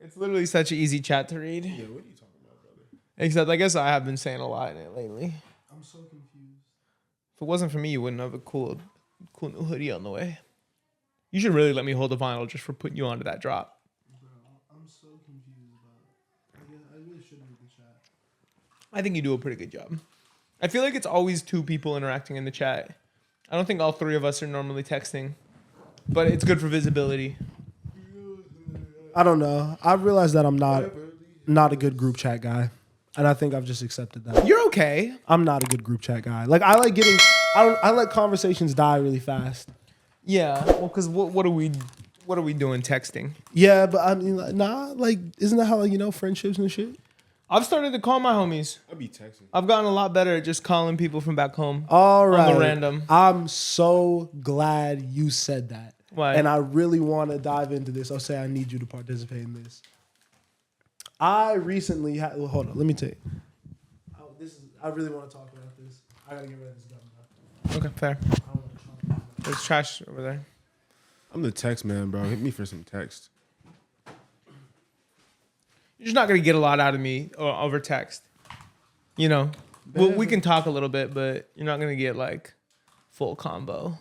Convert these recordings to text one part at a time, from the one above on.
It's literally such an easy chat to read. Yeah, what are you talking about, brother? Except I guess I have been saying a lot in it lately. I'm so confused. If it wasn't for me, you wouldn't have a cool new hoodie on the way. You should really let me hold the vinyl just for putting you onto that drop. Bro, I'm so confused about it. I really should read the chat. I think you do a pretty good job. I feel like it's always two people interacting in the chat. I don't think all three of us are normally texting, but it's good for visibility. I don't know. I realized that I'm not a good group chat guy. And I think I've just accepted that. You're okay. I'm not a good group chat guy. Like I let conversations die really fast. Yeah. Well, because what are we doing texting? Yeah, but I mean, like, isn't that how, like, friendships and shit? I've started to call my homies. I'll be texting. I've gotten a lot better at just calling people from back home. All right. On the random. I'm so glad you said that. Why? And I really want to dive into this. I'll say I need you to participate in this. I recently had... Well, hold on. Let me tell you. I really want to talk about this. I got to get rid of this gum, bro. Okay, fair. There's trash over there. I'm the text man, bro. Hit me for some text. You're just not going to get a lot out of me over text. We can talk a little bit, but you're not going to get, like, full combo.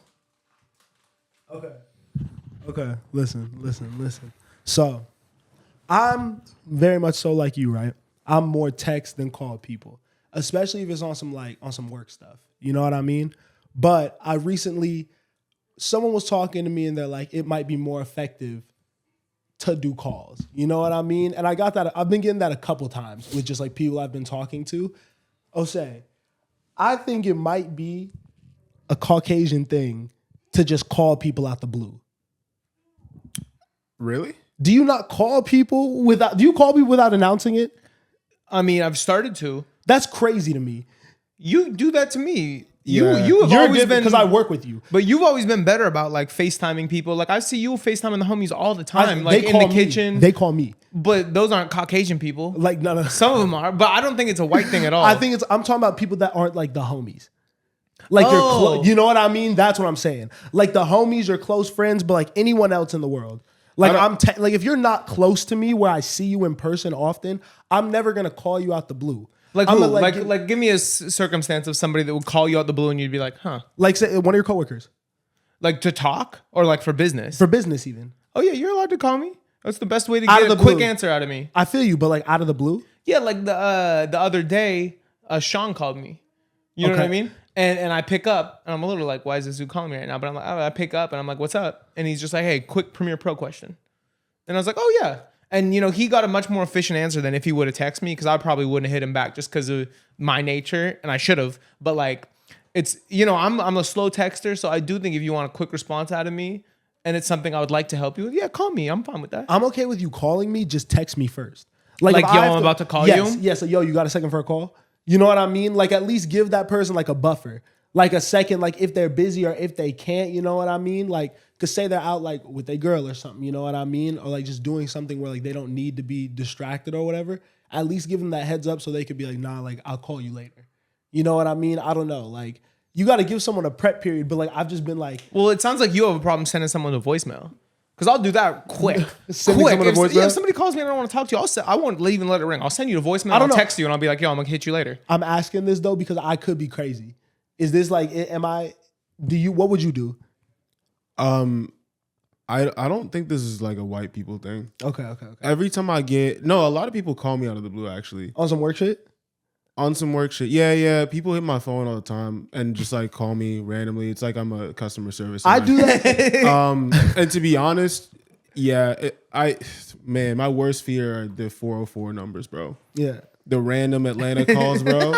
Okay. Listen. So, I'm very much so like you, right? I'm more text than call people, especially if it's on some work stuff. You know what I mean? But someone was talking to me and they're like, it might be more effective to do calls. You know what I mean? And I got that. I've been getting that a couple times with just like people I've been talking to. Say, I think it might be a Caucasian thing to just call people out the blue. Really? Do you not call people do you call people without announcing it? I mean, I've started to. That's crazy to me. You do that to me. Yeah. You have You're always good been, because I work with you. but you've always been better about like FaceTiming people. Like I see you FaceTiming the homies all the time, like in the kitchen. They call me. But those aren't Caucasian people. Like no. Some of them are, but I don't think it's a white thing at all. I'm talking about people that aren't like the homies. Like you're you know what I mean? That's what I'm saying. Like the homies are close friends, but like anyone else in the world. Like like if you're not close to me where I see you in person often, I'm never gonna call you out the blue. Like who? Like give me a circumstance of somebody that would call you out the blue and you'd be like, huh? Like say one of your coworkers. Like to talk or like for business? For business even. Oh yeah, you're allowed to call me. That's the best way to get a quick answer out of me. I feel you, but like out of the blue? Yeah, like the other day, Sean called me. You know what I mean? And I pick up and I'm a little like, why is this dude calling me right now? But I'm like, I pick up and I'm like, what's up? And he's just like, hey, quick Premiere Pro question. And I was like, oh yeah. And he got a much more efficient answer than if he would have texted me, because I probably wouldn't have hit him back just because of my nature, and I should have. But like, it's I'm a slow texter, so I do think if you want a quick response out of me, and it's something I would like to help you with, yeah, call me. I'm fine with that. I'm okay with you calling me. Just text me first. Like yo, I'm about to call you. Yes. Yo, you got a second for a call? You know what I mean? Like at least give that person like a buffer, like a second, like if they're busy or if they can't. You know what I mean? Like. Cause say they're out like with a girl or something, you know what I mean? Or like just doing something where like they don't need to be distracted or whatever. At least give them that heads up so they could be like, nah, like I'll call you later. You know what I mean? I don't know. Like you got to give someone a prep period, but like I've just been like, well, it sounds like you have a problem sending someone a voicemail. Cause I'll do that quick. If somebody calls me and I don't want to talk to you, I won't even let it ring. I'll send you a voicemail. I'll text you and I'll be like, yo, I'm gonna hit you later. I'm asking this though because I could be crazy. Is this like, what would you do? I don't think this is like a white people thing. Okay. Every time a lot of people call me out of the blue actually. On some work shit? On some work shit. Yeah. People hit my phone all the time and just like call me randomly. It's like I'm a customer service. I do that. And to be honest, yeah, my worst fear are the 404 numbers, bro. Yeah. The random Atlanta calls, bro.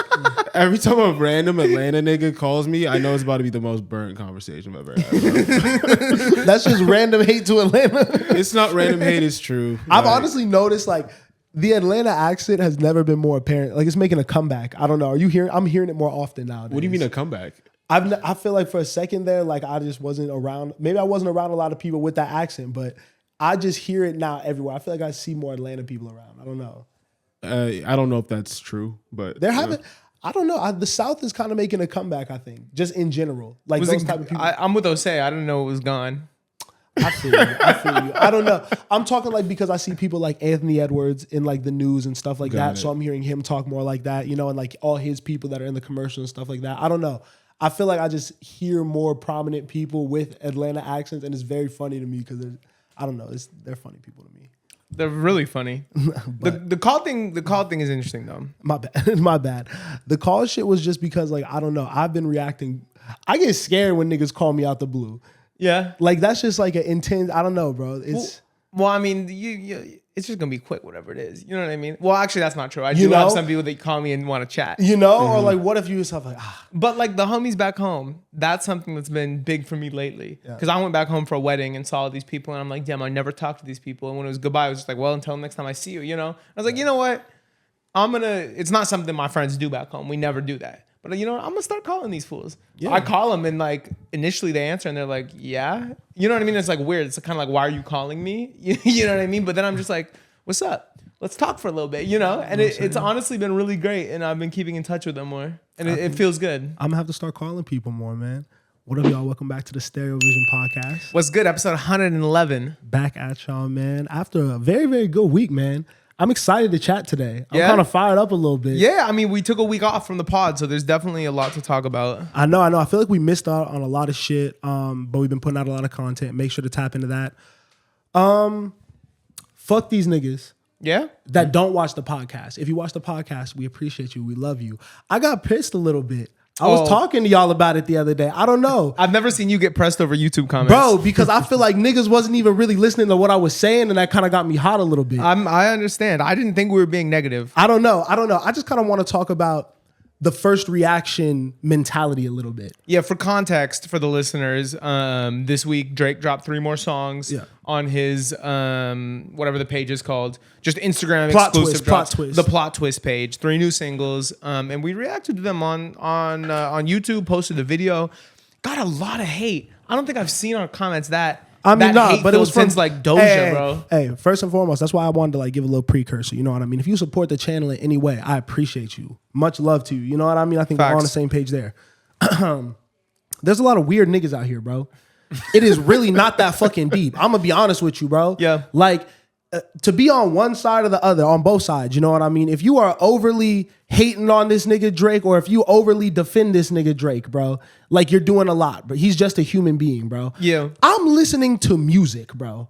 Every time a random Atlanta nigga calls me, I know it's about to be the most burnt conversation I've ever had, bro. That's just random hate to Atlanta. It's not random hate, it's true. I've honestly noticed like the Atlanta accent has never been more apparent. Like it's making a comeback. I don't know. Are you hearing? I'm hearing it more often nowadays. What do you mean a comeback? I feel like for a second there, like I just wasn't around. Maybe I wasn't around a lot of people with that accent, but I just hear it now everywhere. I feel like I see more Atlanta people around. I don't know. I don't know if that's true, but they're having. I don't know. The South is kind of making a comeback. I think just in general, like those type of people. I'm with Osei. I didn't know it was gone. I feel you. I feel you. I don't know. I'm talking like because I see people like Anthony Edwards in like the news and stuff like that. So I'm hearing him talk more like that, you know, and like all his people that are in the commercial and stuff like that. I don't know. I feel like I just hear more prominent people with Atlanta accents, and it's very funny to me because I don't know. They're funny people to me. They're really funny. the call thing is interesting though. My bad. My bad. The call shit was just because like I don't know. I've been reacting. I get scared when niggas call me out the blue. Yeah. Like that's just like an intense. I don't know, bro. It's well, I mean, you it's just gonna be quick, whatever it is. You know what I mean? Well, actually, that's not true. I do have some people that call me and want to chat. You know, or like, what if you yourself like, But like the homies back home, that's something that's been big for me lately. Because I went back home for a wedding and saw all these people, and I'm like, damn, I never talked to these people. And when it was goodbye, I was just like, well, until next time I see you. You know, I was like, you know what? It's not something my friends do back home. We never do that. But you know what? I'm gonna start calling these fools. Yeah. I call them and like initially they answer and they're like, yeah. You know what I mean? It's like weird. It's kind of like, why are you calling me? You know what I mean? But then I'm just like, what's up? Let's talk for a little bit, you know? And it's honestly been really great. And I've been keeping in touch with them more. And it feels good. I'm gonna have to start calling people more, man. What up, y'all? Welcome back to the Stereo Vision Podcast. What's good? Episode 111. Back at y'all, man. After a very, very good week, man. I'm excited to chat today. I'm kind of fired up a little bit. Yeah, I mean, we took a week off from the pod, so there's definitely a lot to talk about. I know. I feel like we missed out on a lot of shit, but we've been putting out a lot of content. Make sure to tap into that. Fuck these niggas. Yeah? That don't watch the podcast. If you watch the podcast, we appreciate you. We love you. I got pissed a little bit. I was talking to y'all about it the other day. I don't know. I've never seen you get pressed over YouTube comments. Bro, because I feel like niggas wasn't even really listening to what I was saying, and that kind of got me hot a little bit. I understand. I didn't think we were being negative. I don't know. I just kind of want to talk about the first reaction mentality a little bit. Yeah, for context for the listeners, this week Drake dropped 3 more songs on his whatever the page is called, just Instagram exclusive drops, the Plot Twist page. 3 new singles, and we reacted to them on YouTube. Posted the video, got a lot of hate. I don't think I've seen our comments that. But it was since like Doja, bro. Hey, first and foremost, that's why I wanted to like give a little precursor. You know what I mean? If you support the channel in any way, I appreciate you. Much love to you. You know what I mean? I think we're all on the same page there. There's a lot of weird niggas out here, bro. It is really not that fucking deep. I'm gonna be honest with you, bro. Yeah. Like to be on one side or the other, on both sides. You know what I mean? If you are overly hating on this nigga Drake, or if you overly defend this nigga Drake, bro, like you're doing a lot. But he's just a human being, bro. Yeah. I'm listening to music, bro.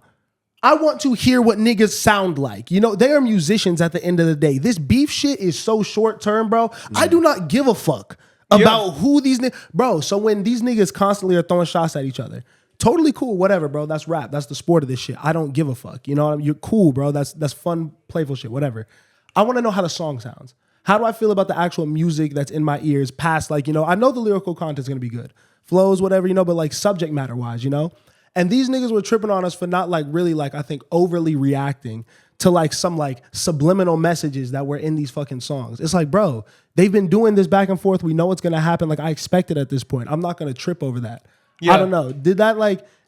I want to hear what niggas sound like. You know, they are musicians at the end of the day. This beef shit is so short term, bro. I do not give a fuck about who these niggas. Bro, so when these niggas constantly are throwing shots at each other, totally cool, whatever, bro. That's rap. That's the sport of this shit. I don't give a fuck. You know what I mean? You're cool, bro. That's fun, playful shit, whatever. I want to know how the song sounds. How do I feel about the actual music that's in my ears past, like, you know, I know the lyrical content is going to be good. Flows, whatever, you know, but like subject matter wise, you know? And these niggas were tripping on us for not like really like, I think, overly reacting to like some like subliminal messages that were in these fucking songs. It's like, bro, they've been doing this back and forth. We know what's going to happen. Like I expect it at this point. I'm not going to trip over that. Yeah. I don't know. Did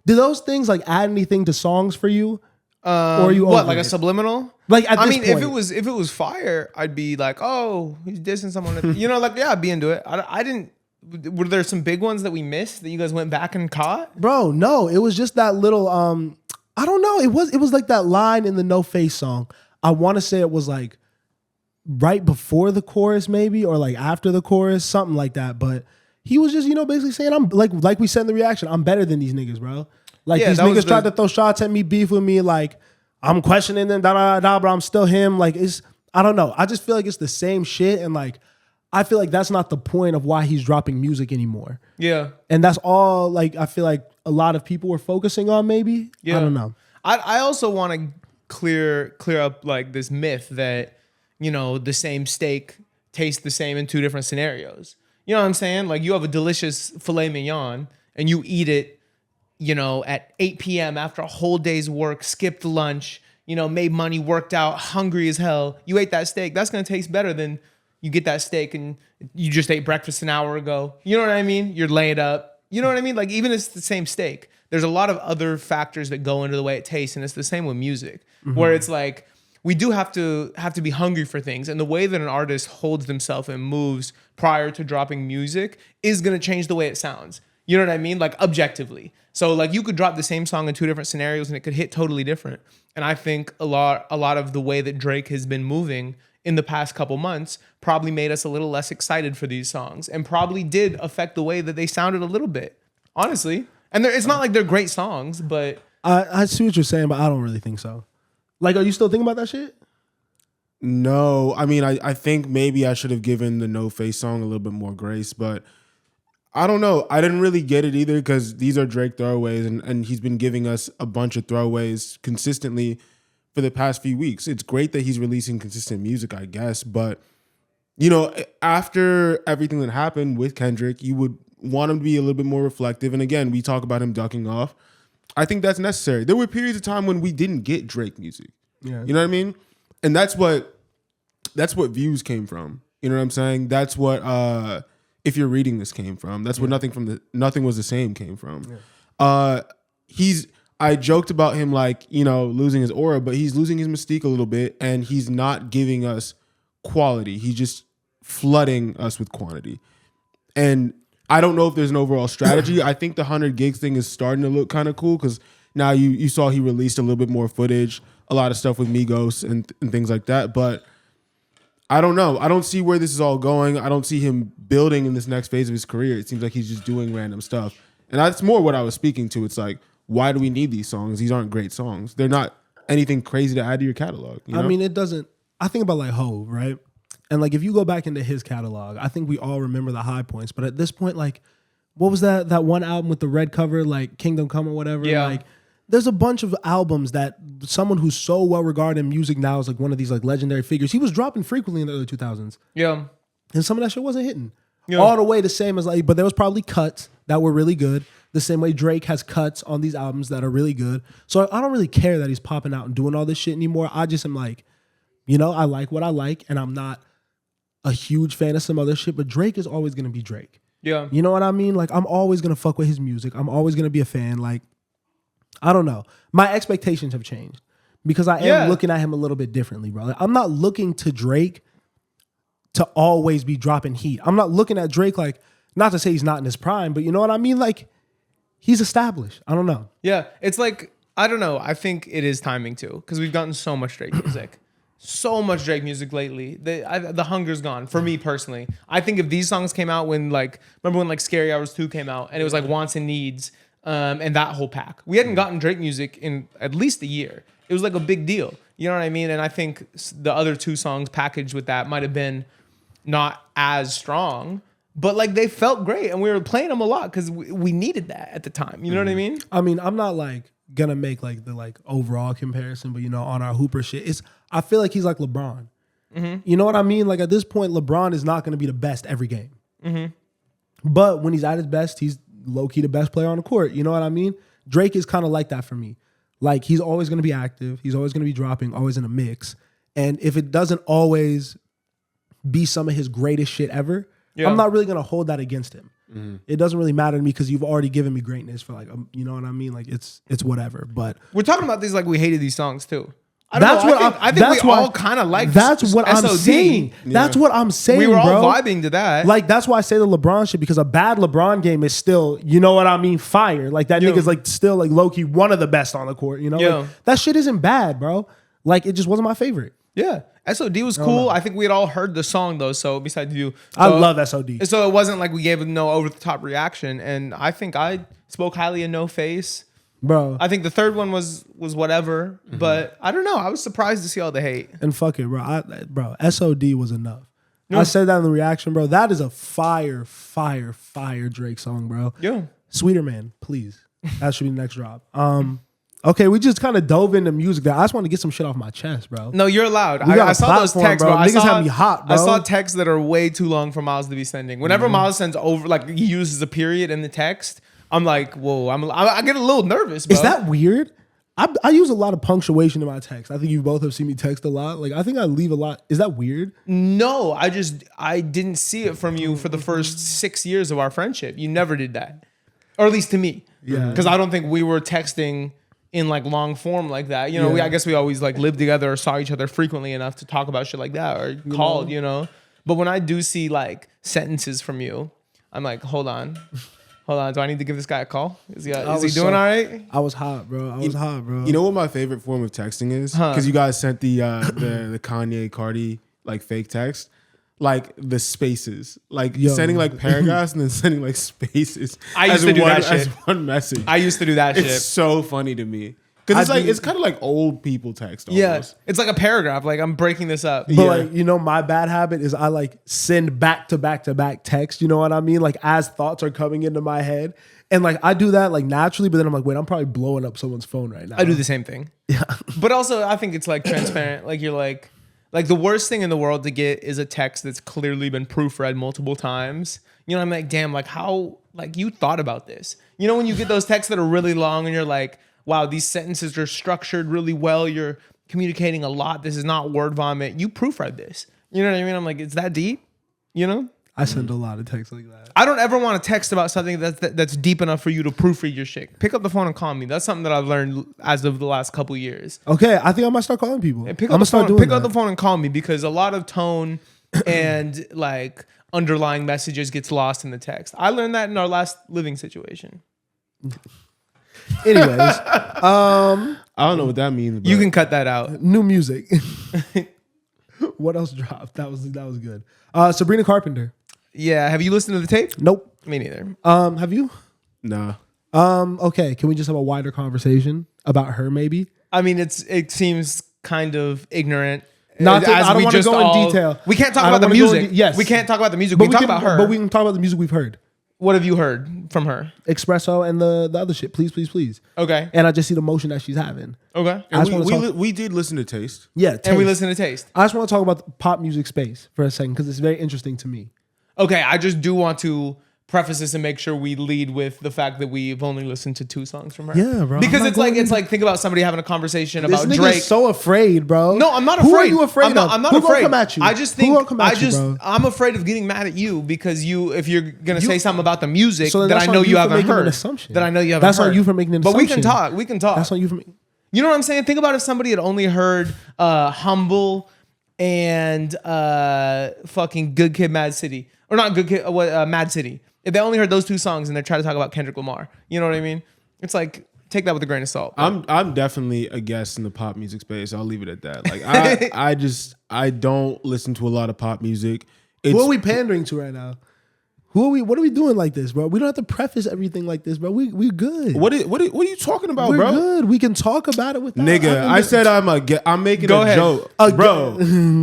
those things like add anything to songs for you? Or are you what, like a subliminal? Like at this point. if it was fire, I'd be like, oh, he's dissing someone. You know, like yeah, I'd be into it. I didn't. Were there some big ones that we missed that you guys went back and caught? Bro, no. It was just that little. I don't know. It was like that line in the No Face song. I want to say it was like right before the chorus, maybe, or like after the chorus, something like that. But he was just, you know, basically saying, I'm like we said in the reaction, I'm better than these niggas, bro. Like these niggas tried to throw shots at me, beef with me. Like I'm questioning them, but I'm still him. Like I don't know. I just feel like it's the same shit. And like, I feel like that's not the point of why he's dropping music anymore. Yeah. And that's all like, I feel like a lot of people were focusing on maybe. Yeah. I don't know. I also want to clear up like this myth that, you know, the same steak tastes the same in 2 different scenarios. You know what I'm saying? Like you have a delicious filet mignon and you eat it, you know, at 8 p.m. after a whole day's work, skipped lunch, you know, made money, worked out, hungry as hell. You ate that steak. That's going to taste better than you get that steak and you just ate breakfast an hour ago. You know what I mean? You're laid up. You know what I mean? Like even if it's the same steak, there's a lot of other factors that go into the way it tastes. And it's the same with music, where it's like, we do have to be hungry for things. And the way that an artist holds themselves and moves prior to dropping music is going to change the way it sounds. You know what I mean? Like objectively. So like you could drop the same song in two different scenarios and it could hit totally different. And I think a lot of the way that Drake has been moving in the past couple months probably made us a little less excited for these songs and probably did affect the way that they sounded a little bit, honestly. And it's not like they're great songs, but I see what you're saying, but I don't really think so. Like, are you still thinking about that shit? No, I mean, I think maybe I should have given the No Face song a little bit more grace, but I don't know. I didn't really get it either because these are Drake throwaways, and he's been giving us a bunch of throwaways consistently for the past few weeks. It's great that he's releasing consistent music, I guess, but you know, after everything that happened with Kendrick, you would want him to be a little bit more reflective. And again, we talk about him ducking off. I think that's necessary. There were periods of time when we didn't get Drake music. Yeah. You know what I mean? And that's what Views came from. You know what I'm saying? That's what If You're Reading This came from. That's what Nothing Was the Same came from. Yeah. I joked about him like, you know, losing his aura, but he's losing his mystique a little bit, and he's not giving us quality. He's just flooding us with quantity. And I don't know if there's an overall strategy. I think the 100 gigs thing is starting to look kind of cool because now you saw he released a little bit more footage, a lot of stuff with Migos and things like that. But I don't know. I don't see where this is all going. I don't see him building in this next phase of his career. It seems like he's just doing random stuff. And that's more what I was speaking to. It's like, why do we need these songs? These aren't great songs. They're not anything crazy to add to your catalog. You know? I mean, it doesn't. I think about like Hove, right? And like if you go back into his catalog, I think we all remember the high points. But at this point, like, what was that one album with the red cover, like Kingdom Come or whatever? Yeah. Like, there's a bunch of albums that someone who's so well regarded in music now is like one of these like legendary figures. He was dropping frequently in the early 2000s. yeah. And some of that shit wasn't hitting. Yeah. All the way the same as like, but there was probably cuts that were really good. The same way Drake has cuts on these albums that are really good. So I don't really care that he's popping out and doing all this shit anymore. I just am like, you know, I like what I like, and I'm not a huge fan of some other shit, but Drake is always going to be Drake. Yeah. You know what I mean? Like, I'm always going to fuck with his music. I'm always going to be a fan. Like, I don't know. My expectations have changed because I am looking at him a little bit differently, bro. Like, I'm not looking to Drake to always be dropping heat. I'm not looking at Drake like, not to say he's not in his prime, but you know what I mean? Like, he's established. I don't know. Yeah. It's like, I don't know. I think it is timing too because we've gotten so much Drake music. So much Drake music lately. The hunger's gone for me personally. I think if these songs came out when like, remember when like Scary Hours 2 came out and it was like Wants and Needs and that whole pack. We hadn't gotten Drake music in at least a year. It was like a big deal. You know what I mean? And I think the other two songs packaged with that might have been not as strong, but like they felt great and we were playing them a lot because we needed that at the time. You know what I mean? I mean, I'm not like gonna make like the like overall comparison, but you know, on our Hooper shit, I feel like he's like LeBron. Mm-hmm. You know what I mean? Like at this point, LeBron is not gonna be the best every game. Mm-hmm. But when he's at his best, he's low-key the best player on the court. You know what I mean? Drake is kind of like that for me. Like he's always gonna be active. He's always gonna be dropping, always in a mix. And if it doesn't always be some of his greatest shit ever, I'm not really gonna hold that against him. Mm-hmm. It doesn't really matter to me because you've already given me greatness for like, you know what I mean? Like it's whatever. But we're talking about these like we hated these songs too. I think we all kind of like. That's what SOD. I'm saying. Yeah. That's what I'm saying. We were all bro. vibing to that. Like that's why I say the LeBron shit because a bad LeBron game is still, you know what I mean, fire. Like that nigga's like still like low key one of the best on the court. You know, like, that shit isn't bad, bro. Like it just wasn't my favorite. Yeah. SOD was cool. I think we had all heard the song though. So besides you, I love SOD. So it wasn't like we gave no over the top reaction. And I think I spoke highly of No Face. Bro, I think the third one was whatever, but I don't know. I was surprised to see all the hate. And fuck it, bro. Bro, SOD was enough. I said that in the reaction, bro. That is a fire Drake song, bro. Yeah. Sweeter Man, please. That should be the next drop. Okay, we just kind of dove into music there. I just want to get some shit off my chest, bro. No, you're allowed. I saw those texts, bro. Niggas have me hot, bro. I saw texts that are way too long for Miles to be sending. Whenever Miles sends over, like he uses a period in the text, I'm like, whoa, I get a little nervous, bro. Is that weird? I use a lot of punctuation in my text. I think you both have seen me text a lot. Like I think I leave a lot. Is that weird? No, I didn't see it from you for the first 6 years of our friendship. You never did that. Or at least to me. Yeah. Because I don't think we were texting in like long form like that. You know, I guess we always like lived together or saw each other frequently enough to talk about shit like that or called, you know. But when I do see like sentences from you, I'm like, hold on. Hold on. Do I need to give this guy a call? Is he doing was all right? I was hot, bro. You know what my favorite form of texting is? Because you guys sent the Kanye Cardi like fake text. Like the spaces, like sending like paragraphs and then sending like spaces. I used to do that shit. As one message. I used to do that shit. It's so funny to me. Because it's kind of like old people text. Almost. Yeah, it's like a paragraph. Like I'm breaking this up. But like, you know, my bad habit is I like send back to back to back text. You know what I mean? Like as thoughts are coming into my head, and like I do that like naturally. But then I'm like, wait, I'm probably blowing up someone's phone right now. I do the same thing. Yeah, but also I think it's like transparent. Like you're like the worst thing in the world to get is a text that's clearly been proofread multiple times. You know, I'm like, damn, like how like you thought about this. You know, when you get those texts that are really long and you're like, wow, these sentences are structured really well. You're communicating a lot. This is not word vomit. You proofread this. You know what I mean? I'm like, it's that deep? You know? I send a lot of texts like that. I don't ever want to text about something that's deep enough for you to proofread your shit. Pick up the phone and call me. That's something that I've learned as of the last couple of years. Okay, I think I might start calling people. Yeah, pick up the phone and call me because a lot of tone and like underlying messages gets lost in the text. I learned that in our last living situation. Anyways, I don't know what that means. You can cut that out. New music. What else dropped? That was good. Sabrina Carpenter. Yeah. Have you listened to the tape? Nope. Me neither. Have you? Nah. Okay. Can we just have a wider conversation about her? Maybe. I mean, it seems kind of ignorant. I don't want to go in detail. We can't talk about the music. Yes, we can't talk about the music. We can talk about her. But we can talk about the music we've heard. What have you heard from her? Espresso and the other shit. Please. Okay. And I just see the motion that she's having. Okay. And we did listen to Taste. Yeah. Taste. And we listen to Taste. I just want to talk about the pop music space for a second because it's very interesting to me. Okay. I just do want to preface this and make sure we lead with the fact that we've only listened to 2 songs from her. Yeah, bro. Because it's like think about somebody having a conversation This about nigga's Drake. so afraid, bro. No, I'm not afraid. Who are you afraid of? I'm not Who afraid. Gonna come at you? I just think I'm afraid of getting mad at you because if you're gonna say something about the music so that I know you haven't heard. That I know you haven't heard. That's on you for making an assumption. But we can talk. That's on you for You know what I'm saying? Think about if somebody had only heard Humble and fucking Good Kid, Mad City, or not Good Kid, Mad City. If they only heard those 2 songs and they try to talk about Kendrick Lamar, you know what I mean? It's like take that with a grain of salt. I'm definitely a guest in the pop music space. I'll leave it at that. Like I don't listen to a lot of pop music. Who are we pandering to right now? What are we doing like this, bro? We don't have to preface everything like this, bro. We good. What are you talking about, We're bro? good. We can talk about it without. Nigga, I said I'm making a joke. Bro,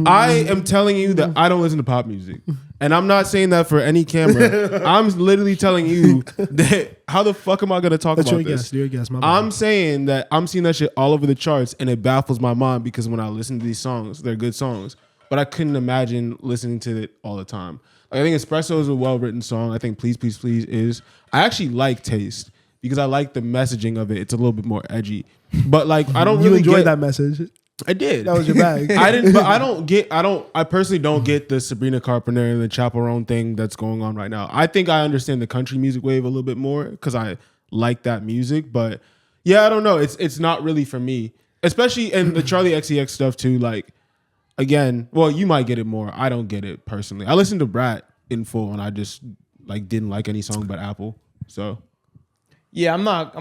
I am telling you that I don't listen to pop music. And I'm not saying that for any camera. I'm literally telling you that how the fuck am I going to talk about this? You're a guest, my bad. I'm saying that I'm seeing that shit all over the charts and it baffles my mind because when I listen to these songs, they're good songs. But I couldn't imagine listening to it all the time. I think Espresso is a well-written song. I think Please, Please, Please is. I actually like Taste because I like the messaging of it. It's a little bit more edgy. But like, I don't really enjoy that message. I did. That was your bag. I didn't, but I personally don't get the Sabrina Carpenter and the Chaperone thing that's going on right now. I think I understand the country music wave a little bit more because I like that music. But yeah, I don't know. It's not really for me, especially in the Charlie XCX stuff too. Like, again, well, you might get it more. I don't get it personally. I listened to Brat in full and I just like didn't like any song but Apple. So yeah, I'm not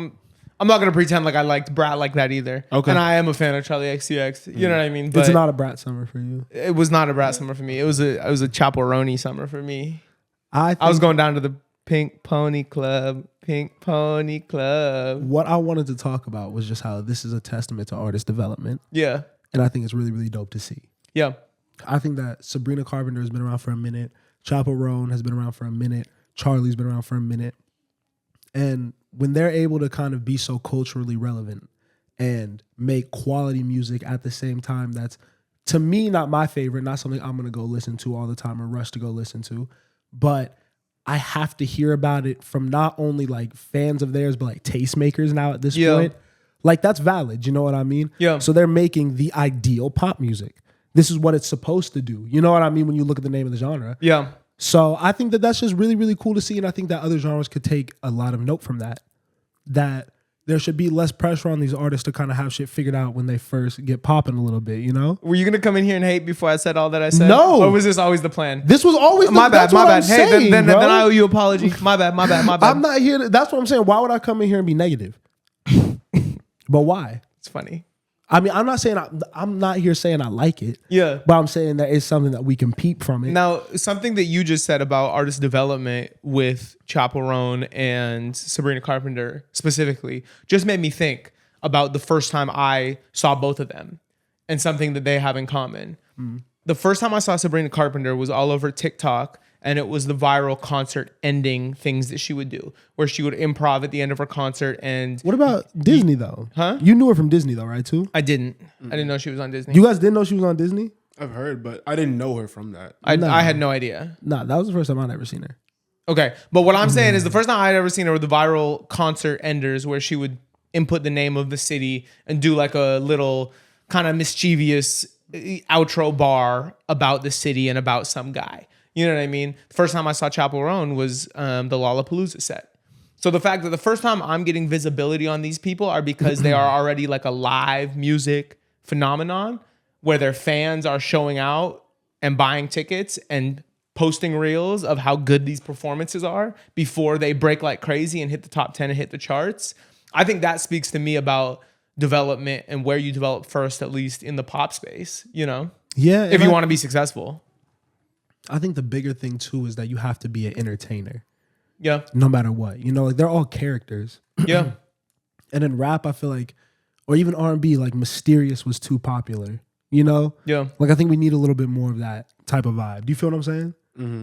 gonna pretend like I liked Brat like that either. Okay. And I am a fan of Charlie XCX. You know what I mean? But it's not a Brat summer for you. It was not a Brat summer for me. It was a Chaperone summer for me. I was going down to the Pink Pony Club. What I wanted to talk about was just how this is a testament to artist development. Yeah. And I think it's really, really dope to see. Yeah. I think that Sabrina Carpenter has been around for a minute. Chaperone has been around for a minute. Charlie's been around for a minute. And when they're able to kind of be so culturally relevant and make quality music at the same time, that's, to me, not my favorite, not something I'm going to go listen to all the time or rush to go listen to, but I have to hear about it from not only like fans of theirs, but like tastemakers now at this point. Like, that's valid. You know what I mean? Yeah. So they're making the ideal pop music. This is what it's supposed to do. You know what I mean when you look at the name of the genre? Yeah. So I think that that's just really, really cool to see. And I think that other genres could take a lot of note from that. That there should be less pressure on these artists to kind of have shit figured out when they first get popping a little bit, you know? Were you gonna come in here and hate before I said all that I said? No. Or was this always the plan? This was always My bad. Hey, saying, then bro. I owe you an apology. My bad. I'm not here. That's what I'm saying. Why would I come in here and be negative? But why? It's funny. I mean, I'm not saying I'm not here saying I like it. Yeah. But I'm saying that it's something that we can peep from it. Now, something that you just said about artist development with Chaperone and Sabrina Carpenter specifically just made me think about the first time I saw both of them and something that they have in common. The first time I saw Sabrina Carpenter was all over TikTok, and it was the viral concert ending things that she would do, where she would improv at the end of her concert. And What about Disney though? Huh? You knew her from Disney though, right? Too. I didn't know she was on Disney. You guys didn't know she was on Disney? I've heard, but I didn't know her from that. I had no idea. Nah, that was the first time I'd ever seen her. Okay, but what I'm saying is the first time I'd ever seen her were the viral concert enders, where she would input the name of the city and do like a little kind of mischievous outro bar about the city and about some guy. You know what I mean? The first time I saw Chaperone was the Lollapalooza set. So the fact that the first time I'm getting visibility on these people are because they are already like a live music phenomenon where their fans are showing out and buying tickets and posting reels of how good these performances are before they break like crazy and hit the top 10 and hit the charts. I think that speaks to me about development and where you develop first, at least in the pop space, you know? Yeah. If you want to be successful. I think the bigger thing too is that you have to be an entertainer, Yeah. no matter what. You know, like they're all characters. Yeah. And in rap, I feel like, or even R&B, like Mysterious was too popular. You know? Yeah. Like I think we need a little bit more of that type of vibe. Do you feel what I'm saying? Mm-hmm.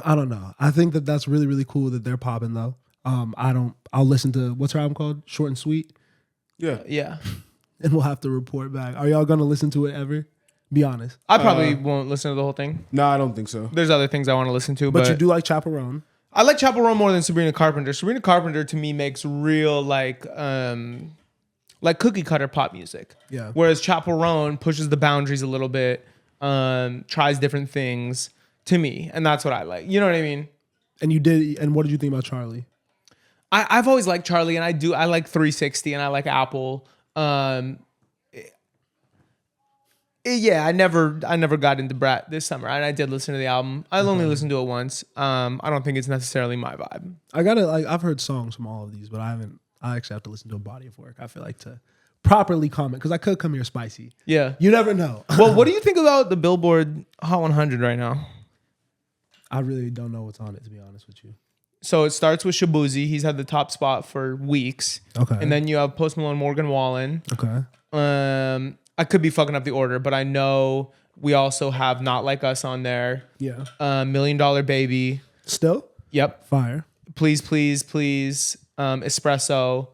I don't know. I think that that's really, really cool that they're popping though. I'll listen to, what's her album called? Short and Sweet. Yeah. Yeah. And we'll have to report back. Are y'all gonna listen to it ever? Be honest. I probably won't listen to the whole thing. No, I don't think so. There's other things I want to listen to, But but you do like Chaperone. I like Chaperone more than Sabrina Carpenter. Sabrina Carpenter to me makes real like cookie cutter pop music. Yeah. Whereas Chaperone pushes the boundaries a little bit, tries different things to me, and that's what I like. You know what I mean? And what did you think about Charlie? I've always liked Charlie, and I like 360, and I like Apple. Yeah, I never got into Brat this summer, and I did listen to the album. I only listened to it once. I don't think it's necessarily my vibe. I've heard songs from all of these, but I actually have to listen to a body of work. I feel like to properly comment because I could come here spicy. Yeah. You never know. Well, what do you think about the Billboard Hot 100 right now? I really don't know what's on it, to be honest with you. So it starts with Shabuzi. He's had the top spot for weeks. Okay. And then you have Post Malone, Morgan Wallen. Okay. I could be fucking up the order, but I know we also have Not Like Us on there. Yeah. $1 Million Baby. Still? Yep. Fire. Please, Please, Please. Espresso.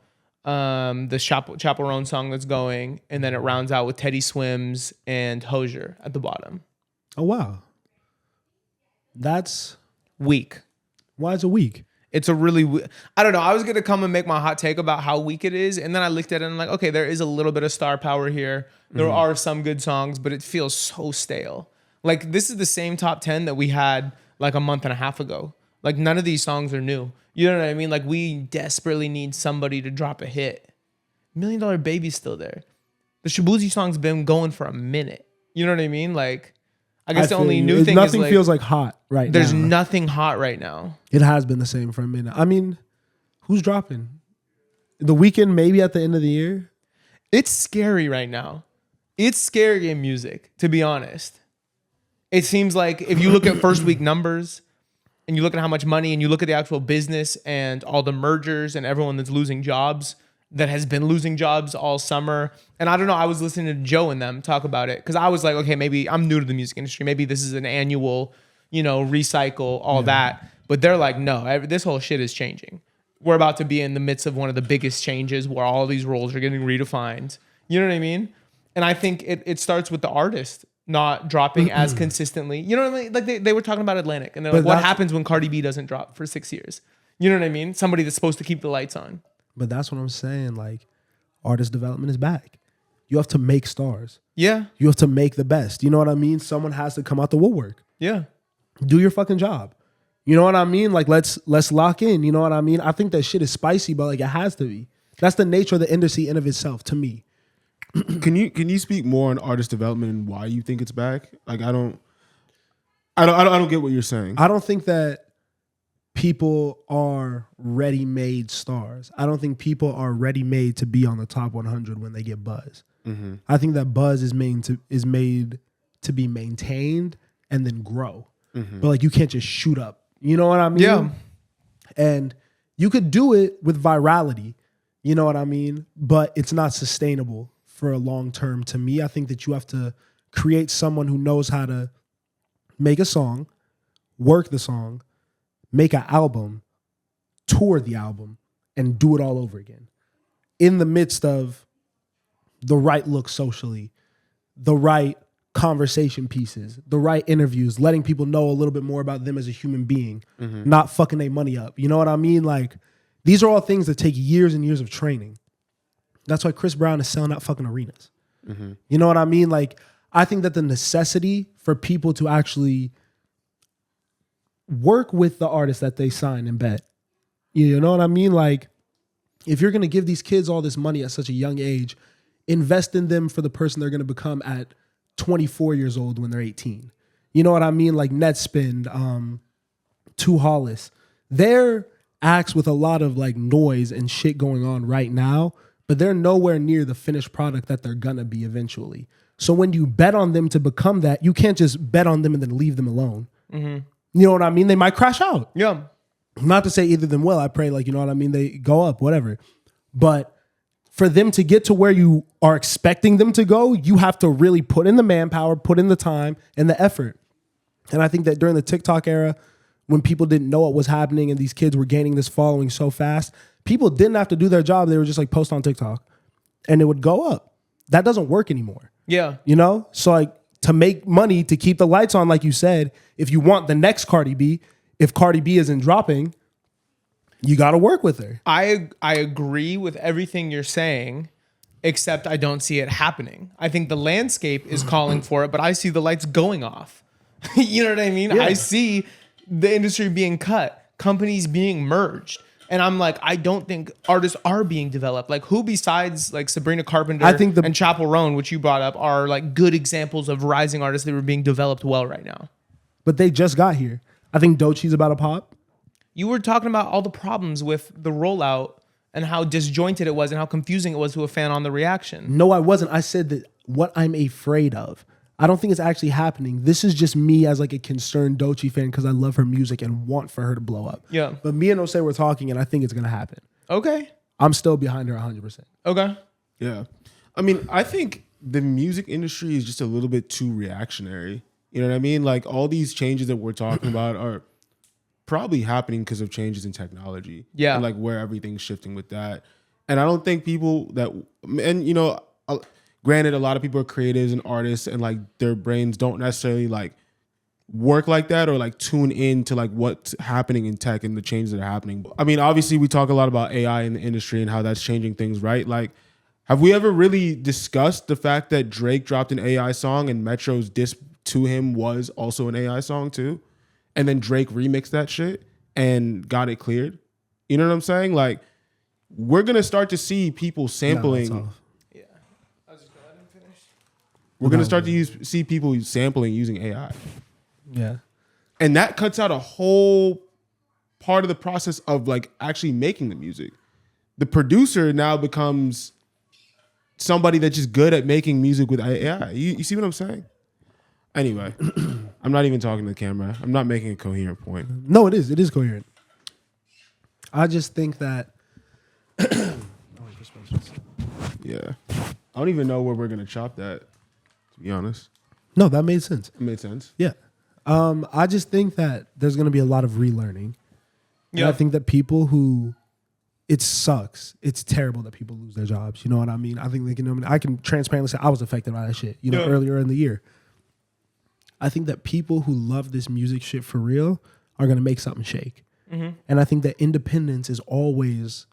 The Chaperone song that's going. And then it rounds out with Teddy Swims and Hozier at the bottom. Oh, wow. That's... Weak. Why is it weak? It's a really, I don't know. I was going to come and make my hot take about how weak it is. And then I looked at it and I'm like, okay, there is a little bit of star power here. There are some good songs, but it feels so stale. Like this is the same top 10 that we had like a month and a half ago. Like none of these songs are new. You know what I mean? Like we desperately need somebody to drop a hit. $1 Million Baby's still there. The Shabuzi song's been going for a minute. You know what I mean? Like, I guess the only new thing is nothing like, feels like hot right now. there's nothing hot right now. It has been the same for a minute. I mean, who's dropping? The Weeknd maybe at the end of the year? It's scary right now. It's scary in music, to be honest. It seems like if you look at first week numbers and you look at how much money and you look at the actual business and all the mergers and everyone that's losing jobs, that has been losing jobs all summer. And I don't know, I was listening to Joe and them talk about it because I was like, okay, maybe I'm new to the music industry. Maybe this is an annual, recycle, all that. But they're like, no, this whole shit is changing. We're about to be in the midst of one of the biggest changes where all these roles are getting redefined. You know what I mean? And I think it starts with the artist not dropping as consistently. You know what I mean? Like they were talking about Atlantic and they're like, what happens when Cardi B doesn't drop for 6 years? You know what I mean? Somebody that's supposed to keep the lights on. But that's what I'm saying. Like, artist development is back. You have to make stars. Yeah. You have to make the best. You know what I mean? Someone has to come out the woodwork. Yeah. Do your fucking job. You know what I mean? Like, let's lock in. You know what I mean? I think that shit is spicy, but like it has to be. That's the nature of the industry in of itself to me. Can you speak more on artist development and why you think it's back? Like I don't get what you're saying. I don't think that people are ready-made stars. I don't think people are ready-made to be on the top 100 when they get buzz. Mm-hmm. I think that buzz is made to be maintained and then grow. Mm-hmm. But like you can't just shoot up. You know what I mean? Yeah. And you could do it with virality. You know what I mean? But it's not sustainable for a long term to me. I think that you have to create someone who knows how to make a song, work the song, make an album, tour the album, and do it all over again. In the midst of the right look socially, the right conversation pieces, the right interviews, letting people know a little bit more about them as a human being, not fucking their money up. You know what I mean? Like, these are all things that take years and years of training. That's why Chris Brown is selling out fucking arenas. Mm-hmm. You know what I mean? Like, I think that the necessity for people to actually work with the artists that they sign and bet. You know what I mean? Like, if you're going to give these kids all this money at such a young age, invest in them for the person they're going to become at 24 years old when they're 18. You know what I mean? Like Netspend, Too Hollis. They're acts with a lot of like noise and shit going on right now, but they're nowhere near the finished product that they're going to be eventually. So when you bet on them to become that, you can't just bet on them and then leave them alone. Mm-hmm. You know what I mean? They might crash out. Yeah. Not to say either of them will. I pray, like, you know what I mean? They go up, whatever. But for them to get to where you are expecting them to go, you have to really put in the manpower, put in the time and the effort. And I think that during the TikTok era, when people didn't know what was happening and these kids were gaining this following so fast, people didn't have to do their job. They were just like post on TikTok and it would go up. That doesn't work anymore. Yeah. You know? So like to make money, to keep the lights on, like you said, if you want the next Cardi B, if Cardi B isn't dropping, you got to work with her. I agree with everything you're saying, except I don't see it happening. I think the landscape is calling for it, but I see the lights going off. You know what I mean? Yeah. I see the industry being cut, companies being merged. And I'm like, I don't think artists are being developed. Like, who besides like Sabrina Carpenter and Chappell Roan, which you brought up, are like good examples of rising artists that were being developed well right now? But they just got here. I think Doechie's about to pop. You were talking about all the problems with the rollout and how disjointed it was and how confusing it was to a fan on the reaction. No, I wasn't. I said that what I'm afraid of. I don't think it's actually happening. This is just me as like a concerned Doechii fan because I love her music and want for her to blow up. Yeah. But me and Osei were talking and I think it's going to happen. Okay. I'm still behind her 100%. Okay. Yeah. I mean, I think the music industry is just a little bit too reactionary. You know what I mean? Like all these changes that we're talking about are probably happening because of changes in technology. Yeah. And like where everything's shifting with that. And I don't think people that, and you know, granted, a lot of people are creatives and artists and like their brains don't necessarily like work like that or like tune in to like what's happening in tech and the changes that are happening. I mean, obviously we talk a lot about AI in the industry and how that's changing things, right? Like, have we ever really discussed the fact that Drake dropped an AI song and Metro's diss to him was also an AI song too? And then Drake remixed that shit and got it cleared. You know what I'm saying? Like, we're going to start to see people sampling. No, yeah. I was just going to let him finish. We're going to start to see people sampling using AI. Yeah. And that cuts out a whole part of the process of like actually making the music. The producer now becomes somebody that's just good at making music with AI. You see what I'm saying? Anyway, I'm not even talking to the camera. I'm not making a coherent point. No, it is. It is coherent. I just think that. Yeah. I don't even know where we're going to chop that, to be honest. No, that made sense. It made sense. Yeah. I just think that there's going to be a lot of relearning. Yeah. And I think that people who, it sucks. It's terrible that people lose their jobs. You know what I mean? I think they can, I can transparently say I was affected by that shit, you know, earlier in the year. I think that people who love this music shit for real are going to make something shake. Mm-hmm. And I think that independence is always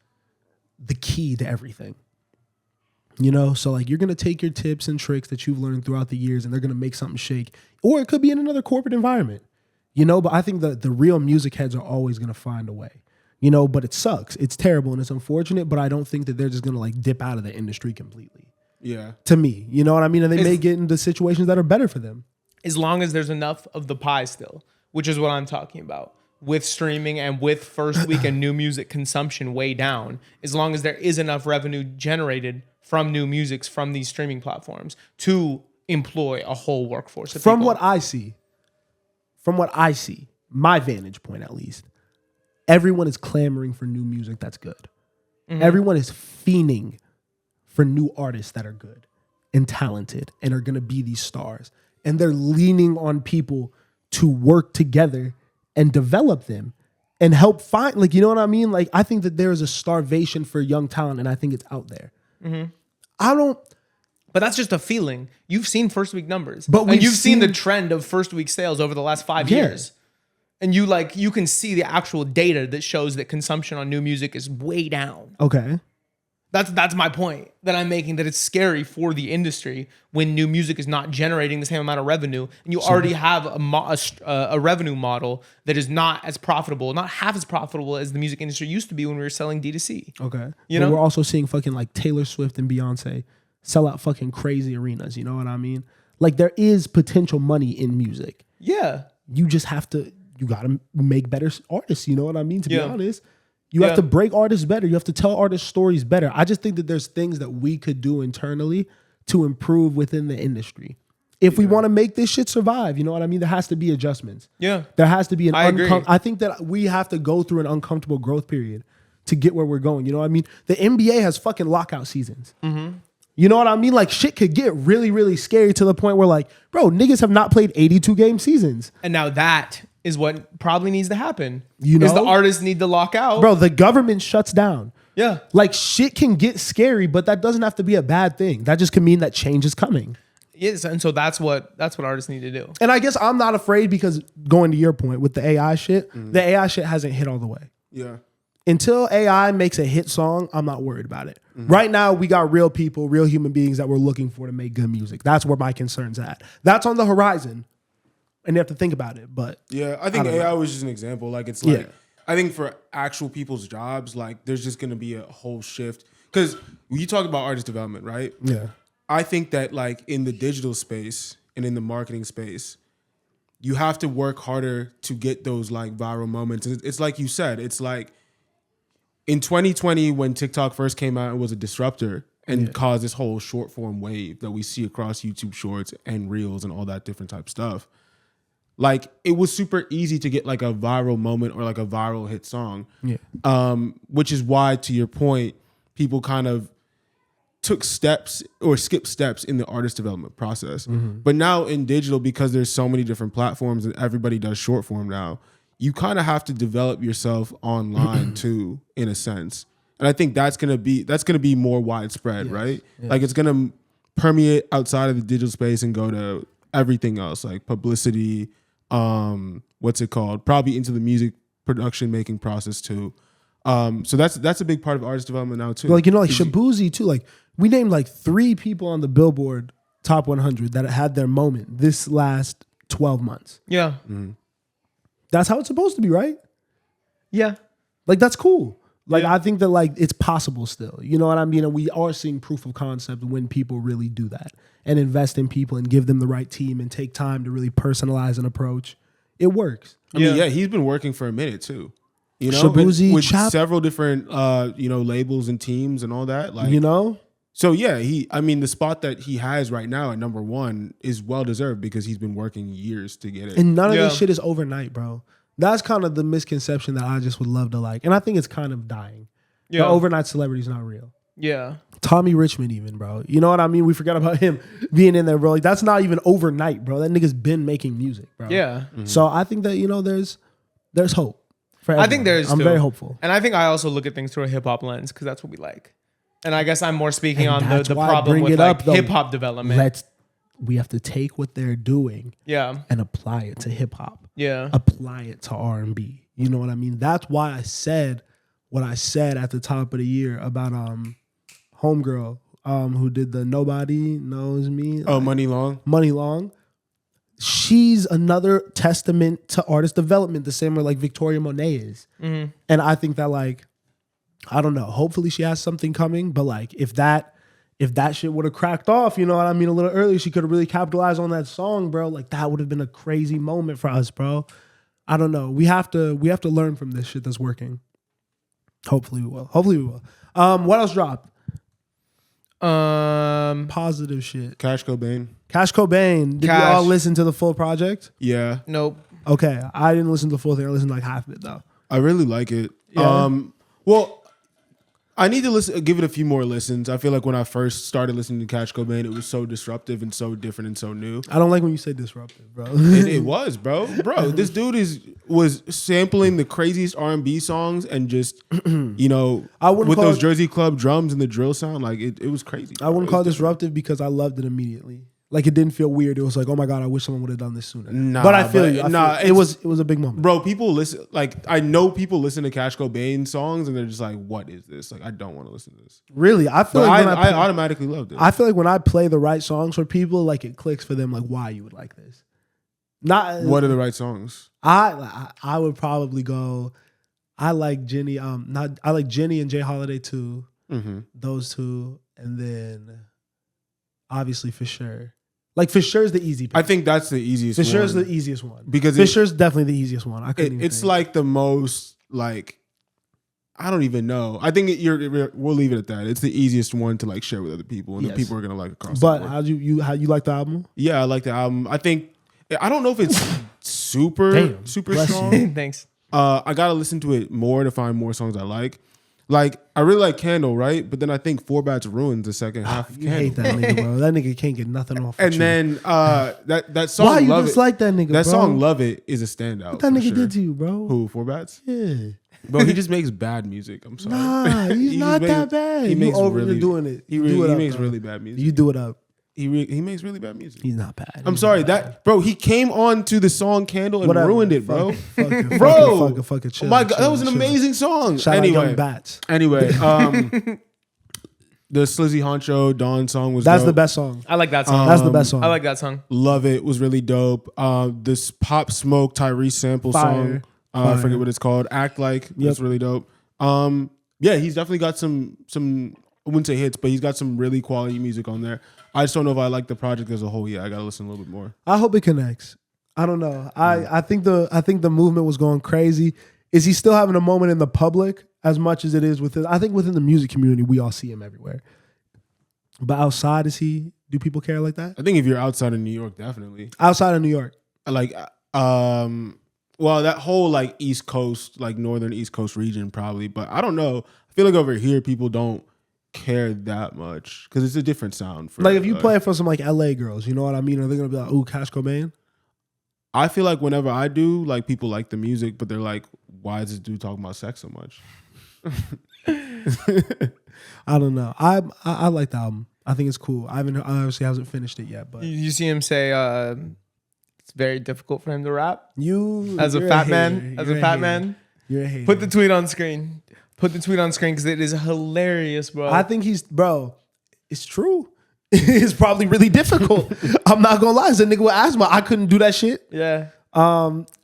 the key to everything. You know, so like you're going to take your tips and tricks that you've learned throughout the years and they're going to make something shake. Or it could be in another corporate environment, you know, but I think that the real music heads are always going to find a way. you know, but it sucks. It's terrible and it's unfortunate, but I don't think that they're just going to like dip out of the industry completely. Yeah. To me, you know what I mean? And they may get into situations that are better for them. As long as there's enough of the pie still, which is what I'm talking about. With streaming and with first week and new music consumption way down, as long as there is enough revenue generated from new musics from these streaming platforms to employ a whole workforce of From people. what I see, my vantage point at least, everyone is clamoring for new music that's good. Mm-hmm. Everyone is fiending for new artists that are good and talented and are going to be these stars. And they're leaning on people to work together and develop them and help find, like, you know what I mean? Like, I think that there is a starvation for young talent, and I think it's out there. Mm-hmm. But that's just a feeling. You've seen first week numbers, but you've seen the trend of first week sales over the last 5 years. And you can see the actual data that shows that consumption on new music is way down. Okay. That's my point that I'm making, that it's scary for the industry when new music is not generating the same amount of revenue, and you already have a revenue model that is not as profitable, not half as profitable as the music industry used to be when we were selling D2C. Okay. You know, we're also seeing fucking like Taylor Swift and Beyonce sell out fucking crazy arenas. You know what I mean? Like, there is potential money in music. Yeah. You just have to, you got to make better artists. You know what I mean? To be honest. You have to break artists better. You have to tell artists stories better. I just think that there's things that we could do internally to improve within the industry. If we want to make this shit survive, you know what I mean? There has to be adjustments. Yeah. There has to be an I think that we have to go through an uncomfortable growth period to get where we're going. You know what I mean? The NBA has fucking lockout seasons. Mm-hmm. You know what I mean? Like, shit could get really, really scary to the point where, like, bro, niggas have not played 82 game seasons. And now that is what probably needs to happen. You know, is the artists need to lock out. Bro, the government shuts down. Yeah. Like, shit can get scary, but that doesn't have to be a bad thing. That just can mean that change is coming. Yes, and so that's what artists need to do. And I guess I'm not afraid because, going to your point with the AI shit, the AI shit hasn't hit all the way. Yeah. Until AI makes a hit song, I'm not worried about it. Mm-hmm. Right now, we got real people, real human beings that we're looking for to make good music. That's where my concern's at. That's on the horizon. And you have to think about it, but yeah, I think AI was just an example. Like, it's like, I think for actual people's jobs, like, there's just gonna be a whole shift. Because when you talk about artist development, right? Yeah. I think that, like, in the digital space and in the marketing space, you have to work harder to get those, like, viral moments. It's like you said, it's like in 2020 when TikTok first came out, it was a disruptor and caused this whole short form wave that we see across YouTube Shorts and Reels and all that different type stuff. Like, it was super easy to get like a viral moment or like a viral hit song. Yeah. Which is why, to your point, people kind of took steps or skipped steps in the artist development process. Mm-hmm. But now in digital, because there's so many different platforms and everybody does short form now, you kind of have to develop yourself online too, in a sense. And I think that's gonna be more widespread, right? Yes. Like, it's gonna permeate outside of the digital space and go to everything else, like publicity, what's it called? Probably into the music production making process too. So that's a big part of artist development now too. Like, you know, like Shabuzi too. Like, we named like 3 people on the Billboard Top 100 that had their moment this last 12 months. Yeah. Mm-hmm. That's how it's supposed to be, right? Yeah. Like, that's cool. Like, I think that, like, it's possible still. You know what I mean? And we are seeing proof of concept when people really do that and invest in people and give them the right team and take time to really personalize an approach. It works. I mean, he's been working for a minute too. You know, Shabuzi, with several different labels and teams and all that. Like, you know? So yeah, the spot that he has right now at number 1 is well deserved because he's been working years to get it. And none of this shit is overnight, bro. That's kind of the misconception that I just would love to like. And I think it's kind of dying. Yeah. The overnight celebrity is not real. Yeah. Tommy Richmond even, bro. You know what I mean? We forgot about him being in there, bro. Like, that's not even overnight, bro. That nigga's been making music, bro. Yeah. Mm-hmm. So I think that, there's hope for everyone. I think I'm very hopeful. And I think I also look at things through a hip hop lens because that's what we like. And I guess I'm more speaking on the problem with like hip hop development. We have to take what they're doing and apply it to hip hop. Yeah. Apply it to R&B. You know what I mean? That's why I said what I said at the top of the year about Homegirl who did the Nobody Knows Me. Oh, Money Long. Money Long. she's another testament to artist development, the same way like Victoria Monet is. Mm-hmm. And I think that like, I don't know, hopefully she has something coming, but like if that shit would have cracked off, you know what I mean, a little earlier, she could have really capitalized on that song, bro. Like that would have been a crazy moment for us, bro. I don't know. We have to learn from this shit that's working. Hopefully we will. What else dropped? Positive shit. Cash Cobain. Cash Cobain. Did we all listen to the full project? Yeah. Nope. Okay. I didn't listen to the full thing. I listened to like half of it though. I really like it. Yeah. Well, I need to give it a few more listens. I feel like when I first started listening to Cash Cobain, it was so disruptive and so different and so new. I don't like when you say disruptive, bro. It was, bro. This dude was sampling the craziest R&B songs and just, you know, with those Jersey Club drums and the drill sound, like it was crazy. I wouldn't call it disruptive because I loved it immediately. Like it didn't feel weird. It was like, oh my God, I wish someone would have done this sooner. But I feel you. It was a big moment. Bro, people listen, like I know people listen to Cash Cobain songs and they're just like, what is this? Like I don't want to listen to this. Really? I feel like I automatically loved it. I feel like when I play the right songs for people, like it clicks for them like why you would like this. Not what are the right songs? I would probably go, I like Jenny, I like Jenny and Jay Holiday too. Mm-hmm. Those two, and then obviously For Sure. Like For Sure is the easy pick. I think that's the easiest one. For Sure is the easiest one. Because For Sure is definitely the easiest one. It's like the most like, I don't even know. I think we'll leave it at that. It's the easiest one to like share with other people, and the people are gonna like across. But the board. how you like the album? Yeah, I like the album. I don't know if it's super strong. Thanks. I gotta listen to it more to find more songs I like. Like I really like Candle, right? But then I think Four Bats ruins the second half. Of You Candle. hate that nigga, bro. That nigga can't get nothing off. And then that song, why you Love dislike that nigga? That bro? song, Love It, is a standout. What that nigga sure. did to you, bro? Who? Four Bats? Yeah. Bro, he just makes bad music. I'm sorry. Nah, he's not that bad. He makes you're doing it. He makes really bad music. You do it up. He makes really bad music. He's not bad. I'm sorry that bro. He came on to the song Candle and ruined it, bro. Fucking chill. Oh my God, that was an amazing song. Shout out Young Bats. Anyway, the Slizzy Honcho Dawn song was That's dope. the best song. I like that song. That's the best song. I like that song. Love It was really dope. This Pop Smoke Tyrese sample song. I forget what it's called. Act Like. That's really dope. Yeah, he's definitely got some. I wouldn't say hits, but he's got some really quality music on there. I just don't know if I like the project as a whole yet. I gotta listen a little bit more. I hope it connects. I don't know. I think the movement was going crazy. Is he still having a moment in the public as much as it is within? I think within the music community, we all see him everywhere. But outside, do people care like that? I think if you're outside of New York, definitely. Outside of New York. Like, well, that whole like East Coast, like northern East Coast region probably. But I don't know. I feel like over here, people don't care that much because it's a different sound. For like if you play it for some like LA girls, you know what I mean? Are they gonna be like, ooh, Cash Cobain? I feel like whenever I do, like people like the music, but they're like, why is this dude talking about sex so much? I don't know. I like the album. I think it's cool. I obviously hasn't finished it yet, but You see him say it's very difficult for him to rap. You're a fat man. You're a hater. Put the tweet on screen. Because it is hilarious, bro. I think it's true. It's probably really difficult. I'm not gonna lie. As a nigga with asthma, I couldn't do that shit. Yeah.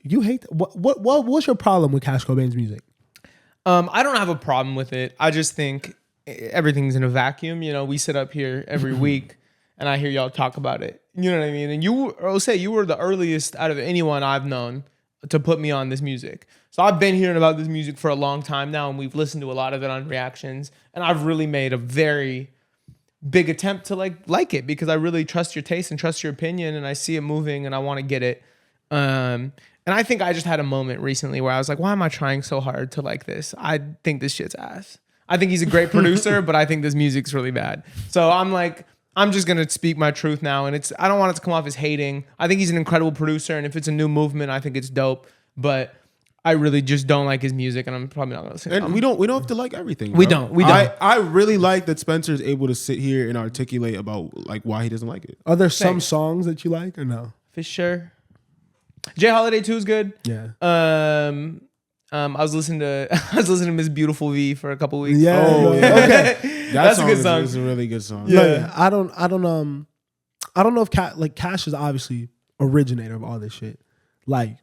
You hate what's your problem with Cash Cobain's music? I don't have a problem with it. I just think everything's in a vacuum. You know, we sit up here every week and I hear y'all talk about it. You know what I mean? And you were the earliest out of anyone I've known to put me on this music. So I've been hearing about this music for a long time now, and we've listened to a lot of it on reactions. And I've really made a very big attempt to like it because I really trust your taste and trust your opinion, and I see it moving and I want to get it. And I think I just had a moment recently where I was like, why am I trying so hard to like this? I think this shit's ass. I think he's a great producer, but I think this music's really bad. So I'm like, I'm just gonna speak my truth now, and I don't want it to come off as hating. I think he's an incredible producer, and if it's a new movement, I think it's dope. But I really just don't like his music, and I'm probably not gonna listen. And we don't have to like everything. Bro. We don't. I really like that Spencer's able to sit here and articulate about like why he doesn't like it. Are there some songs that you like or no? For sure. Jay Holiday 2 is good. Yeah. I was listening to Miss Beautiful V for a couple weeks. Yeah. Oh, yeah. Okay. That's a good song. It's a really good song. Yeah. I don't know if Cash is obviously originator of all this shit. Like,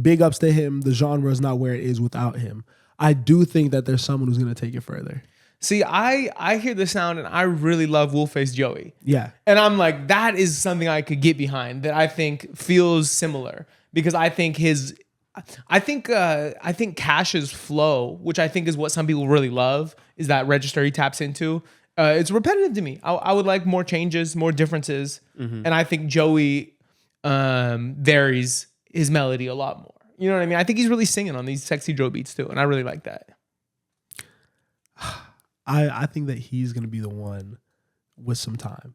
big ups to him. The genre is not where it is without him. I do think that there's someone who's going to take it further. See, I hear the sound and I really love Wolfface Joey. Yeah. And I'm like, that is something I could get behind that I think feels similar because I think Cash's flow, which I think is what some people really love, is that register he taps into. It's repetitive to me. I would like more changes, more differences. And I think Joey varies his melody a lot more. You know what I mean? I think he's really singing on these sexy drill beats too. And I really like that. I think that he's going to be the one with some time.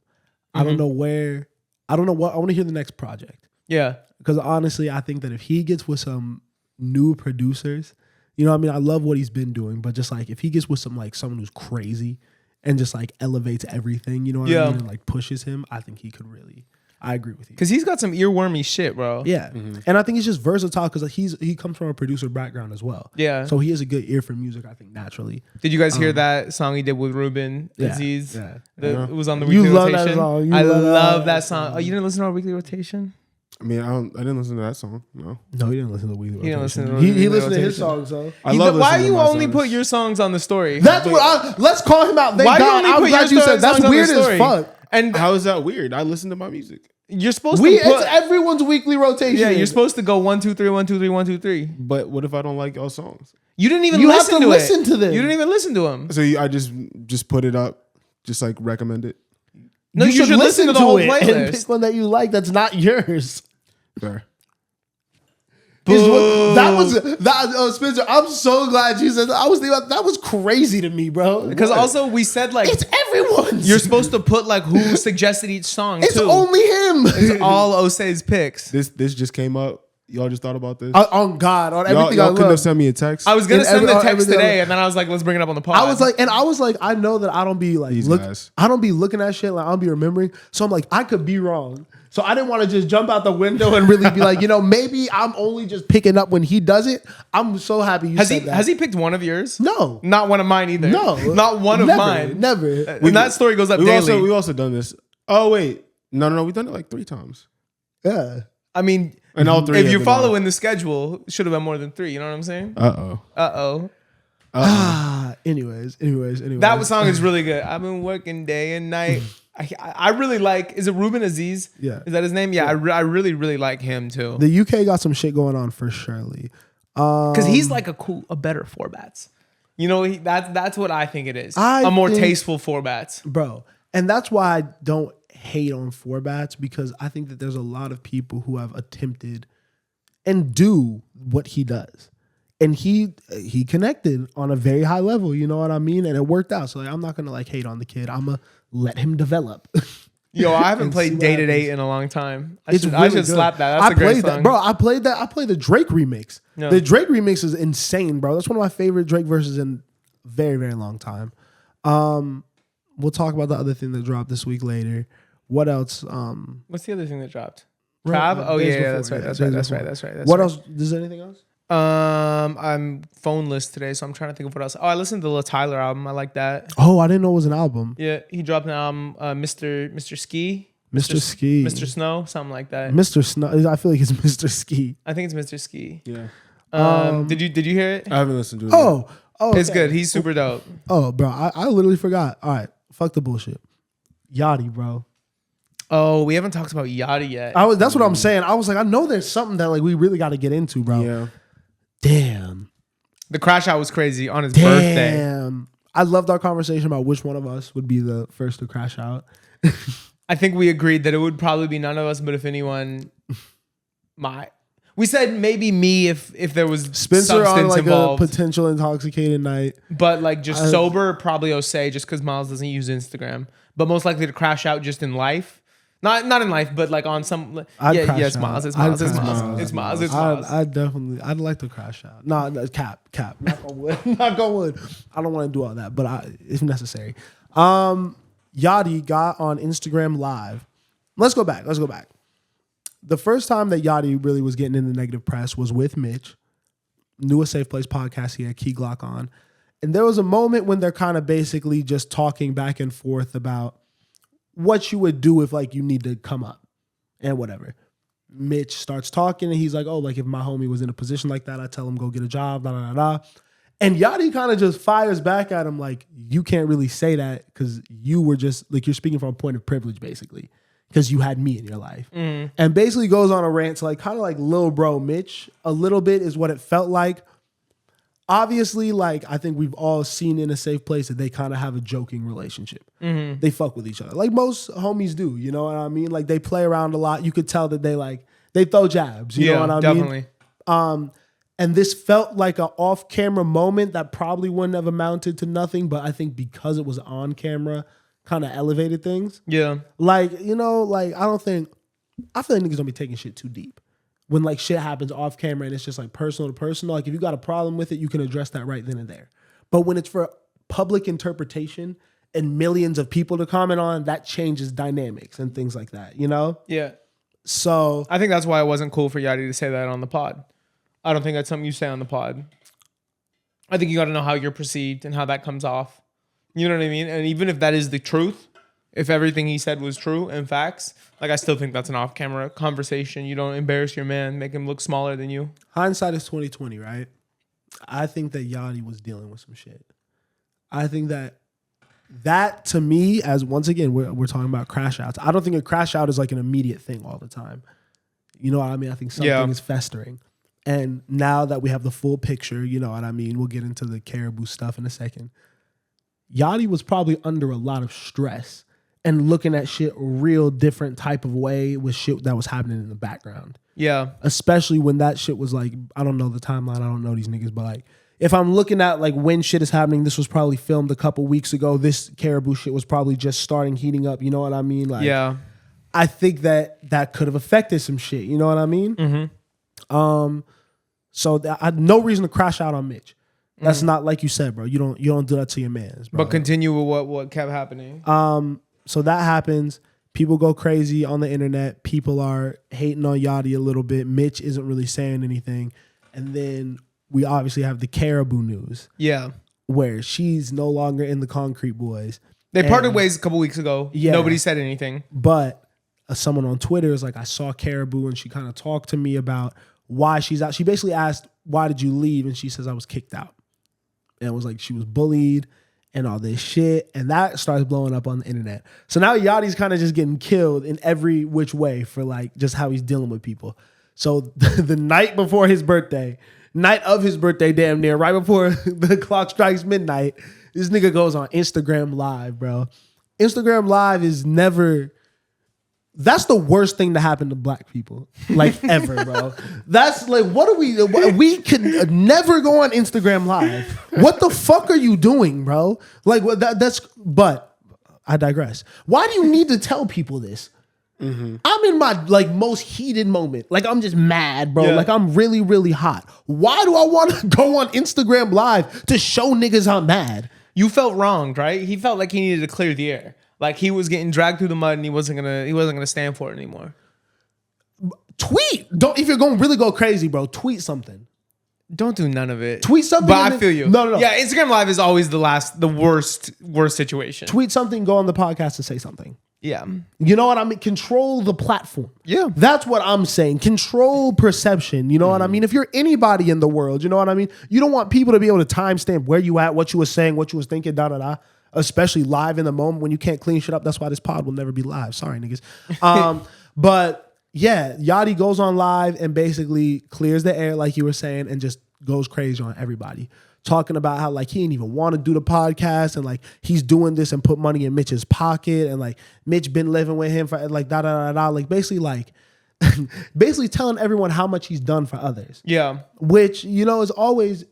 I don't know where. I don't know what. I want to hear the next project. Yeah. Because honestly, I think that if he gets with some new producers, you know what I mean? I love what he's been doing, but just like if he gets with some like someone who's crazy and just like elevates everything, you know what I mean? And like pushes him, I think he could really. I agree with you. Because he's got some earwormy shit, bro. Yeah. And I think he's just versatile because like he comes from a producer background as well. Yeah. So he has a good ear for music, I think, naturally. Did you guys hear that song he did with Ruben Aziz? Yeah. It was on the You weekly love rotation. that song. I love that song. Oh, you didn't listen to our weekly rotation? I mean, I didn't listen to that song. No. No, he didn't listen to Weekly He didn't listen Rotation. to He Weekly listened to his Rotation. songs, though. I love Why listening you to my only songs. put your songs on the story? That's what let's call him out. Thank Why you God. only I'm put glad your you said that's songs on the weird as story? fuck. And How is that weird? I listen to my music. you're supposed to It's put. everyone's weekly rotation. Yeah, you're supposed to go 1, 2, 3, 1, 2, 3, 1, 2, 3. But what if I don't like y'all songs? You didn't even You have listen to to listen it. to them. You didn't even listen to him. So I just put it up, just like recommend it. No, you should listen to the whole it and playlist. pick one that you like that's not yours. Fair. Spencer, I'm so glad you said that. I was thinking about that was crazy to me, bro. Because also we said like It's everyone's. you're supposed to put like who suggested each song It's too. only him. It's all Osei's picks. This just came up. Y'all just thought about this. On God, on y'all everything I couldn't have love. sent me a text. I was gonna And send the text everything today, else. and then I was like, let's bring it up on the pod. I was like, I know that I don't be like These guys. I don't be looking at shit like I don't be remembering. So I'm like, I could be wrong. So I didn't want to just jump out the window and really be like, maybe I'm only just picking up when he does it. I'm so happy you said that. Has he picked one of yours? No. Not one of mine either. No. Not one of Never, mine. Never. And that story goes up daily. We've also done this. Oh wait, no, we've done it like 3 times. Yeah. I mean, And all 3. if have you're been following the schedule, it should have been more than 3. You know what I'm saying? on. Uh-oh. Anyways. That song is really good. I've been working day and night. I really like, is it Ruben Aziz? Yeah. Is that his name? Yeah, I really, really like him too. The UK got some shit going on for surely. Because he's like a better 4-bats. You know, that's what I think it is. I A more think- tasteful 4-bats. Bro. And that's why I don't hate on 4-bats, because I think that there's a lot of people who have attempted and do what he does. And he connected on a very high level, you know what I mean? And it worked out. So like, I'm not going to like hate on the kid. I'm going to let him develop. Yo, I haven't And see played what Day to happens. Day in a long time. I It's should really good. slap that. That's I a great played song. that, bro. I played the Drake remix. Yeah. The Drake remix is insane, bro. That's one of my favorite Drake verses in a very, very long time. We'll talk about the other thing that dropped this week later. What else? What's the other thing that dropped? Right, Trav? Oh days yeah, before, that's days right. before. That's right. What else? Is there anything else? I'm phoneless today, so I'm trying to think of what else. Oh, I listened to the Lil Tyler album. I like that. Oh, I didn't know it was an album. Yeah, he dropped an album, Mr. Ski. Mr. Ski. Mr. Snow, something like that. Mr. Snow. I feel like it's Mr. Ski. I think it's Mr. Ski. Yeah. Did you hear it? I haven't listened to it. Oh, It's okay. good. He's super dope. Oh, bro, I literally forgot. All right, fuck the bullshit. Yachty, bro. Oh, we haven't talked about Yachty yet. That's what I'm saying. I was like, I know there's something that like we really got to get into, bro. Yeah. Damn. The crash out was crazy on his birthday. Damn. I loved our conversation about which one of us would be the first to crash out. I think we agreed that it would probably be none of us, but if anyone, we said maybe me if there was Spencer on substance like involved, a potential intoxicated night. but like just sober, probably Osei, just because Miles doesn't use Instagram, but most likely to crash out just in life. Not in life, but like on some. I'd crash It's out. Miles. It's I'd Miles. It's crash Miles. out. It's Miles. It's Miles. I'd like to crash out. No, cap. Knock on wood. Knock on wood. I don't want to do all that, but if necessary. Yachty got on Instagram Live. Let's go back. The first time that Yachty really was getting into negative press was with Mitch. New A Safe Place podcast. He had Key Glock on. And there was a moment when they're kind of basically just talking back and forth about what you would do if like you need to come up and whatever. Mitch starts talking and he's like, oh, like if my homie was in a position like that, I tell him go get a job, da da da da. And Yachty kind of just fires back at him like, you can't really say that because you were just like, you're speaking from a point of privilege basically because you had me in your life. And basically goes on a rant to like kind of like Lil Bro Mitch a little bit is what it felt like. Obviously, like I think we've all seen in A Safe Place that they kind of have a joking relationship. They fuck with each other like most homies do. You know what I mean? Like they play around a lot. You could tell that they throw jabs. You know what I mean? Definitely. And this felt like an off-camera moment that probably wouldn't have amounted to nothing, but I think because it was on camera, kind of elevated things. Yeah. Like, you know, like I feel like niggas don't be taking shit too deep. When like shit happens off camera and it's just like personal to personal, like if you got a problem with it, you can address that right then and there. But when it's for public interpretation and millions of people to comment on, that changes dynamics and things like that, you know? Yeah. So I think that's why it wasn't cool for Yachty to say that on the pod. I don't think that's something you say on the pod. I think you got to know how you're perceived and how that comes off. You know what I mean? And even if that is the truth, if everything he said was true and facts, like I still think that's an off-camera conversation. You don't embarrass your man, make him look smaller than you. Hindsight is 20/20, right? I think that Yachty was dealing with some shit. I think that to me, as once again, we're talking about crash outs. I don't think a crash out is like an immediate thing all the time. You know what I mean? I think something is festering. And now that we have the full picture, you know what I mean? We'll get into the Caribou stuff in a second. Yachty was probably under a lot of stress and looking at shit real different type of way with shit that was happening in the background. Yeah. Especially when that shit was like, I don't know the timeline, I don't know these niggas, but like, if I'm looking at like when shit is happening, this was probably filmed a couple weeks ago. This Caribou shit was probably just starting heating up. You know what I mean? Like, yeah. I think that could have affected some shit. You know what I mean? Mm-hmm. So I had no reason to crash out on Mitch. That's not like you said, bro. You don't do that to your mans, bro. But continue with what kept happening. So that happens. People go crazy on the internet. People are hating on Yachty a little bit. Mitch isn't really saying anything. And then we obviously have the Caribou news. Yeah. Where she's no longer in the Concrete Boys. They parted ways a couple weeks ago. Yeah. Nobody said anything. But someone on Twitter is like, I saw Caribou and she kind of talked to me about why she's out. She basically asked, why did you leave? And she says, I was kicked out. And it was like she was bullied and all this shit. And that starts blowing up on the internet. So now Yachty's kind of just getting killed in every which way for like just how he's dealing with people. So the night before his birthday, night of his birthday, damn near, right before the clock strikes midnight, this nigga goes on Instagram Live, bro. Instagram Live is never... That's the worst thing to happen to black people, like ever, bro. That's like, we could never go on Instagram Live. What the fuck are you doing, bro? Like but I digress. Why do you need to tell people this? Mm-hmm. I'm in my like most heated moment. Like I'm just mad, bro. Yeah. Like I'm really, really hot. Why do I want to go on Instagram Live to show niggas I'm mad? You felt wronged, right? He felt like he needed to clear the air. Like he was getting dragged through the mud and he wasn't gonna stand for it anymore. Tweet. If you're gonna really go crazy, bro, tweet something. Don't do none of it. Tweet something. But I feel you. No. Yeah, Instagram Live is always the worst situation. Tweet something, go on the podcast and say something. Yeah. You know what I mean? Control the platform. Yeah. That's what I'm saying. Control perception. You know what I mean? If you're anybody in the world, you know what I mean? You don't want people to be able to timestamp where you at, what you were saying, what you was thinking, da-da-da. Especially live in the moment when you can't clean shit up. That's why this pod will never be live. Sorry, niggas. But yeah, Yachty goes on live and basically clears the air, like you were saying, and just goes crazy on everybody. Talking about how like he didn't even want to do the podcast and like he's doing this and put money in Mitch's pocket and like Mitch been living with him for like da-da-da-da. Like basically telling everyone how much he's done for others. Yeah. Which, you know, is always...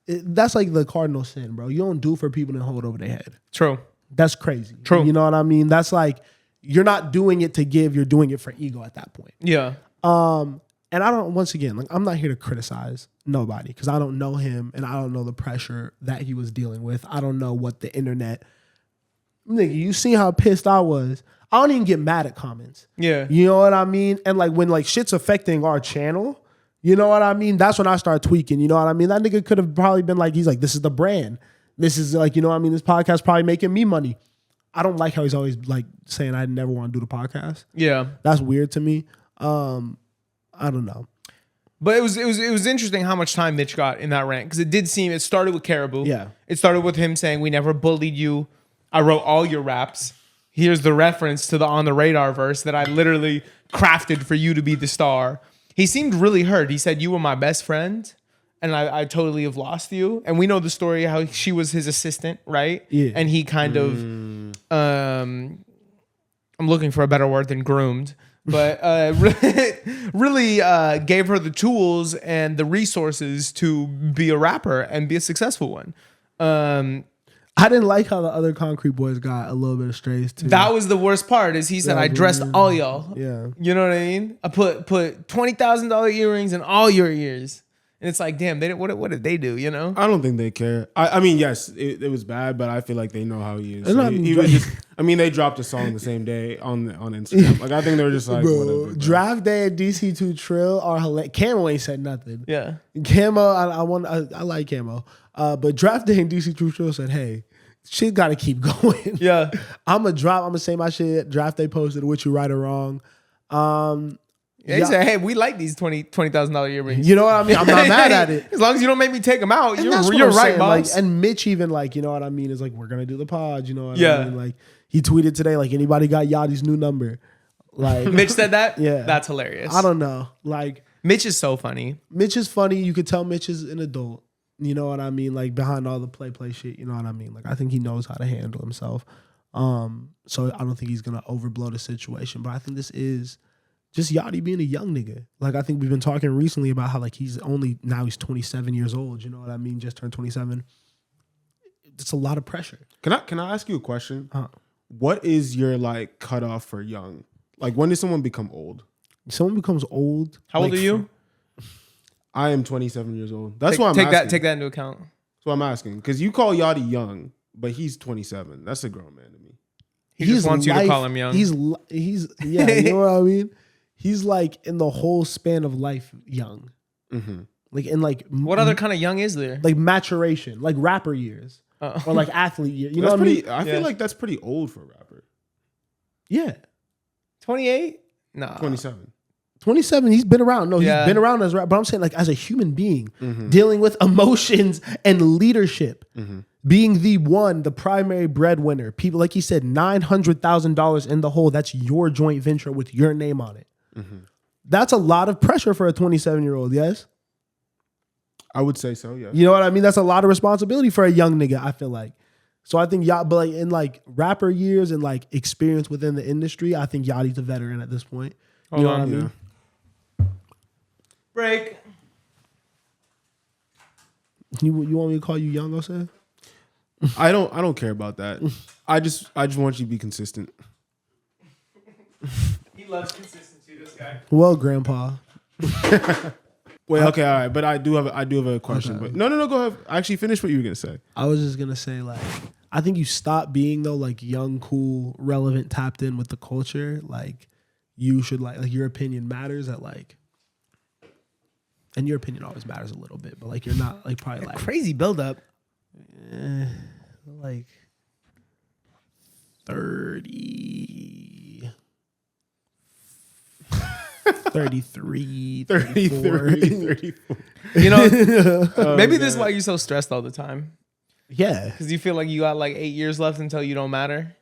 That's like the cardinal sin, bro. You don't do for people and hold over their head. True. That's crazy. True. You know what I mean? That's like, you're not doing it to give, you're doing it for ego at that point. Yeah. And I don't, once again, like I'm not here to criticize nobody because I don't know him and I don't know the pressure that he was dealing with. I don't know what the internet, nigga, you see how pissed I was. I don't even get mad at comments. Yeah. You know what I mean? And like when like shit's affecting our channel, you know what I mean? That's when I start tweaking. You know what I mean? That nigga could have probably been like, he's like, this is the brand. This is like, you know what I mean? This podcast probably making me money. I don't like how he's always like saying I never want to do the podcast. Yeah. That's weird to me. I don't know. But it was interesting how much time Mitch got in that rant, because it started with Caribou. Yeah. It started with him saying, "We never bullied you. I wrote all your raps. Here's the reference to the On the Radar verse that I literally crafted for you to be the star." He seemed really hurt. He said, "You were my best friend, and I totally have lost you." And we know the story how she was his assistant, right? Yeah. And he kind of, I'm looking for a better word than groomed, but really gave her the tools and the resources to be a rapper and be a successful one. I didn't like how the other Concrete Boys got a little bit of strays too. That was the worst part. Is he said, "I dressed all y'all." Yeah. You know what I mean? I put $20,000 earrings in all your ears, and it's like, damn, what did they do? You know? I don't think they care. I mean, yes, it was bad, but I feel like they know how he is. It's not He was just, I mean, they dropped a song the same day on Instagram. Like, I think they were just like, whatever. Draft Day and DC2 Trill are hilarious. Camo ain't said nothing. Yeah. Camo, I like Camo. But Draft Day and DC2 Trill said, "Hey, shit got to keep going." Yeah. I'm gonna say my shit. Draft Day posted what you right or wrong. He said, "Hey, we like these $20,000 earrings. You know what I mean? I'm not mad at it. As long as you don't make me take them out, And that's what you're I'm right, saying. boss." Like, and Mitch even like, you know what I mean, is like, "We're gonna do the pod." You know what Yeah. I mean? Like, he tweeted today, like, "Anybody got Yachty's new number?" Like, Mitch said that? Yeah. That's hilarious. I don't know. Like, Mitch is so funny. Mitch is funny. You could tell Mitch is an adult. You know what I mean? Like, behind all the play shit, you know what I mean? Like, I think he knows how to handle himself. So I don't think he's gonna overblow the situation. But I think this is just Yachty being a young nigga. Like, I think we've been talking recently about how, like, he's 27 years old. You know what I mean? Just turned 27. It's a lot of pressure. Can I ask you a question? What is your like cutoff for young? Like, when does someone become old? Someone becomes old. How old like, are you? I am 27 years old. That's Take- why I'm take asking. Take that into account. That's what I'm asking. Because you call Yachty young, but he's 27. That's a grown man to me. He just wants you to call him young. He's yeah, you know what I mean? He's like in the whole span of life young. Mm-hmm. Like in like What other kind of young is there? like maturation, like rapper years. Or like athlete years. You know That's what I mean? I feel like that's pretty old for a rapper. Yeah. 28? No. 27. 27, he's been around. No, he's Yeah. been around as rap, but I'm saying like as a human being, dealing with emotions and leadership, being the primary breadwinner. People, like he said, $900,000 in the hole. That's your joint venture with your name on it. That's a lot of pressure for a 27-year-old, yes? I would say so, yeah. You know what I mean? That's a lot of responsibility for a young nigga, I feel like. So I think but like in like rapper years and like experience within the industry, I think Yachty's a veteran at this point. You know what I mean? Break. You want me to call you young, Jose? I don't care about that. I just want you to be consistent. He loves consistency, this guy. Well, Grandpa. Wait, okay, all right, but I do have a question. Okay. But no, go ahead. Actually, finish what you were gonna say. I was just gonna say, like, I think you stop being though like young, cool, relevant, tapped in with the culture. Like, you should like your opinion matters at like, and your opinion always matters a little bit, but like you're not like probably like Crazy buildup. like 30. 33, 34. 34. You know, maybe this is why you're so stressed all the time. Yeah. Because you feel like you got like 8 years left until you don't matter.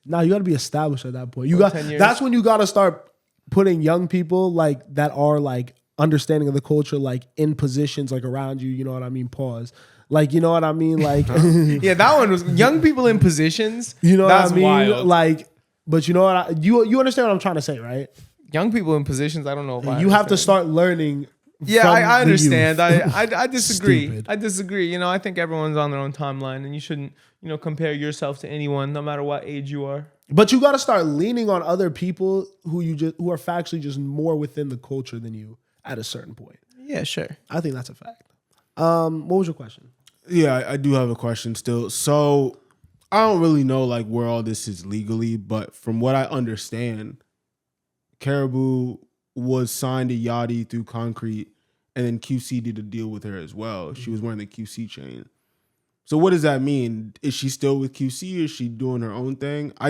No, you got to be established at that point. You Or got 10 years. that's when you got to start putting young people like that are like understanding of the culture like in positions like around you. You know what I mean? Pause. Like, you know what I mean? Like, Yeah, that one was young people in positions. you know That's what I mean? wild. Like, but you know what? You understand what I'm trying to say, right? Young people in positions, I don't know if I You have to understand. start learning. Yeah, from I the understand. youth. I disagree. Stupid. I disagree. You know, I think everyone's on their own timeline, and you shouldn't, compare yourself to anyone, no matter what age you are. But you got to start leaning on other people who are factually just more within the culture than you at a certain point. Yeah, sure. I think that's a fact. What was your question? Yeah, I do have a question still. So I don't really know like where all this is legally, but from what I understand, Caribou was signed to Yachty through Concrete, and then QC did a deal with her as well. She was wearing the QC chain. So what does that mean? Is she still with QC? Is she doing her own thing? I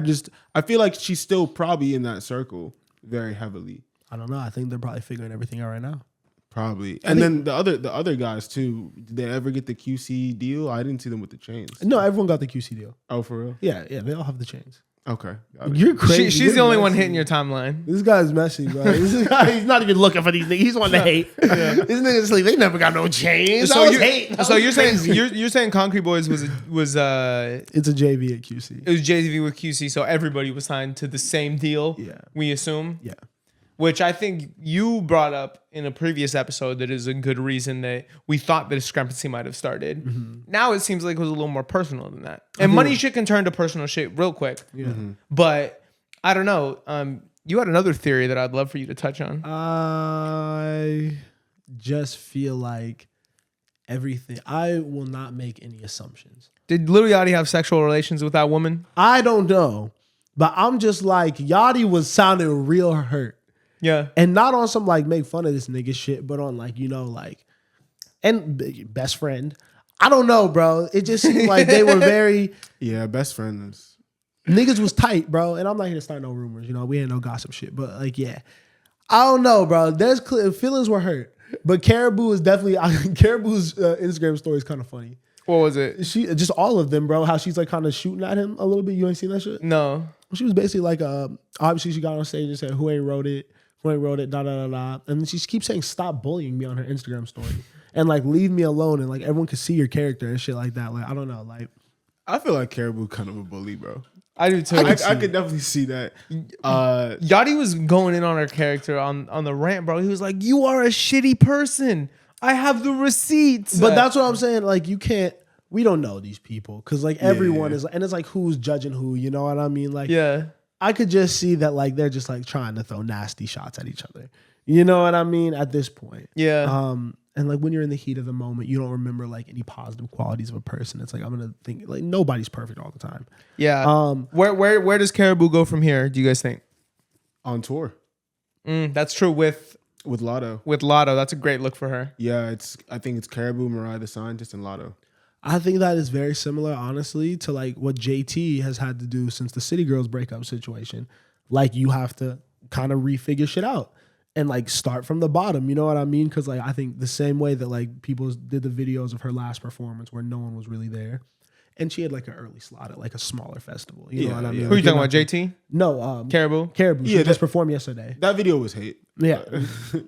feel like she's still probably in that circle very heavily. I don't know. I think they're probably figuring everything out right now. Probably. And then the other guys too. Did they ever get the QC deal? I didn't see them with the chains. No, everyone got the QC deal. Oh, for real? Yeah, they all have the chains. Okay. You're crazy. She's the only one hitting your timeline. This guy's messy, bro. This guy, he's not even looking for these niggas. He's on the hate. This nigga's like, they never got no chains. So you're saying you're saying Concrete Boys was it's a JV at QC. it was JV with QC, so everybody was signed to the same deal. Yeah. We assume. Yeah. Which I think you brought up in a previous episode that is a good reason that we thought the discrepancy might have started. Mm-hmm. Now it seems like it was a little more personal than that. And money shit can turn to personal shit real quick. Yeah. Mm-hmm. But I don't know. You had another theory that I'd love for you to touch on. I just feel like everything. I will not make any assumptions. Did Lil Yachty have sexual relations with that woman? I don't know. But I'm just like, Yachty was sounding real hurt. Yeah. And not on some like make fun of this nigga shit, but on like, like, and best friend. I don't know, bro. It just seemed like they were very. Yeah, best friends. Niggas was tight, bro. And I'm not here to start no rumors. We ain't no gossip shit. But like, yeah. I don't know, bro. There's feelings were hurt. But Caribou is definitely, Caribou's Instagram story is kind of funny. What was it? She just all of them, bro. How she's like kind of shooting at him a little bit. You ain't seen that shit? No. She was basically like, obviously she got on stage and said, who ain't wrote it? Da da da da. And then she keeps saying, stop bullying me on her Instagram story. And like, leave me alone. And like, everyone can see your character and shit like that. Like, I don't know. Like, I feel like Caribou kind of a bully, bro. I do too. I could definitely see that. Yachty was going in on her character on the rant, bro. He was like, you are a shitty person. I have the receipts. but that's what I'm saying. Like, we don't know these people. Cause like everyone is, and it's like, who's judging who, you know what I mean? Like, yeah. I could just see that like they're just like trying to throw nasty shots at each other. You know what I mean? At this point. Yeah. And like when you're in the heat of the moment, you don't remember like any positive qualities of a person. It's like I'm gonna think like nobody's perfect all the time. Yeah. Where does Caribou go from here, do you guys think? On tour That's true with Lotto. With Lotto. That's a great look for her. Yeah, I think it's Caribou, Mariah the Scientist, and Lotto. I think that is very similar, honestly, to like what JT has had to do since the City Girls breakup situation. Like you have to kind of refigure shit out and like start from the bottom. You know what I mean? Because like I think the same way that like people did the videos of her last performance where no one was really there, and she had like an early slot at like a smaller festival. You know what I mean? Who are you talking about? JT? No, Caribou. Caribou. She just performed yesterday. That video was hate. Yeah,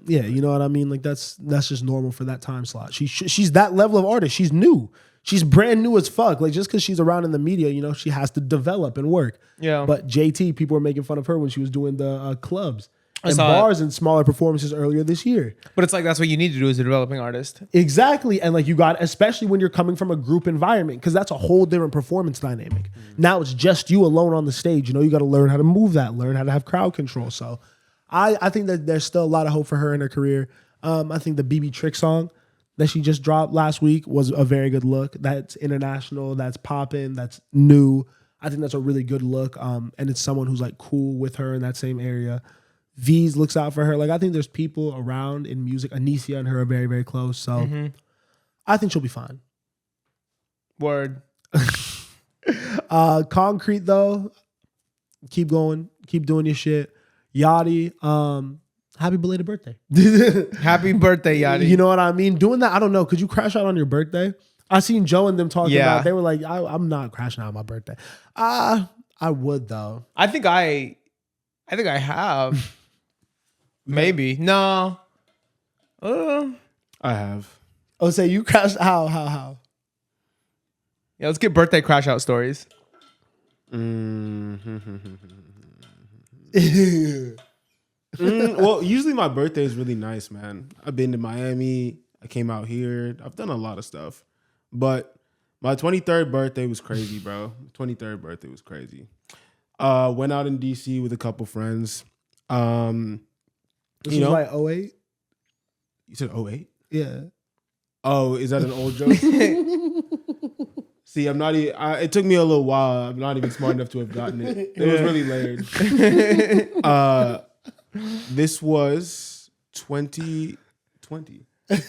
yeah. You know what I mean? Like that's just normal for that time slot. She's that level of artist. She's new. She's brand new as fuck. Like just because she's around in the media, she has to develop and work. Yeah. But JT, people were making fun of her when she was doing the clubs and bars and smaller performances earlier this year. But it's like that's what you need to do as a developing artist. Exactly. And like you got, especially when you're coming from a group environment, because that's a whole different performance dynamic. Now it's just you alone on the stage. You got to learn how to move that, learn how to have crowd control. So I think that there's still a lot of hope for her in her career. I think the BB Trick song that she just dropped last week was a very good look. That's international, that's popping, that's new. I think that's a really good look. And it's someone who's like cool with her in that same area. V's looks out for her. Like I think there's people around in music. Anicia and her are very, very close. So I think she'll be fine. Word. Concrete though, keep going, keep doing your shit. Yachty, happy belated birthday. Happy birthday, Yachty. You know what I mean? Doing that, I don't know. Could you crash out on your birthday? I seen Joe and them talking about. They were like, "I'm not crashing out on my birthday." I would though. I think I have. Maybe no. I have. Oh, say you crashed. How? Yeah, let's get birthday crash out stories. Well, usually my birthday is really nice, man. I've been to Miami. I came out here. I've done a lot of stuff. But my 23rd birthday was crazy, bro. 23rd birthday was crazy. Went out in DC with a couple friends. This was like 08? You said 08? Yeah. Oh, is that an old joke? See, I'm not even, it took me a little while. I'm not even smart enough to have gotten it. It was really layered. This was 2020. This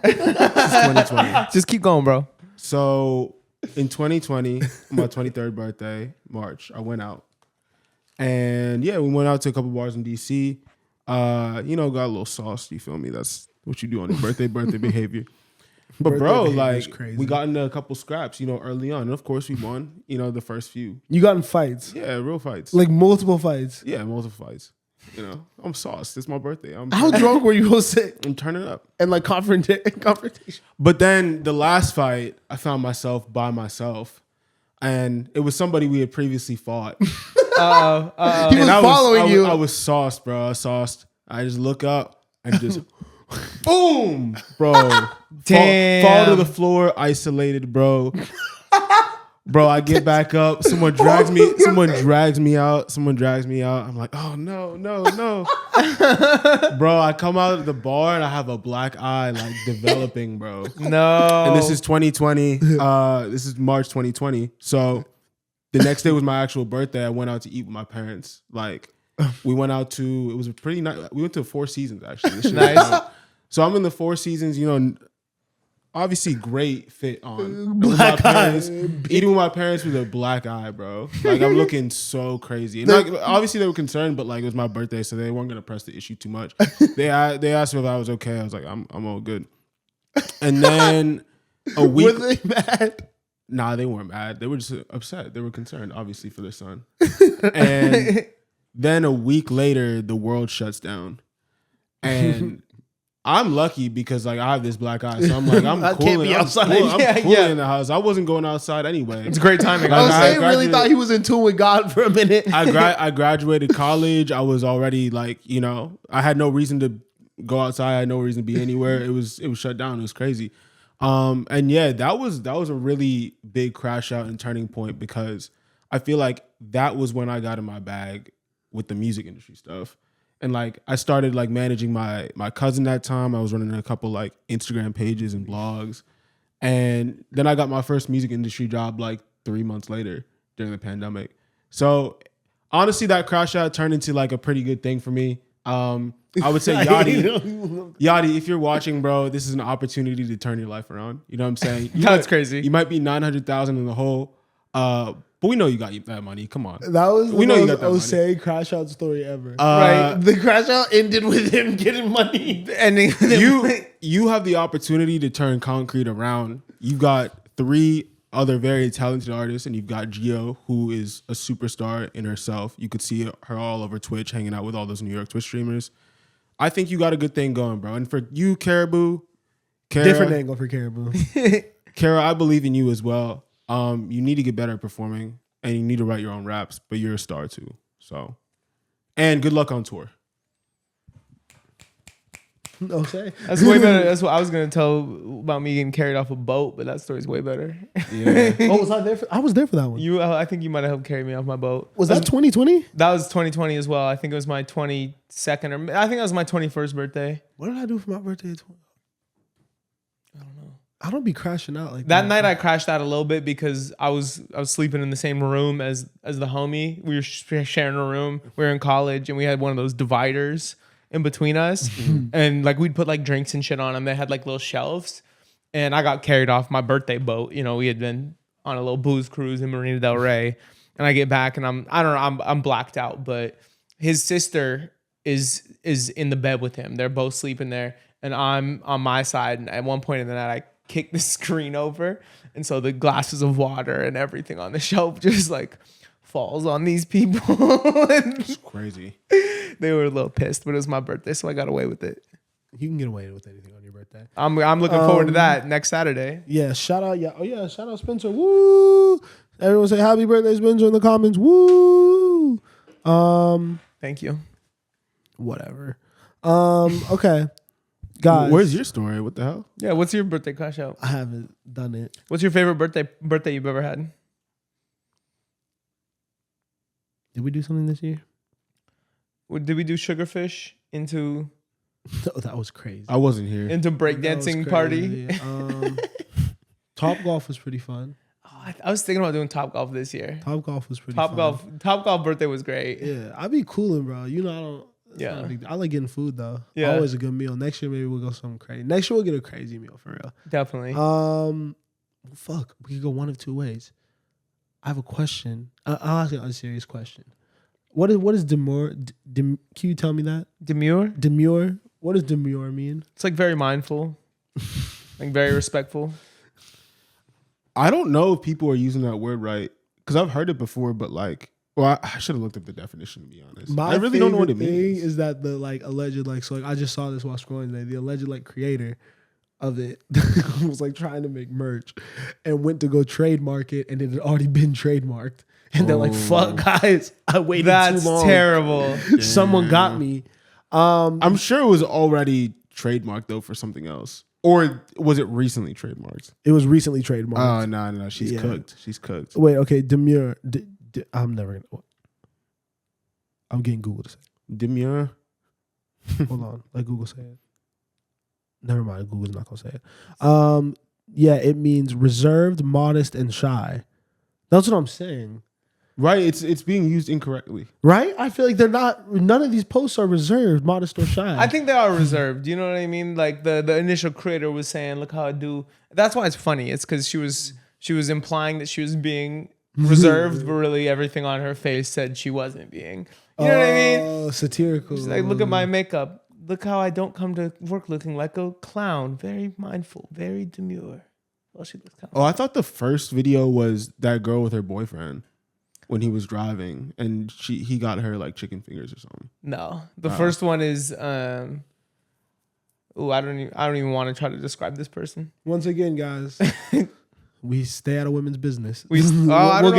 is 2020. Just keep going, bro. So in 2020, my 23rd birthday, March, I went out. And yeah, we went out to a couple bars in DC. You know, got a little sauce. You feel me? That's what you do on your birthday behavior. But Birthday bro, behavior's like crazy. we got into a couple scraps, you know, early on. And of course we won, you know, the first few. You got in fights, Yeah, real fights. like multiple fights. Yeah, multiple fights. You know, I'm sauced. It's my birthday. How drunk were you gonna sit I'm turning up. and like confrontation? But then the last fight, I found myself by myself. And it was somebody we had previously fought. He was following you. I was sauced, bro. I was sauced. I just look up and just boom, bro. Damn. Fall to the floor, isolated, bro. Bro, I get back up. Someone drags me out. I'm like, oh no. Bro, I come out of the bar and I have a black eye like developing, bro. No. And this is 2020. This is March 2020. So the next day was my actual birthday. I went out to eat with my parents. Like we went out to, it was a pretty nice, we went to Four Seasons actually. This shit was Nice. dope. So I'm in the Four Seasons, you know, obviously great fit on. Black eye. Eating with my parents with a black eye, bro. Like I'm looking so crazy. And like, obviously they were concerned, but like it was my birthday, so they weren't gonna press the issue too much. They asked me if I was okay. I was like, I'm all good. And then a week. Were they mad? Nah, they weren't mad. They were just upset. They were concerned, obviously, for their son. And then a week later, the world shuts down. And I'm lucky because like I have this black eye, so I'm like I'm I cool. can't be outside. I'm Yeah, cool yeah. in the house. I wasn't going outside anyway. It's great timing. Like, Jose really graduated- thought he was in tune with God for a minute. I graduated college. I was already like, you know, I had no reason to go outside. I had no reason to be anywhere. It was shut down. It was crazy. And yeah, that was a really big crash out and turning point because I feel like that was when I got in my bag with the music industry stuff. And like I started like managing my cousin that time. I was running a couple like Instagram pages and blogs. And then I got my first music industry job like 3 months later during the pandemic. So honestly, that crash out turned into like a pretty good thing for me. I would say Yachty, if you're watching, bro, this is an opportunity to turn your life around. You know what I'm saying? That's crazy. You might be 900,000 in the hole, but we know you got that money. Come on. That was We the know you most got that money. Osei crash out story ever. Right. The crash out ended with him getting money. And You have the opportunity to turn concrete around. You've got 3 other very talented artists, and you've got Gio, who is a superstar in herself. You could see her all over Twitch, hanging out with all those New York Twitch streamers. I think you got a good thing going, bro. And for you, Caribou, Different angle for Caribou. Kara, I believe in you as well. You need to get better at performing, and you need to write your own raps, but you're a star too. So, and good luck on tour. Osei. that's way better. That's what I was gonna tell about me getting carried off a boat, but that story's way better. Yeah. Oh, was I there? I was there for that one. I think you might have helped carry me off my boat. Was that 2020? That was 2020 as well. I think it was my 22nd or I think that was my 21st birthday. What did I do for my birthday? I don't know. I don't be crashing out like That night I crashed out a little bit because I was sleeping in the same room as the homie. We were sharing a room. We were in college and we had one of those dividers in between us. And like we'd put like drinks and shit on them. They had like little shelves. And I got carried off my birthday boat. You know, we had been on a little booze cruise in Marina Del Rey. And I get back and I'm blacked out, but his sister is in the bed with him. They're both sleeping there. And I'm on my side. And at one point in the night, I kicked the screen over. And so the glasses of water and everything on the shelf just like falls on these people. It's crazy. They were a little pissed, but it was my birthday, so I got away with it. You can get away with anything on your birthday. I'm looking forward to that next Saturday. Yeah, shout out. Yeah, oh yeah, shout out Spencer. Woo! Everyone say happy birthday, Spencer, in the comments. Woo! Thank you. Whatever. Okay, guys. Where's your story? What the hell? Yeah, what's your birthday crash out? I haven't done it. What's your favorite birthday you've ever had? Did we do something this year? Did we do Sugarfish into Oh, that was crazy. I wasn't here. into That was breakdancing party? crazy. Top Golf was pretty fun. Oh, I was thinking about doing Top Golf this year. Top Golf was pretty fun. Top Golf birthday was great. Yeah, I be cooling, bro. You know, I don't. it's Yeah. not a big deal. I like getting food though. Yeah. Always a good meal. Next year maybe we'll go something crazy. Next year we'll get a crazy meal for real. Definitely. Fuck. We could go one of two ways. I have a question. I'll ask you a serious question. What is demure? Can you tell me that? Demure? Demure. What does demure mean? It's like very mindful, like very respectful. I don't know if people are using that word right because I've heard it before, but like, well, I should have looked up the definition to be honest. I really don't know what it means. Is that the like alleged like so like I just saw this while scrolling today. The alleged like creator of it was like trying to make merch and went to go trademark it and it had already been trademarked. And they're like, "Fuck, guys, I waited That's too long. terrible." Someone got me." I'm sure it was already trademarked though for something else, or was it recently trademarked? It was recently trademarked. Oh no, she's cooked. She's cooked. Wait, okay, demure. I'm never gonna. I'm getting Google to say. Demure. Hold on, let Google say it. Never mind, Google's not gonna say it. Yeah, it means reserved, modest, and shy. That's what I'm saying. Right, it's being used incorrectly. Right? I feel like they're not. None of these posts are reserved, modest, or shy. I think they are reserved. You know what I mean? Like the initial creator was saying, "Look how I do." That's why it's funny. It's because she was implying that she was being reserved, but really everything on her face said she wasn't being. You know what I mean? Oh, satirical. She's like, "Look at my makeup. Look how I don't come to work looking like a clown. Very mindful, very demure." Well, she looks kind of. Oh, I thought the first video was that girl with her boyfriend when he was driving, and he got her like chicken fingers or something. No, the first one is. I don't even want to try to describe this person. Once again, guys, we stay out of women's business. We'll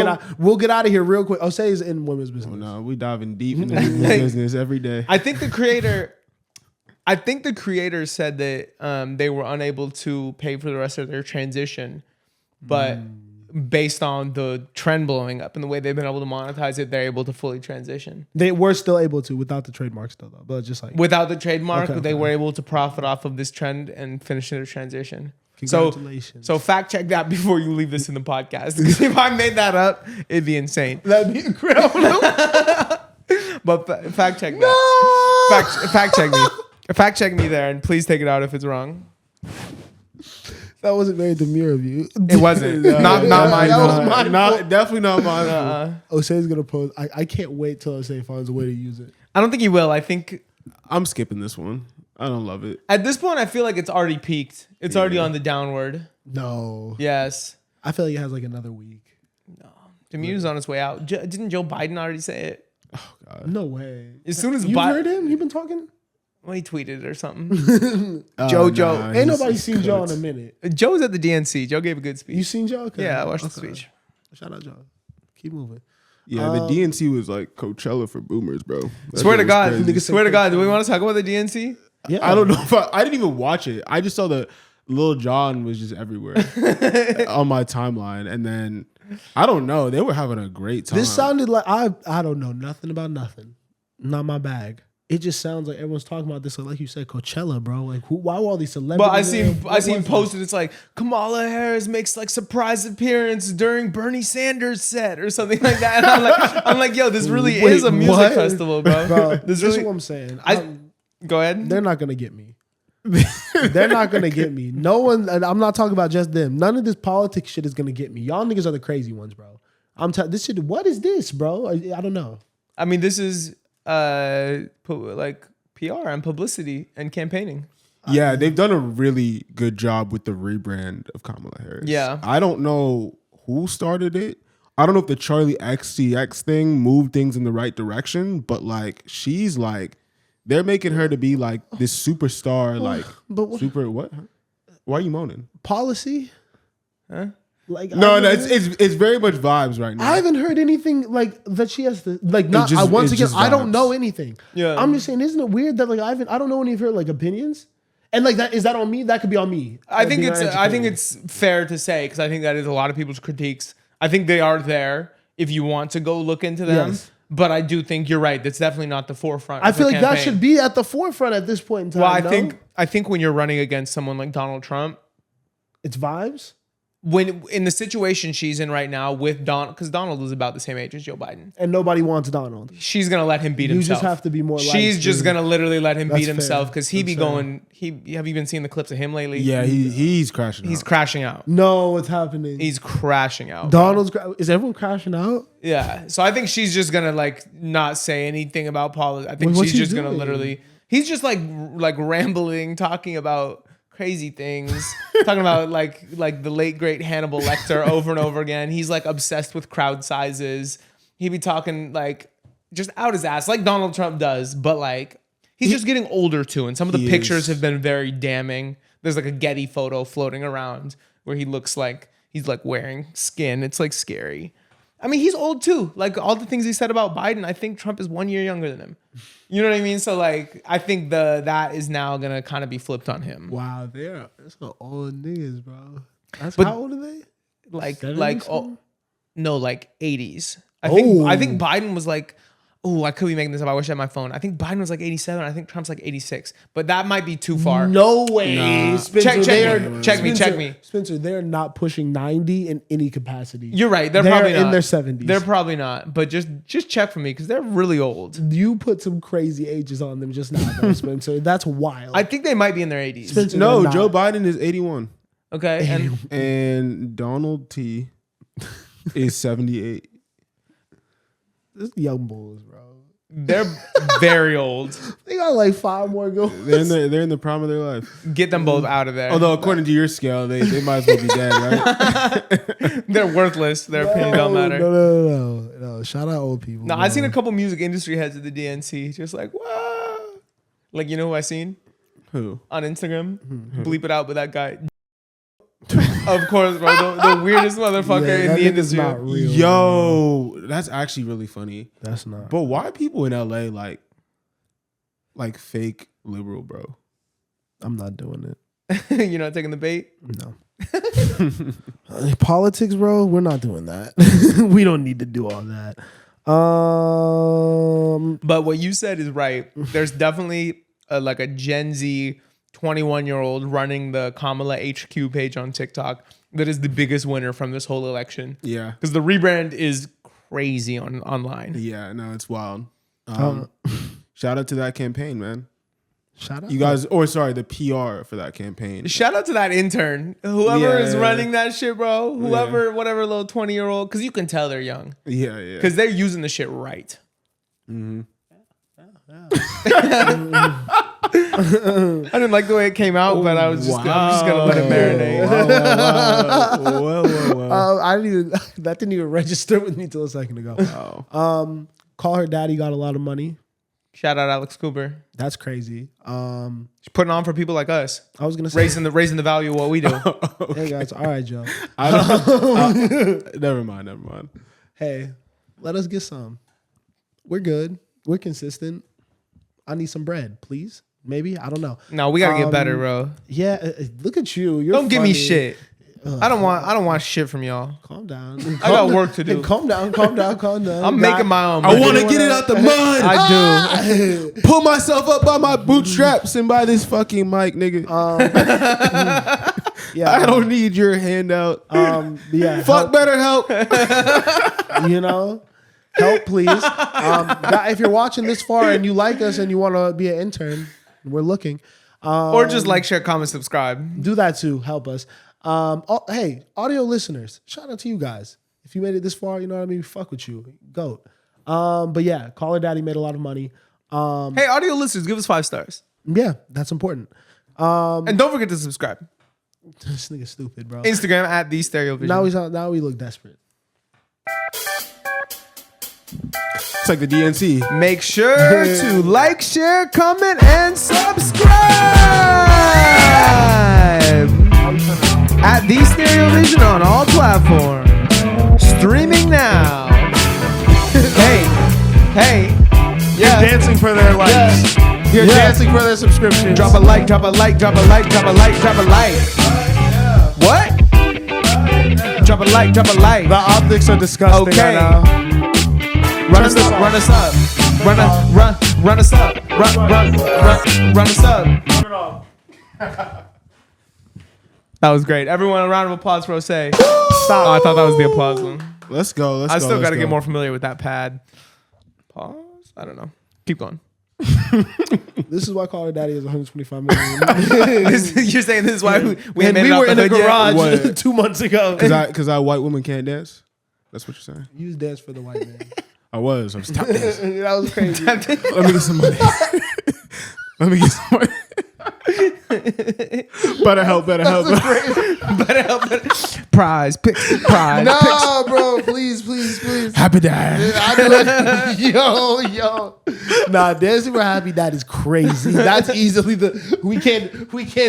get out of here real quick. Osei is in women's business. Oh no, we diving deep into women's business every day. I think the creator said that they were unable to pay for the rest of their transition, but based on the trend blowing up and the way they've been able to monetize it, they're able to fully transition. They were still able to without the trademark still though, but just like Without the trademark, Okay. they were able to profit off of this trend and finish their transition. Congratulations. So fact check that before you leave this in the podcast. Because if I made that up, it'd be insane. that'd be incredible. But fact check that. Fact check me. Fact check me there, and please take it out if it's wrong. That wasn't very demure of you. It wasn't. Not mine. Definitely not mine. Osei's gonna post. I can't wait till Osei finds a way to use it. I don't think he will. I think I'm skipping this one. I don't love it. at this point, I feel like it's already peaked. It's already on the downward. No. Yes. I feel like it has like another week. Demure's on its way out. Didn't Joe Biden already say it? Oh God. No way. As soon as You heard him? You been talking? Well, he tweeted or something. Joe. Nah, Ain't nobody he's seen Joe in cooked. a minute. Joe's at the DNC. Joe gave a good speech. You seen Joe? Okay. Yeah, I watched the Okay. speech. Shout out Joe. Keep moving. Yeah, the DNC was like Coachella for boomers, bro. That Swear to shit was God. crazy. Swear to God. Do we want to talk about the DNC? Yeah. I don't know if I didn't even watch it. I just saw the Lil Jon was just everywhere on my timeline, and then I don't know. They were having a great time. This sounded like I don't know nothing about nothing. Not my bag. It just sounds like everyone's talking about this. Like you said, Coachella, bro. Like why were all these celebrities? But I seen posted. It's like Kamala Harris makes like surprise appearance during Bernie Sanders set or something like that. And I'm like, yo, this really Wait, is a music what? festival, bro. Bro, This this really. is what I'm saying. Go ahead. They're not gonna get me. They're not gonna get me. No one. And I'm not talking about just them. None of this politics shit is gonna get me. Y'all niggas are the crazy ones, bro. This shit. What is this, bro? I don't know. I mean, this is like PR and publicity and campaigning. Yeah, they've done a really good job with the rebrand of Kamala Harris. Yeah. I don't know who started it. I don't know if the Charlie XCX thing moved things in the right direction, but like she's like, they're making her to be like this superstar, like super what? Why are you moaning? Policy. Huh? Like No, it's very much vibes right now. I haven't heard anything like that she has to like not just- once it's again just I don't vibes. know anything. Yeah. I'm just saying, isn't it weird that like I don't know any of her like opinions? And like that is that on me? That could be on me. I think Being it's uneducated. fair to say because I think that is a lot of people's critiques. I think they are there if you want to go look into them. Yes. But I do think you're right. That's definitely not the forefront. I of the feel like that campaign. should be at the forefront at this point in time. Well, no? I think when you're running against someone like Donald Trump, it's vibes. when in the situation she's in right now with Donald, because Donald is about the same age as Joe Biden. And nobody wants Donald. She's gonna let him beat You himself. just have to be more. She's just gonna literally let him That's beat himself fair. because he be That's fair. going. Have you been seeing the clips of him lately? Yeah, he's crashing. He's out. crashing out. No, what's happening? He's crashing out. Donald's. Is everyone crashing out? Yeah. So I think she's just gonna like not say anything about politics. I think What's she's he just gonna doing? literally. He's just like rambling, talking about crazy things, talking about like the late great Hannibal Lecter over and over again. He's like obsessed with crowd sizes. He be talking like just out his ass like Donald Trump does, but like he's just getting older too. And some of the pictures have been very damning. There's like a Getty photo floating around where he looks like he's like wearing skin. It's like scary. I mean, he's old too. Like all the things he said about Biden, I think Trump is 1 year younger than him. You know what I mean? So like, I think that is now gonna kind of be flipped on him. Wow, that's some old niggas, bro. How old are they? Like 70 like 80s. I Oh. think Biden was like, oh, I could be making this up. I wish I had my phone. I think Biden was like 87. I think Trump's like 86. But that might be too far. No way. Nah. Spencer, Check me. Spencer, they're not pushing 90 in any capacity. You're right. They're probably not in their 70s. They're probably not. But just check for me because they're really old. You put some crazy ages on them just now, though, Spencer. That's wild. I think they might be in their 80s. Spencer, No, they're not. Joe Biden is 81, Okay. and Donald T is 78. This young bulls, bro. They're very old. They got like 5 more goals. They're in the prime of their life. Get them both out of there. Although according to your scale, they might as well be dead, right? They're worthless. Their opinion don't matter. No. Shout out old people. No, bro. I've seen a couple music industry heads at the DNC just like, wow. Like, you know who I seen Who? on Instagram? Bleep it out, but that guy. Of course, bro. The weirdest motherfucker Yeah, in that the nigga's industry. not real. Yo, that's actually really funny. That's not. But why are people in LA like fake liberal, bro? I'm not doing it. You're not taking the bait? No. Politics, bro. We're not doing that. We don't need to do all that. But what you said is right. There's definitely like a Gen Z 21-year-old running the Kamala HQ page on TikTok that is the biggest winner from this whole election. Yeah. Because the rebrand is crazy online. Yeah, no, it's wild. Shout out to that campaign, man. Shout out. You guys, or sorry, the PR for that campaign. Shout out to that intern. Whoever is Yeah. running that shit, bro. Whoever, whatever little 20-year-old. Because you can tell they're young. Yeah. Because they're using the shit right. Mm-hmm. I didn't like the way it came out, but I was just, I'm just going to let it marinate. Wow. I didn't even. That didn't even register with me till a second ago. Call her daddy got a lot of money. Shout out Alex Cooper. That's crazy. She's putting on for people like us. I was gonna say, Raising the value of what we do. hey guys, all right, Joe. Never mind. Hey, let us get some. We're good. We're consistent. I need some bread, please. Maybe, I don't know. No, we gotta get better, bro. Yeah, look at you. You're Don't give me funny. shit. I don't want shit from y'all. Calm down. I got work to do. Calm down. I'm making my own. I money. want to get it out the mud. I do. Pull myself up by my bootstraps and buy this fucking mic, nigga. Yeah, I don't need your handout. yeah. Fuck better help. You know, help please. If you're watching this far and you like us and you want to be an intern, we're looking. Or just like, share, comment, subscribe. Do that too. Help us. Hey, audio listeners, shout out to you guys. If you made it this far, you know what I mean? Fuck with you. Goat. But yeah, Call Her Daddy made a lot of money. Hey, audio listeners, give us 5 stars. Yeah, that's important. And don't forget to subscribe. This nigga's stupid, bro. Instagram at the Stereo Vision. Now we look desperate. It's like the DNC. Make sure to like, share, comment, and subscribe at the Stereo Vision on all platforms. Streaming now. Hey, yeah. Dancing for their likes. You're dancing for their subscriptions. Drop a like. What? Drop a like. The optics are disgusting Okay. right now. Run us up. Run us up. Run us up. That was great. Everyone, a round of applause for Ose. Stop. Oh, I thought that was the applause one. Let's go. I still got to get more familiar with that pad. Pause. I don't know. Keep going. This is why Call Her Daddy is 125 million. You're saying this is why we And made we it out were in the hood yet? garage What? 2 months ago. Because I white women can't dance. That's what you're saying. Use dance for the white man. I was tap dancing. That was crazy. Let me get some money. Let me get some money. Better help. Prize. Pick. Prize. No, bro, please. Happy dad. Yo. Nah, dancing for Happy Dad is crazy. That's easily we can't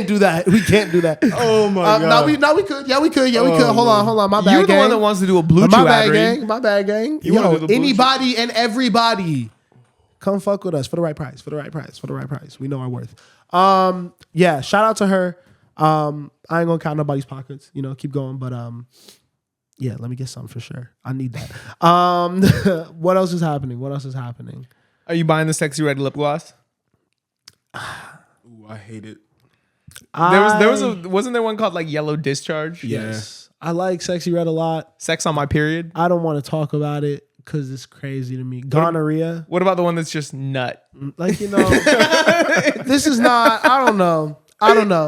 do that. We can't do that. Oh my god. No, we could. Yeah, we could. Hold on. My bad. You're the gang. one that wants to do a blue My chew bad, ad read. gang. My bad, gang. You wanna do Yo, the blue anybody and everybody, come fuck with us for the right price. We know our worth. Yeah. Shout out to her. I ain't gonna count nobody's pockets. Keep going. But yeah. Let me get some for sure. I need that. What else is happening? Are you buying the Sexy Red lip gloss? Ooh, I hate it. Wasn't there one called like Yellow Discharge? Yes. I like Sexy Red a lot. Sex on My Period. I don't want to talk about it because it's crazy to me. Gonorrhea. What about the one that's just nut? Like, this is not, I don't know.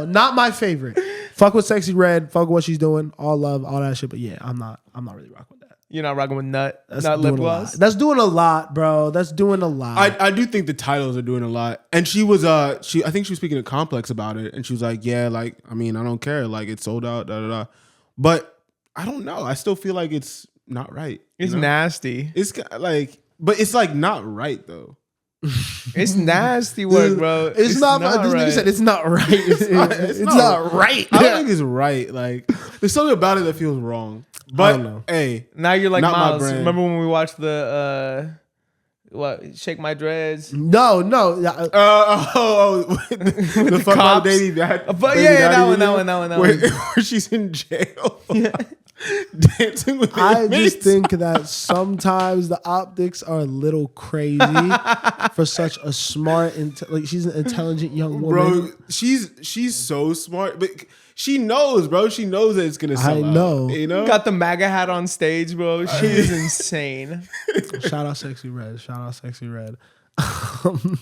Not my favorite. Fuck with Sexy Red. Fuck with what she's doing. All love, all that shit. But yeah, I'm not really rocking with that. You're not rocking with nut lip doing gloss? That's doing a lot, bro. That's doing a lot. I do think the titles are doing a lot. And she was I think she was speaking to Complex about it, and she was like, yeah, like, I mean, I don't care. Like, it's sold out, But I don't know. I still feel like it's not right. It's nasty. It's like, but it's like not right though. It's nasty work, bro. It's not right. This nigga said it's not right. It's not right. I don't think it's right. Like, there's something about it that feels wrong. But I don't know. Hey, Now you're like not my Miles. brand. Remember when we watched the Shake My Dreads? No. the fuck cops. my baby dad. But baby yeah, daddy that video one. where she's in jail. Dancing with I inmates. just think that sometimes the optics are a little crazy for such a smart, like she's an intelligent young woman. Bro, she's so smart, but she knows, bro. She knows that it's gonna sell I out, know. you know. Got the MAGA hat on stage, bro. She is insane. Shout out Sexy Red.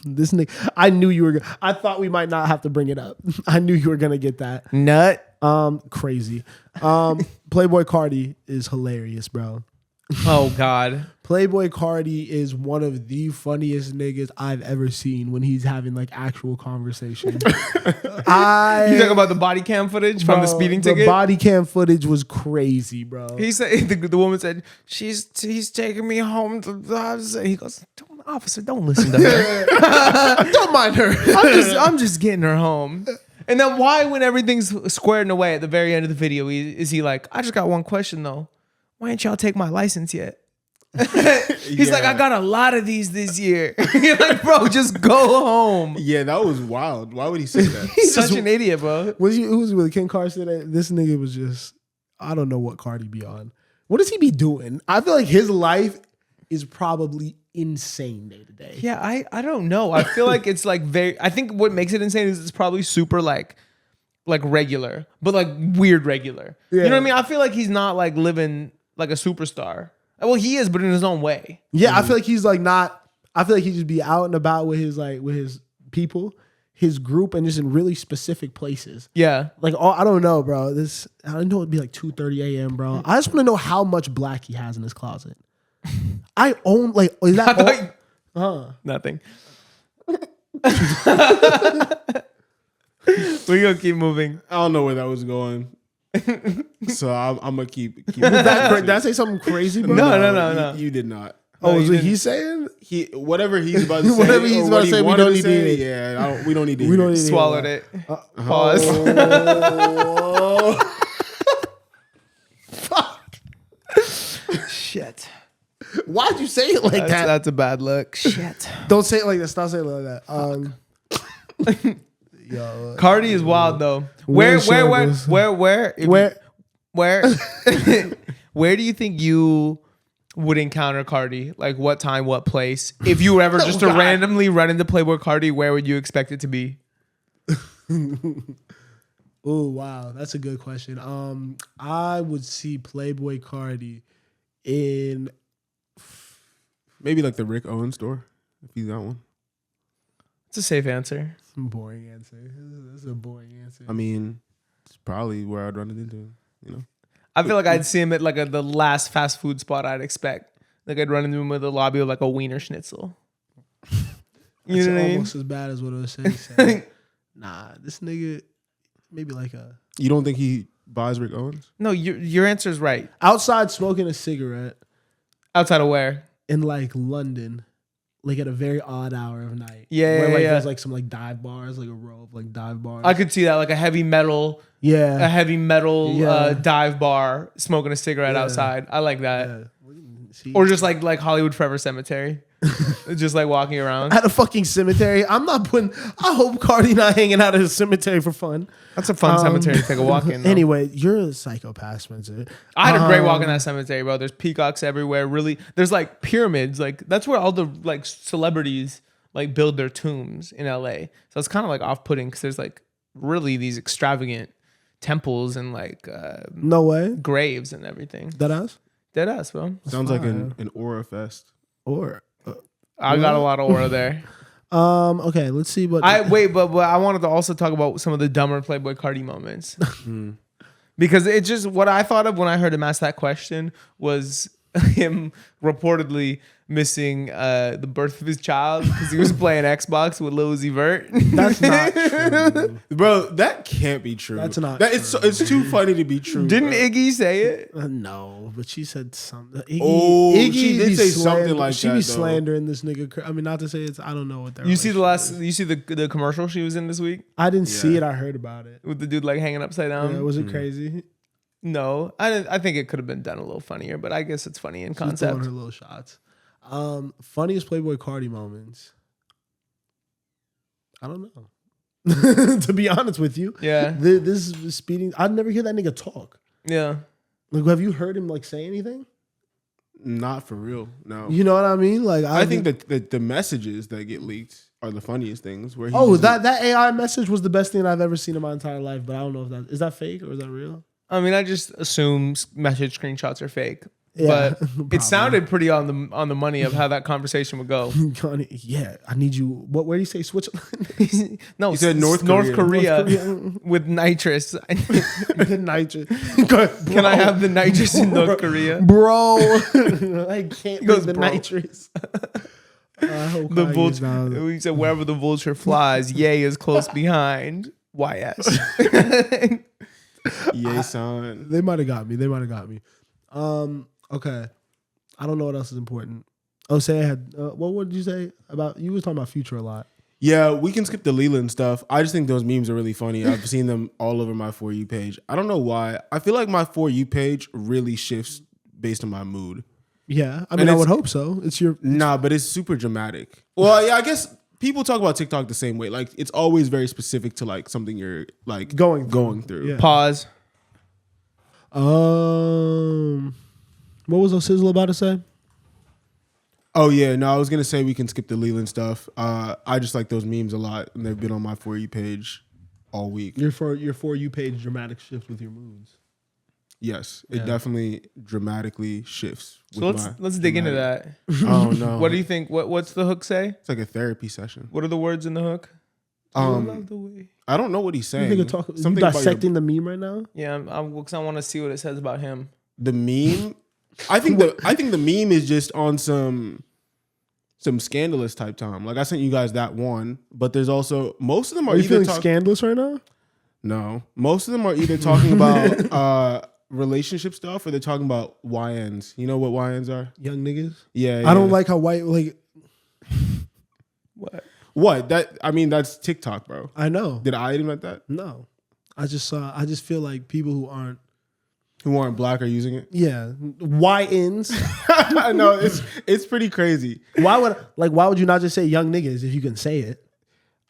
This nigga, I knew you were. I thought we might not have to bring it up. I knew you were gonna get that. Nut. Crazy. Playboy Cardi is hilarious, bro. Oh God. Playboy Cardi is one of the funniest niggas I've ever seen when he's having like actual conversation. You talking about the body cam footage from the speeding ticket? The body cam footage was crazy, bro. He said the woman said he's taking me home to the officer. He goes, officer, don't listen to her. Don't mind her. I'm just getting her home. And then why, when everything's squared away at the very end of the video, is he like, I just got one question though. Why ain't y'all take my license yet? He's like, I got a lot of these this year. You're like, bro, just go home. Yeah, that was wild. Why would he say that? He's such an idiot, bro. Who was with Ken Carson? This nigga was just, I don't know what Cardi be on. What does he be doing? I feel like his life is probably insane day to day. Yeah, I don't know. I feel like it's like I think what makes it insane is it's probably super like regular, but like weird regular. Yeah. You know what I mean? I feel like he's not like living like a superstar. Well, he is, but in his own way. Yeah, I feel like he's like not. I feel like he just be out and about with his people, his group, and just in really specific places. Yeah. Like, I don't know, bro. I don't know it'd be like 2:30 a.m., bro. I just want to know how much black he has in his closet. I own like is that Nothing. We're gonna keep moving. I don't know where that was going. So I'm gonna keep Did I say something crazy, bro? No. You did not. Oh, No, is you what he's saying? Whatever he's about to say. Whatever he's about to say, we don't need to hear it. Yeah, we don't need to We hear don't it. need to hear Swallowed it. Pause. Shit. Why'd you say it like that? That's a bad look. Shit. Don't say it like that. Stop saying it like that. Yo, Cardi is wild though. Where Where do you think you would encounter Cardi? Like what time, what place? If you were ever just to randomly run into Playboy Cardi, where would you expect it to be? Oh wow, that's a good question. I would see Playboy Cardi in Maybe like the Rick Owens store, if he's got one. It's a safe answer. boring answer. This is a boring answer. I mean, it's probably where I'd run it into, you know? I feel like I'd see him at like the last fast food spot I'd expect. Like I'd run into him with the lobby of like a Wiener Schnitzel. You know what I mean? Almost as bad as what I was saying. Nah, this nigga maybe like a You don't think he buys Rick Owens? No, your answer is right. outside smoking a cigarette Outside of where? in like London, like at a very odd hour of night. Yeah, where like yeah. there's like some like dive bars, like a row of like dive bars. I could see that, like a heavy metal yeah. yeah. Dive bar, smoking a cigarette Yeah. outside. I like that. Yeah. See? Or just like Hollywood Forever Cemetery. Just like walking around. At a fucking cemetery. I hope Cardi not hanging out at a cemetery for fun. That's a fun cemetery to take a walk in. Though. Anyway, you're a psychopath, Spencer. I had a great walk in that cemetery, bro. There's peacocks everywhere. Really, there's like pyramids. Like that's where all the like celebrities like build their tombs in LA. So it's kind of like off-putting because there's like really these extravagant temples and like No way. graves and everything. That ass? Dead ass, bro. Sounds like an aura fest. Or I got a lot of aura there. okay, let's see what But I wanted to also talk about some of the dumber Playboy Cardi moments. Because it just, what I thought of when I heard him ask that question was him reportedly missing the birth of his child because he was playing Xbox with Lil Uzi Vert. That's not true. Bro, that can't be true. That's not It's too funny to be true. Didn't bro. Iggy say it? No, but she said something. Iggy, Oh, she did be say something like she that, be though. slandering this nigga. I mean, not to say it's. I don't know what that. You see the commercial she was in this week I didn't see Yeah. it. I heard about it. with the dude like hanging upside down? Yeah, was it crazy? No, I think it could have been done a little funnier, but I guess it's funny in She's throwing concept. her little shots. Funniest Playboy Cardi moments. I don't know. To be honest with you, Yeah, this is speeding. I'd never hear that nigga talk. yeah. Like, have you heard him like say anything? Not for real. No. You know what I mean? Like, I think that the messages that get leaked are the funniest things. Where he Oh, just- that AI message was the best thing I've ever seen in my entire life. But I don't know if that is that fake or is that real? I mean, I just assume message screenshots are fake. Yeah, But probably. it sounded pretty on the money of how that conversation would go. Yeah, I need you. Where do you say Switzerland? No, He said North North Korea. Korea with nitrous. The nitrous. Can I have the nitrous in North Korea? Bro, I can't goes, bring the bro. nitrous. I hope The Kanye vulture. down. We said wherever the vulture flies, yay is close behind. YS. Yay, son. They might have got me. Okay. I don't know what else is important. Oh, say I had. What did you say about? You was talking about Future a lot. Yeah, we can skip the Leland stuff. I just think those memes are really funny. I've seen them all over my For You page. I don't know why. I feel like my For You page really shifts based on my mood. Yeah, I mean, I would hope so. It's your. Nah, but it's super dramatic. Well, yeah, I guess people talk about TikTok the same way. Like, it's always very specific to like something you're like Going through. Yeah. Pause. What was Sizzle about to say? Oh yeah, no, I was gonna say we can skip the Leland stuff. I just like those memes a lot, and they've been on my For You page all week. Your For You page dramatic shift with your moods. Yes, Yeah. it definitely dramatically shifts. So let's dig into that. Oh no, What do you think? What's the hook say? It's like a therapy session. What are the words in the hook? I love the way. I don't know what he's saying. You dissecting the meme right now? Yeah, because I want to see what it says about him. the meme. I think the meme is just on some scandalous type time. Like I sent you guys that one, but there's also most of them are you either feeling scandalous right now? No, most of them are either talking about relationship stuff or they're talking about YNs. You know what YNs are? Young niggas. Yeah. I don't like how white like. What? That's TikTok, bro. I know. Did I invent that? No, I just feel like people who aren't. Who aren't black are using it? Yeah, YNs. I know it's pretty crazy. Why would you not just say young niggas if you can say it?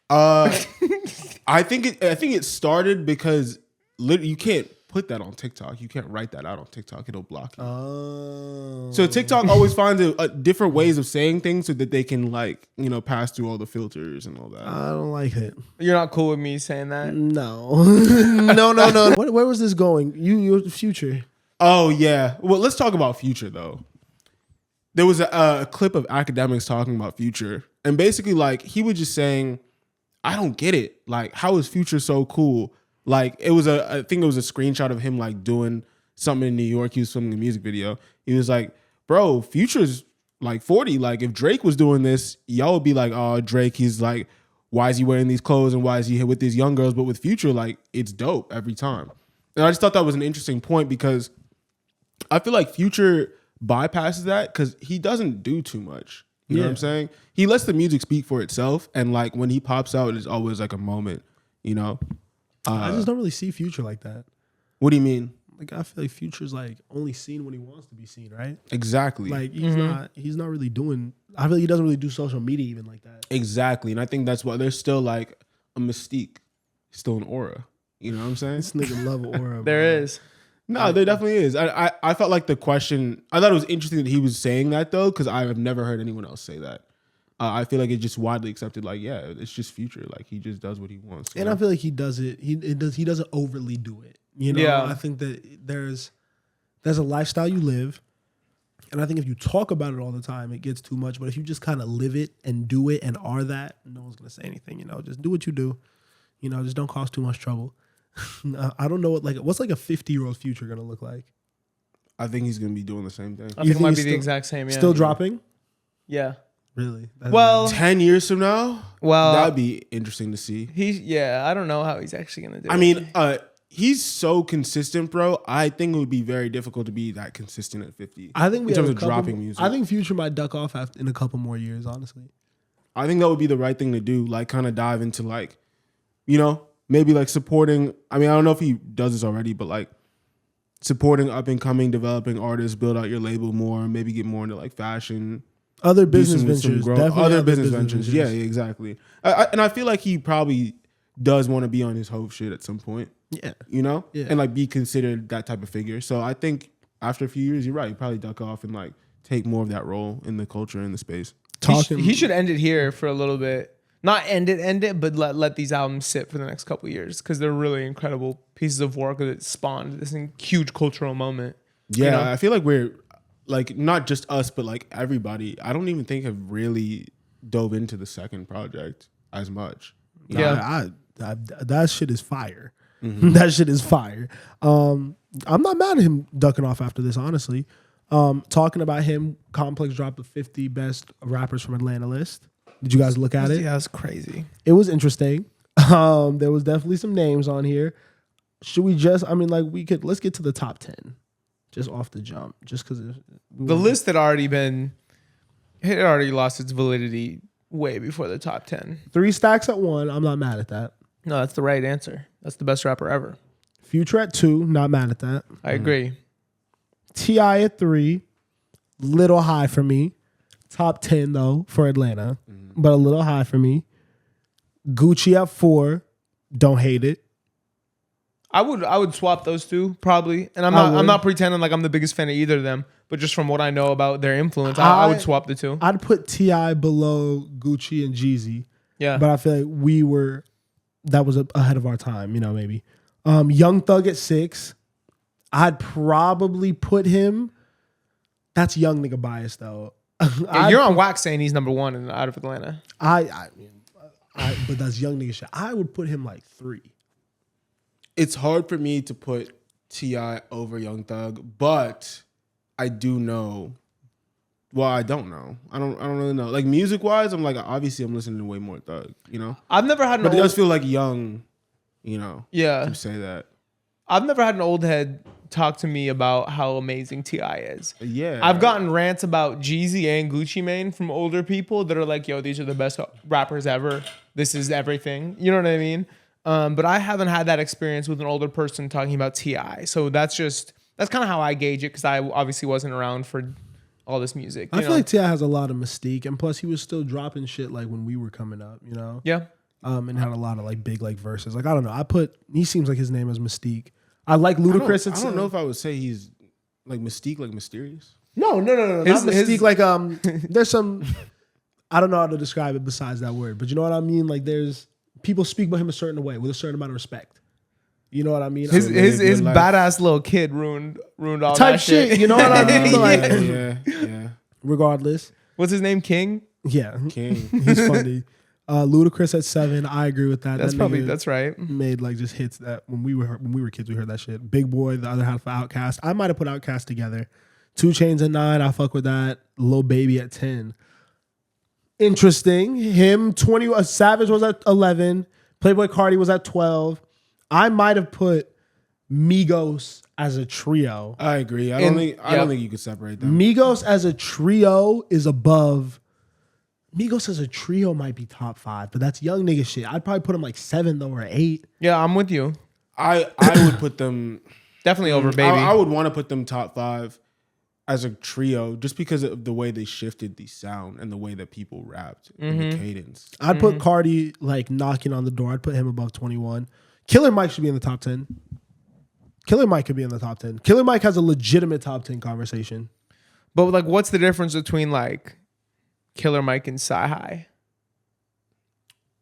I think it started because you can't put that on TikTok. You can't write that out on TikTok. It'll block you. Oh. So TikTok always finds different ways of saying things so that they can pass through all the filters and all that. I don't like it. You're not cool with me saying that? No. No. Where was this going? Your Future. Oh, yeah. Well, let's talk about Future, though. There was a clip of academics talking about Future. And basically, he was just saying, I don't get it. How is Future so cool? I think it was a screenshot of him, doing something in New York. He was filming a music video. He was like, bro, Future's 40. If Drake was doing this, y'all would be like, oh, Drake, he's why is he wearing these clothes and why is he here with these young girls? But with Future, it's dope every time. And I just thought that was an interesting point because I feel like Future bypasses that because he doesn't do too much. You know what I'm saying? He lets the music speak for itself. And when he pops out, it's always a moment, I just don't really see Future like that. What do you mean? I feel like Future's only seen when he wants to be seen, right? Exactly. He's not really doing. I feel like he doesn't really do social media even like that. Exactly, and I think that's why there's still a mystique, still an aura. You know what I'm saying? This nigga love aura. There is. No, there definitely is. I felt like the question. I thought it was interesting that he was saying that though, because I have never heard anyone else say that. I feel like it's just widely accepted. It's just Future. He just does what he wants. And I feel like he does it. He doesn't overly do it. Yeah. I think that there's a lifestyle you live, and I think if you talk about it all the time, it gets too much. But if you just kind of live it and do it and are that, no one's gonna say anything. Just do what you do. Just don't cause too much trouble. I don't know what's a 50-year-old Future gonna look like. I think he's gonna be doing the same thing. I think it might be the exact same. Yeah. Still dropping? Yeah. Really? Well, 10 years from now, well, that'd be interesting to see. I don't know how he's actually gonna do it. I mean, he's so consistent, bro. I think it would be very difficult to be that consistent at 50. I think in terms of dropping music. I think Future might duck off in a couple more years, honestly. I think that would be the right thing to do. Kind of dive into maybe supporting. I mean, I don't know if he does this already, but supporting up and coming developing artists, build out your label more, maybe get more into fashion. Other business ventures, definitely. Other business ventures. Yeah, exactly. And I feel like he probably does want to be on his Hove shit at some point. Yeah. Yeah. And be considered that type of figure. So I think after a few years, you're right. You probably duck off and take more of that role in the culture and the space. He should end it here for a little bit. Not end it, but let these albums sit for the next couple of years because they're really incredible pieces of work that spawned this huge cultural moment. Yeah, I feel like we're not just us, but everybody. I don't even think have really dove into the second project as much. That shit is fire. Mm-hmm. That shit is fire. I'm not mad at him ducking off after this, honestly. Talking about him, Complex dropped the 50 best rappers from Atlanta list. Did you guys look at it? Yeah, that's crazy. It was interesting. There was definitely some names on here. Should we let's get to the top 10 just off the jump, just because the list had already lost its validity way before the top 10. 3 Stacks at 1. I'm not mad at that. No, that's the right answer. That's the best rapper ever. Future at 2. Not mad at that. I agree. T.I. at 3. Little high for me. Top 10 though for Atlanta, but a little high for me. Gucci at 4. Don't hate it. I would swap those two probably, and I'm not pretending like I'm the biggest fan of either of them, but just from what I know about their influence, I would swap the two. I'd put T.I. below Gucci and Jeezy. Yeah, but I feel like that was ahead of our time, maybe. Young Thug at 6. I'd probably put him. That's young nigga bias though. Yeah, you're on wax saying he's number 1 out of Atlanta. But that's young nigga shit. I would put him 3. It's hard for me to put T.I. over Young Thug, but I do know. Well, I don't know. I don't really know. Music wise, I'm obviously I'm listening to way more Thug. I've never had but it does feel like Young. Yeah. To say that. I've never had an old head talk to me about how amazing T.I. is. Yeah. I've gotten rants about Jeezy and Gucci Mane from older people that are like, yo, these are the best rappers ever. This is everything. You know what I mean? But I haven't had that experience with an older person talking about T.I. So that's kind of how I gauge it because I obviously wasn't around for all this music. I feel like T.I. has a lot of mystique, and plus he was still dropping shit when we were coming up, Yeah. And had a lot of big verses. I don't know. He seems like his name is Mystique. I like Ludacris. I don't know if I would say he's like Mystique, like mysterious. No. Not His- Mystique. Like there's some. I don't know how to describe it besides that word, but you know what I mean. Like there's people speak about him a certain way with a certain amount of respect. You know what I mean? His badass little kid ruined all type that shit. You know what I mean? Like, yeah. regardless. What's his name? King? Yeah. King. He's funny. Ludacris at 7. I agree with that. That's right. Made like just hits that when we were kids, we heard that shit. Big Boy, the other half of Outkast. I might have put Outkast together. 2 Chainz at 9. I fuck with that. Lil Baby at 10. Interesting. Him 20. Savage was at 11. Playboy Cardi was at 12. I might have put Migos as a trio. I agree. I don't think you could separate them. Migos as a trio is above. Migos as a trio might be top 5, but that's young nigga shit. I'd probably put them like 7 though, or 8. Yeah, I'm with you. I would put them Definitely over Baby. I would want to put them top 5 as a trio just because of the way they shifted the sound and the way that people rapped and the cadence. I'd put Cardi like knocking on the door. I'd put him above 21. Killer Mike should be in the top 10. Killer Mike could be in the top 10. Killer Mike has a legitimate top 10 conversation. But like, what's the difference between like Killer Mike and Sci-Hi?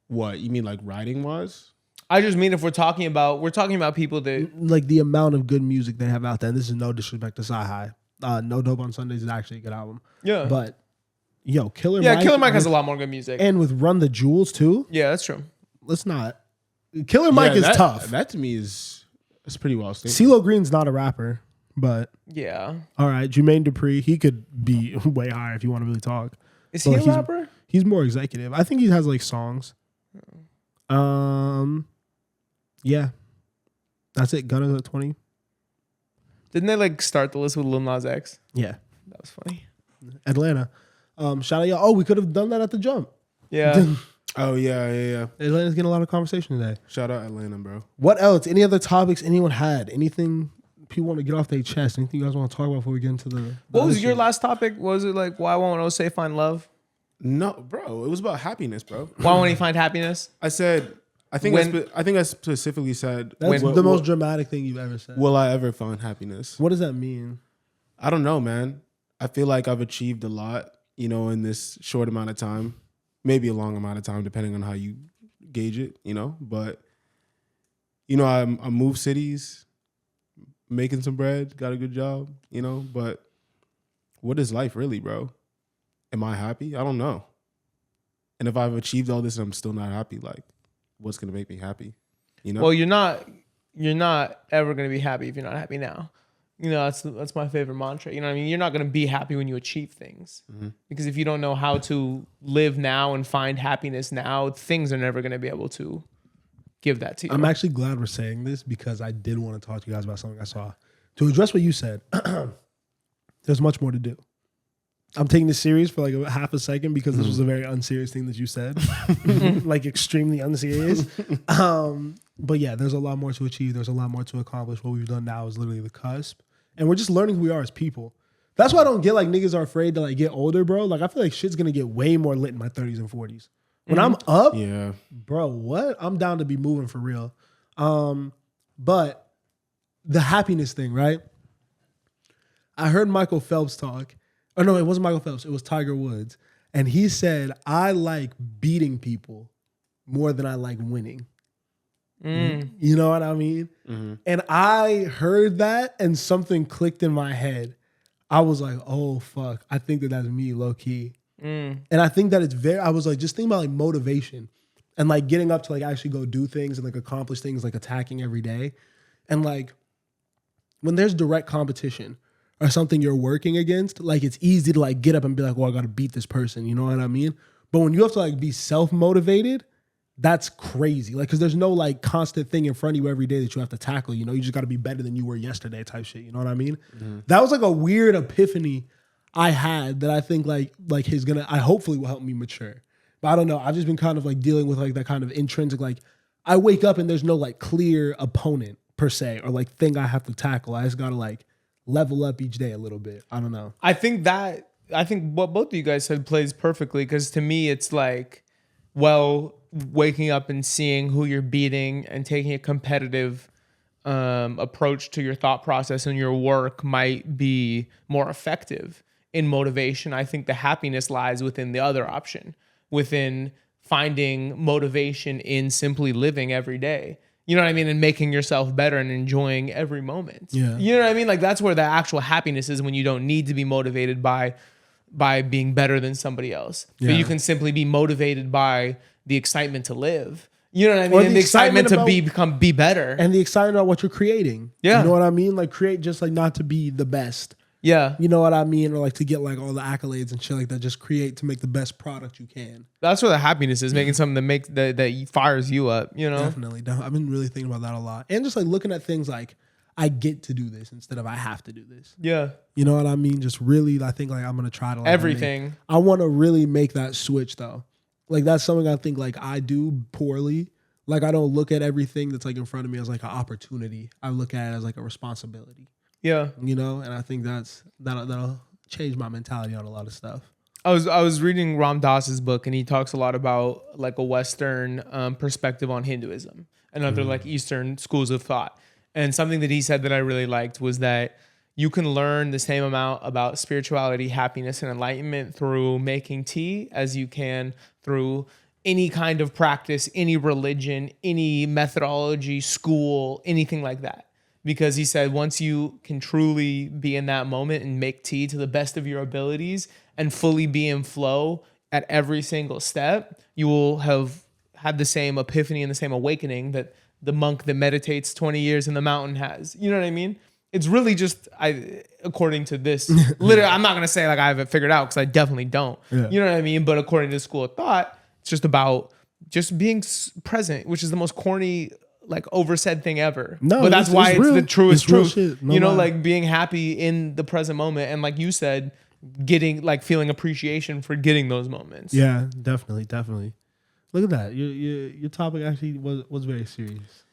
What you mean, like writing wise? I just mean if we're talking about people that Like the amount of good music they have out there. And this is no disrespect to Sci-Hi. No Dope on Sundays is actually a good album. yeah, But yo, Killer Mike has a lot more good music. And with Run the Jewels too. Yeah, that's true. Let's not. Killer Mike is tough. That to me is pretty well stated. CeeLo Green's not a rapper, but Yeah, all right. Jermaine Dupri, he could be way higher if you want to really talk. is he But a he's- rapper? He's more executive. I think he has like songs. Yeah. That's it. Gunna's at 20. Didn't they like start the list with Lil Nas X? Yeah. That was funny. Atlanta. Shout out y'all. Oh, we could have done that at the jump. Yeah. Oh yeah. Atlanta's getting a lot of conversation today. Shout out Atlanta, bro. What else? Any other topics anyone had? Anything people want to get off their chest? Anything you guys want to talk about before we get into the What was other your shit? last topic? Was it like why won't Osei find love? No, bro. It was about happiness, bro. Why won't he find happiness? I said. I think I specifically said. That's what- the most what- dramatic thing you've ever said. Will I ever find happiness? What does that mean? I don't know, man. I feel like I've achieved a lot, in this short amount of time. Maybe a long amount of time, depending on how you gauge it, But, I moved cities, making some bread, got a good job, But what is life really, bro? Am I happy? I don't know. And if I've achieved all this and I'm still not happy, like, what's going to make me happy? Well, you're not ever going to be happy if you're not happy now. That's my favorite mantra. You know what I mean? You're not going to be happy when you achieve things. Because if you don't know how to live now and find happiness now, things are never going to be able to give that to you. I'm actually glad we're saying this because I did want to talk to you guys about something I saw. To address what you said, there's much more to do. I'm taking this serious for like a half a second because this was a very unserious thing that you said, like extremely unserious. But yeah, there's a lot more to achieve. There's a lot more to accomplish. What we've done now is literally the cusp, and we're just learning who we are as people. That's why I don't get like niggas are afraid to like get older, bro. Like I feel like shit's gonna get way more lit in my 30s and 40s. When I'm up, Yeah. bro, what? I'm down to be moving for real. But the happiness thing, right? I heard Michael Phelps talk. Oh no, it wasn't Michael Phelps. It was Tiger Woods. And he said, I like beating people more than I like winning. You know what I mean? And I heard that and something clicked in my head. I was like, oh, fuck. I think that's me, low key. And I think that I was like, just think about like motivation and like getting up to like actually go do things and like accomplish things, like attacking every day. And like when there's direct competition or something you're working against, like it's easy to like get up and be like, well, I got to beat this person. You know what I mean? But when you have to like be self-motivated, that's crazy. Like, cause there's no like constant thing in front of you every day that you have to tackle. You just got to be better than you were yesterday type shit. You know what I mean? That was like a weird epiphany I had that I think like I hopefully will help me mature. But I don't know. I've just been kind of like dealing with like that kind of intrinsic, like I wake up and there's no like clear opponent per se or like thing I have to tackle. I just got to like level up each day a little bit. I don't know. I think what both of you guys said plays perfectly because to me it's like, well, waking up and seeing who you're beating and taking a competitive approach to your thought process and your work might be more effective in motivation, I think the happiness lies within the other option, within finding motivation in simply living every day. You know what I mean? And making yourself better and enjoying every moment. Yeah. You know what I mean? Like that's where the actual happiness is, when you don't need to be motivated by being better than somebody else. Yeah. But you can simply be motivated by the excitement to live. You know what I mean? Or And the the excitement to excitement be better. And the excitement about what you're creating. Yeah. You know what I mean? Like create just like not to be the best. Yeah. You know what I mean? Or like to get like all the accolades and shit like that. Just create to make the best product you can. That's where the happiness is, making something that fires you up, you know? Definitely. I've been really thinking about that a lot. And just like looking at things like I get to do this instead of I have to do this. Yeah. You know what I mean? Just really, I think like I'm going to try to like Everything. I want to really make that switch though. Like that's something I think like I do poorly. Like I don't look at everything that's like in front of me as like an opportunity. I look at it as like a responsibility. Yeah. You know, and I think that'll change my mentality on a lot of stuff. I was reading Ram Dass's book, and he talks a lot about like a Western perspective on Hinduism and other like Eastern schools of thought. And something that he said that I really liked was that you can learn the same amount about spirituality, happiness, and enlightenment through making tea as you can through any kind of practice, any religion, any methodology, school, anything like that. Because he said once you can truly be in that moment and make tea to the best of your abilities and fully be in flow at every single step, you will have had the same epiphany and the same awakening that the monk that meditates 20 years in the mountain has. You know what I mean? It's really just, according to this, literally, I'm not going to say like I have it figured out because I definitely don't. Yeah. You know what I mean? But according to the school of thought, it's just about just being present, which is the most corny, like oversaid thing ever. No, but that's why it's real. the truest It's real truth. shit. No You know, lie. like being happy in the present moment. And like you said, getting like feeling appreciation for getting those moments. Yeah, definitely. Look at that. Your topic actually was very serious.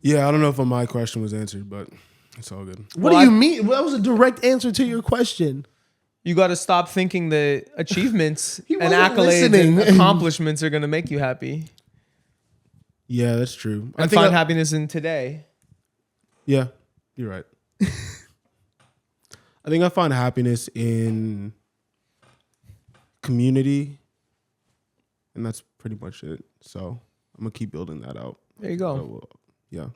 Yeah, I don't know if my question was answered, but it's all good. What do you mean? Well, that was a direct answer to your question. You got to stop thinking that achievements He and wasn't accolades listening. and accomplishments are going to make you happy. Yeah, that's true. And find happiness in today. Yeah, you're right. I think I find happiness in community, and that's pretty much it. So I'm gonna keep building that out. There you go. So, yeah,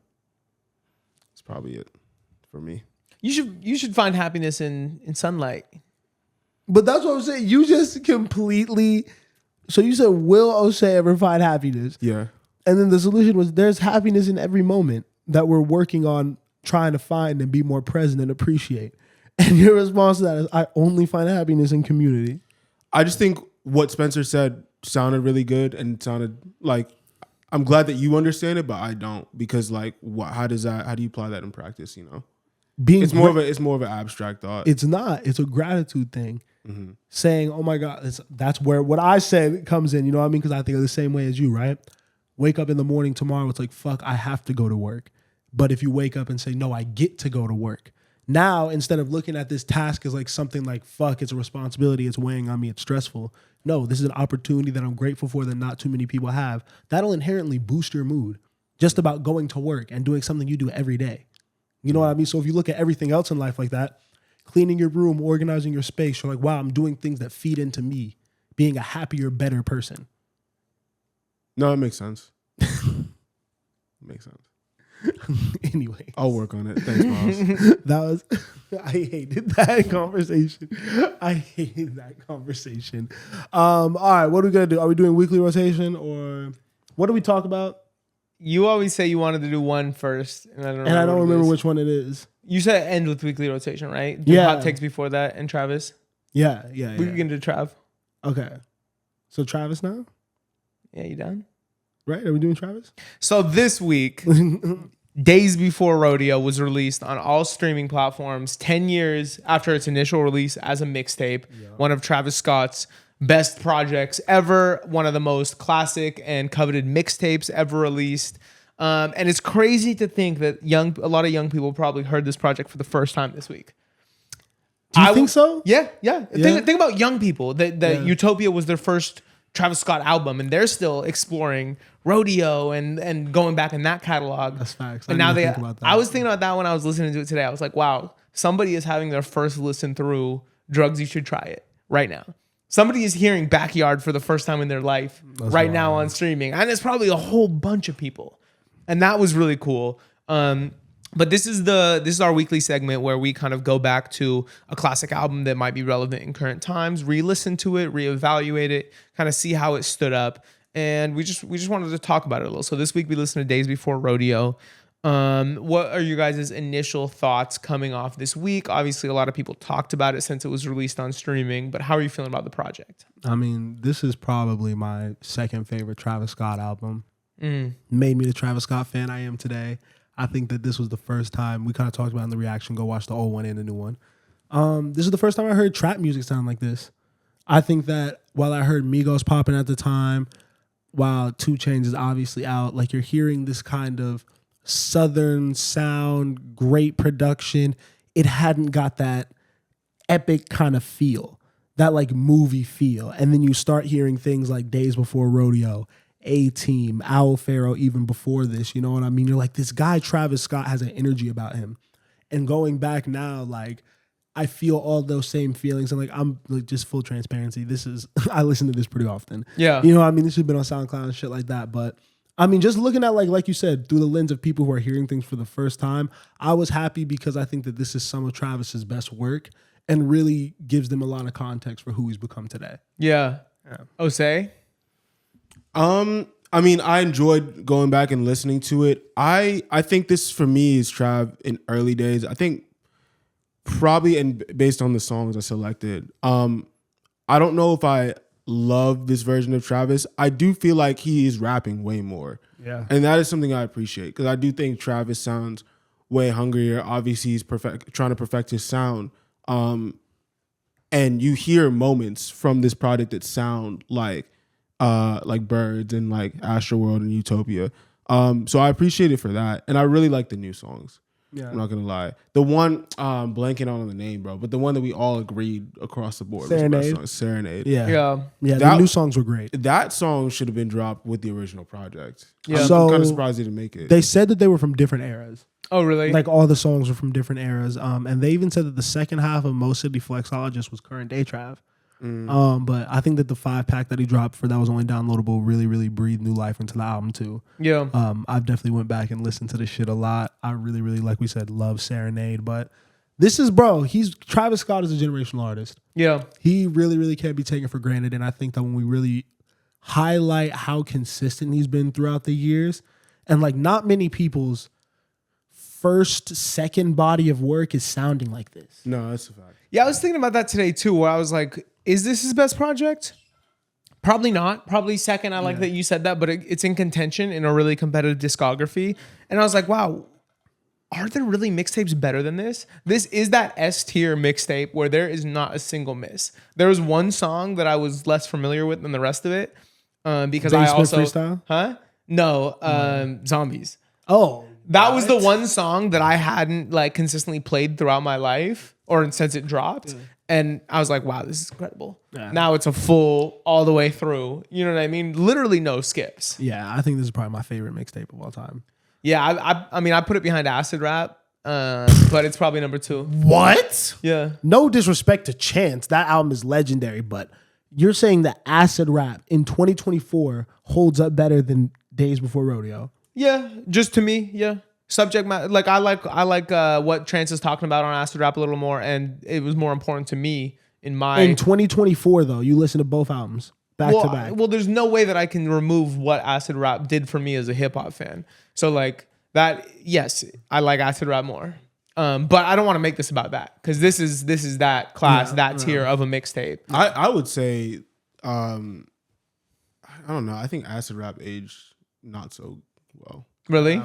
that's probably it for me. You should find happiness in sunlight. But that's what I'm saying. You just completely. So you said, will O'Shea ever find happiness? Yeah. And then the solution was there's happiness in every moment that we're working on trying to find and be more present and appreciate. And your response to that is, I only find happiness in community. I just think what Spencer said sounded really good and sounded like, I'm glad that you understand it, but I don't, because like, how do you apply that in practice? You know, it's more of an abstract thought. It's not. It's a gratitude thing. Mm-hmm. Saying, oh my God, that's where what I said comes in. You know what I mean? Because I think of the same way as you, right? Wake up in the morning tomorrow, it's like, fuck, I have to go to work. But if you wake up and say, no, I get to go to work. Now, instead of looking at this task as like something like, fuck, it's a responsibility, it's weighing on me, it's stressful. No, this is an opportunity that I'm grateful for that not too many people have. That'll inherently boost your mood just about going to work and doing something you do every day. You know what I mean? So if you look at everything else in life like that, cleaning your room, organizing your space, you're like, wow, I'm doing things that feed into me being a happier, better person. No, it makes sense. Makes sense. Anyway, I'll work on it. Thanks, Miles. that was, I hated that conversation. All right, what are we going to do? Are we doing weekly rotation or what do we talk about? You always say you wanted to do one first, and I don't remember which one it is. You said end with weekly rotation, right? Do Yeah. hot takes before that, and Travis. Yeah. We can do Trav. Okay. So Travis now? Yeah, you done? Right? Are we doing Travis? So this week, Days Before Rodeo was released on all streaming platforms 10 years after its initial release as a mixtape. Yeah. One of Travis Scott's best projects ever, one of the most classic and coveted mixtapes ever released. And it's crazy to think that a lot of young people probably heard this project for the first time this week. Do you think so? Yeah. Think about young people. That Utopia was their first Travis Scott album, and they're still exploring Rodeo and going back in that catalog. That's facts. And now I was thinking about that when I was listening to it today. I was like, wow, somebody is having their first listen through Drugs You Should Try It right now. Somebody is hearing Backyard for the first time in their life now on streaming. And it's probably a whole bunch of people. And that was really cool. But this is our weekly segment where we kind of go back to a classic album that might be relevant in current times, re-listen to it, reevaluate it, kind of see how it stood up. And we just wanted to talk about it a little. So this week we listened to Days Before Rodeo. What are you guys' initial thoughts coming off this week? Obviously, a lot of people talked about it since it was released on streaming, but how are you feeling about the project? I mean, this is probably my second favorite Travis Scott album. Made me the Travis Scott fan I am today. I think that this was the first time we kind of talked about in the reaction. Go watch the old one and the new one. This is the first time I heard trap music sound like this. I think that while I heard Migos popping at the time, while 2 Chainz is obviously out, like you're hearing this kind of Southern sound, great production. It hadn't got that epic kind of feel, that like movie feel. And then you start hearing things like Days Before Rodeo, A-Team, Owl Pharaoh, even before this, you know what I mean? You're like, this guy, Travis Scott, has an energy about him. And going back now, like, I feel all those same feelings. And like, I'm like, just full transparency. I listen to this pretty often. Yeah. You know what I mean? This has been on SoundCloud and shit like that. But I mean, just looking at like you said, through the lens of people who are hearing things for the first time, I was happy because I think that this is some of Travis's best work and really gives them a lot of context for who he's become today. Yeah. Osei? I mean, I enjoyed going back and listening to it. I think this for me is Trav in early days. I think probably, and based on the songs I selected, I don't know if I love this version of Travis. I do feel like he is rapping way more. Yeah. And that is something I appreciate because I do think Travis sounds way hungrier. Obviously, he's trying to perfect his sound. And you hear moments from this project that sound like Birds and like Astroworld and Utopia. So I appreciate it for that. And I really like the new songs. Yeah. I'm not going to lie. The one, blanking on the name, bro, but the one that we all agreed across the board was the best song, Serenade. Yeah, the new songs were great. That song should have been dropped with the original project. Yeah. I'm kind of surprised they didn't make it. They said that they were from different eras. Oh, really? Like all the songs were from different eras. And they even said that the second half of Mo City Flexologist was current day Trav. But I think that the 5-pack that he dropped for that was only downloadable really, really breathed new life into the album too. Yeah. I've definitely went back and listened to this shit a lot. I really, really, like we said, love Serenade. But this is, bro, Travis Scott is a generational artist. Yeah. He really, really can't be taken for granted. And I think that when we really highlight how consistent he's been throughout the years, and like not many people's second body of work is sounding like this. No, that's a fact. Yeah, I was thinking about that today too, where I was like, is this his best project? Probably not. Probably second. I like that you said that, but it's in contention in a really competitive discography. And I was like, wow, are there really mixtapes better than this? This is that S-tier mixtape where there is not a single miss. There was one song that I was less familiar with than the rest of it because I also... Freestyle? Huh? No, Zombies. Oh. That was the one song that I hadn't like consistently played throughout my life or since it dropped. And I was like, wow, this is incredible. Yeah. Now it's a full all the way through. You know what I mean? Literally no skips. Yeah, I think this is probably my favorite mixtape of all time. Yeah, I mean, I put it behind Acid Rap, but it's probably number 2. What? Yeah. No disrespect to Chance. That album is legendary, but you're saying that Acid Rap in 2024 holds up better than Days Before Rodeo? Yeah, just to me, yeah. Subject matter, like I like what Trance is talking about on Acid Rap a little more, and it was more important to me in 2024 though. You listen to both albums back to back. Well, there's no way that I can remove what Acid Rap did for me as a hip hop fan. So like that, yes, I like Acid Rap more, but I don't want to make this about that because this is that class, tier of a mixtape. I would say, I don't know. I think Acid Rap aged not so well. Really?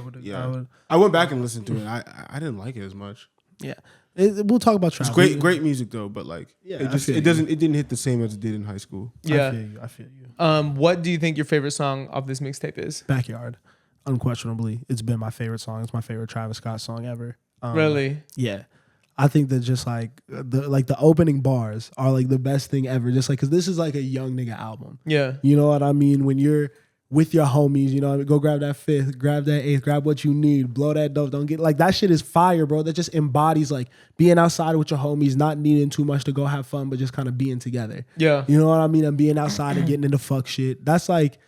I went back and listened to it. I didn't like it as much. Yeah, we'll talk about Travis. It's great music though, but like it didn't hit the same as it did in high school. Yeah, I feel you. What do you think your favorite song of this mixtape is? Backyard, unquestionably, it's been my favorite song. It's my favorite Travis Scott song ever. Really? Yeah. I think that just like the opening bars are like the best thing ever. Just like, cause this is like a young nigga album. Yeah. You know what I mean? When you're with your homies, you know, go grab that fifth, grab that eighth, grab what you need, blow that dope. Don't get like that shit is fire, bro. That just embodies like being outside with your homies, not needing too much to go have fun, but just kind of being together. Yeah. You know what I mean? And being outside and getting into fuck shit. That's like,